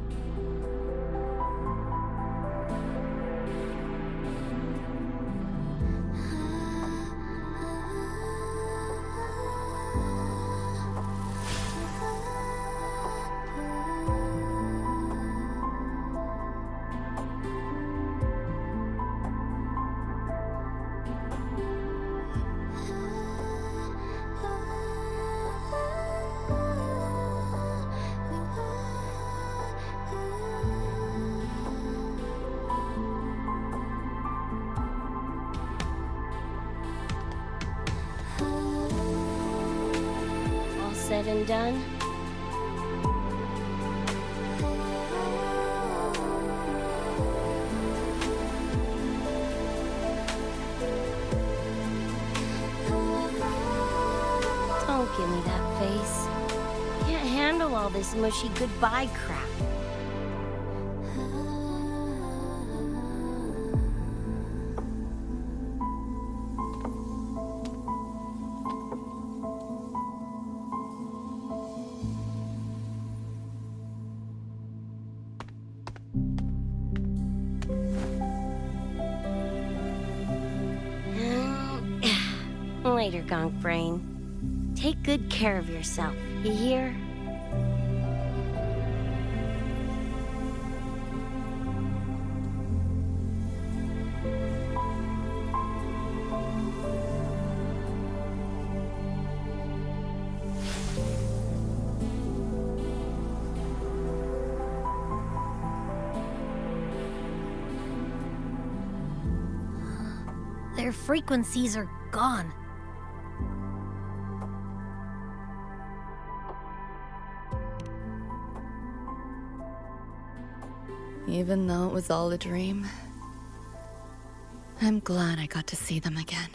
All said and done? Don't give me that face. Can't handle all this mushy goodbye crap. Later, Gonk Brain. Take good care of yourself, you hear? Their frequencies are gone. Even though it was all a dream, I'm glad I got to see them again.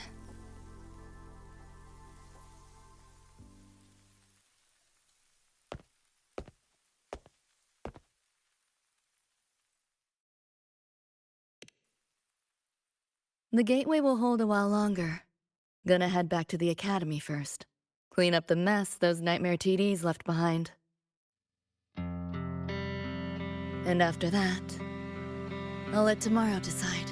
The gateway will hold a while longer. Gonna head back to the academy first. Clean up the mess those nightmare TDs left behind. And after that, I'll let tomorrow decide.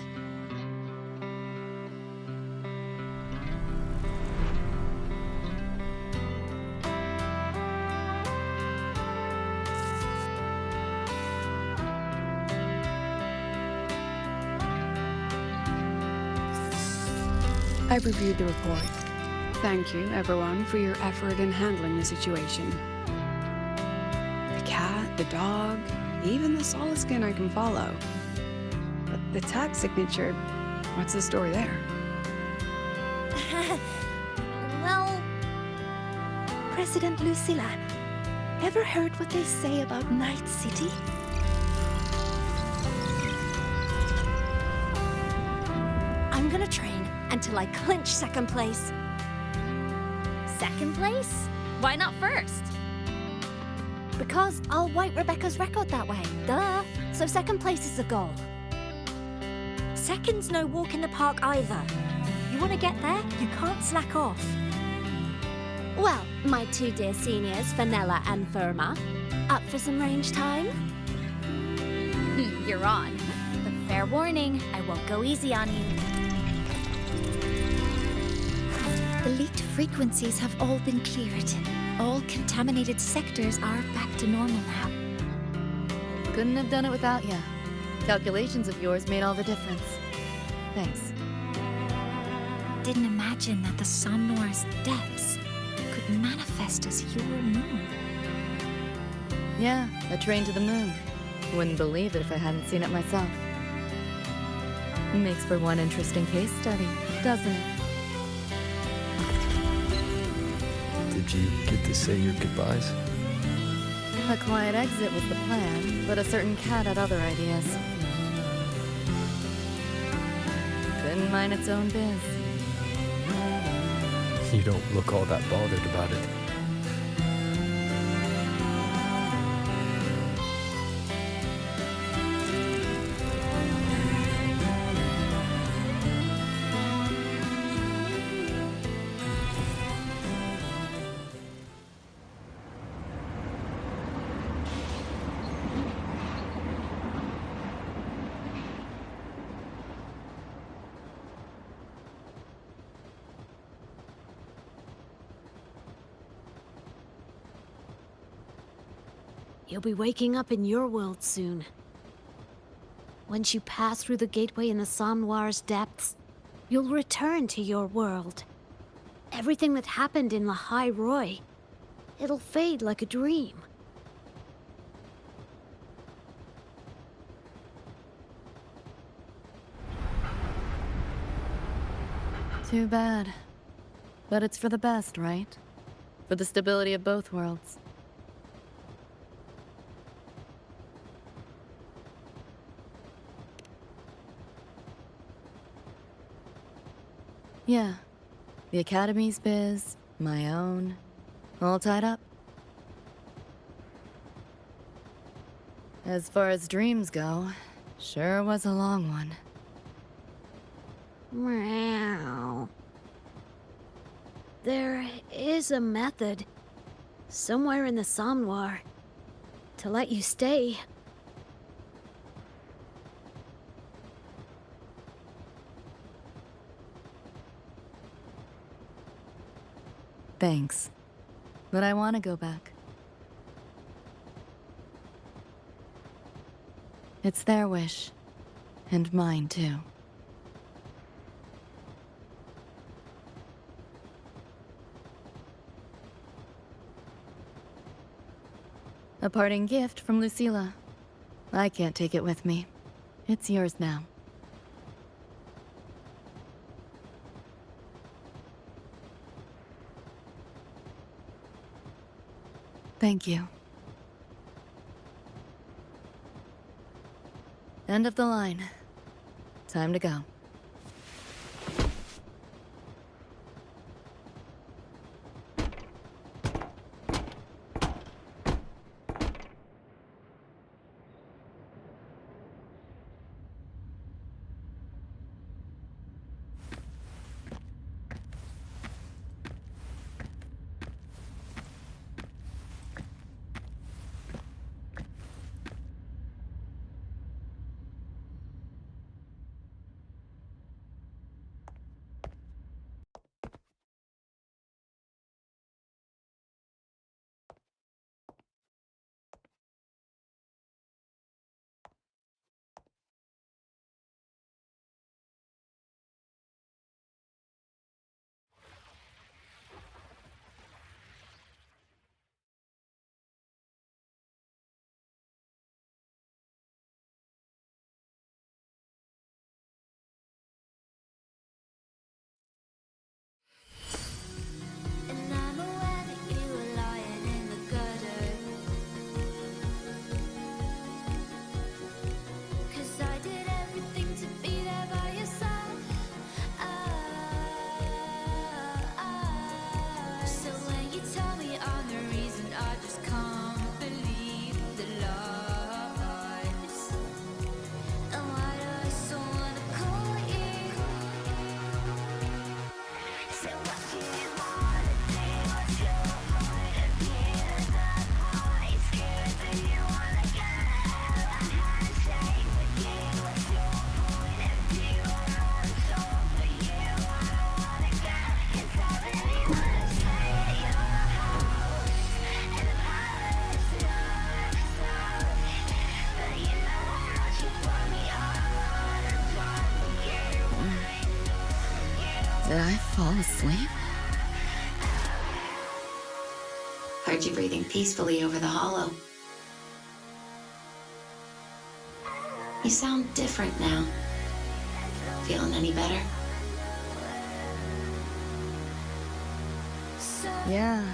I've reviewed the report. Thank you, everyone, for your effort in handling the situation. The cat, the dog, even the solid skin I can follow. But the tag signature, what's the story there? Well, President Lucilla, ever heard what they say about Night City? I'm gonna train until I clinch second place. Second place? Why not first? Because I'll wipe Rebecca's record that way. Duh. So second place is the goal. Second's no walk in the park either. You want to get there, you can't slack off. Well, my two dear seniors, Vanilla and Verma, up for some range time? You're on. But fair warning, I won't go easy on you. The leaked frequencies have all been cleared. All contaminated sectors are back to normal now. Couldn't have done it without ya. Calculations of yours made all the difference. Thanks. Didn't imagine that the Sonor's depths could manifest as your moon. Yeah, a train to the moon. Wouldn't believe it if I hadn't seen it myself. Makes for one interesting case study, doesn't it? Did you get to say your goodbyes? A quiet exit was the plan, but a certain cat had other ideas. Couldn't mind its own biz. You don't look all that bothered about it. You'll be waking up in your world soon. Once you pass through the gateway in the Somnoir's depths, you'll return to your world. Everything that happened in Lahai Roy, it'll fade like a dream. Too bad. But it's for the best, right? For the stability of both worlds. Yeah. The Academy's biz, my own, all tied up. As far as dreams go, sure was a long one. Meow. There is a method, somewhere in the Somnoir, to let you stay. Thanks. But I want to go back. It's their wish. And mine, too. A parting gift from Lucilla. I can't take it with me. It's yours now. Thank you. End of the line. Time to go. Did I fall asleep? Heard you breathing peacefully over the hollow. You sound different now. Feeling any better? Yeah.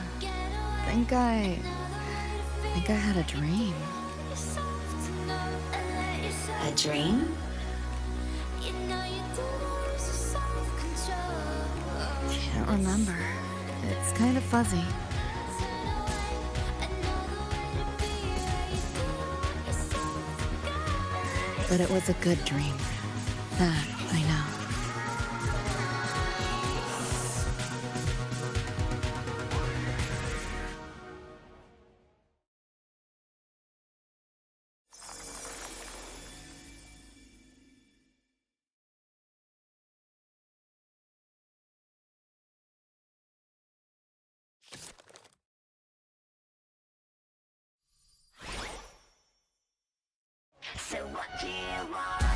Think I had a dream. A dream? Can't remember. It's kind of fuzzy. But it was a good dream. That I know. what you want.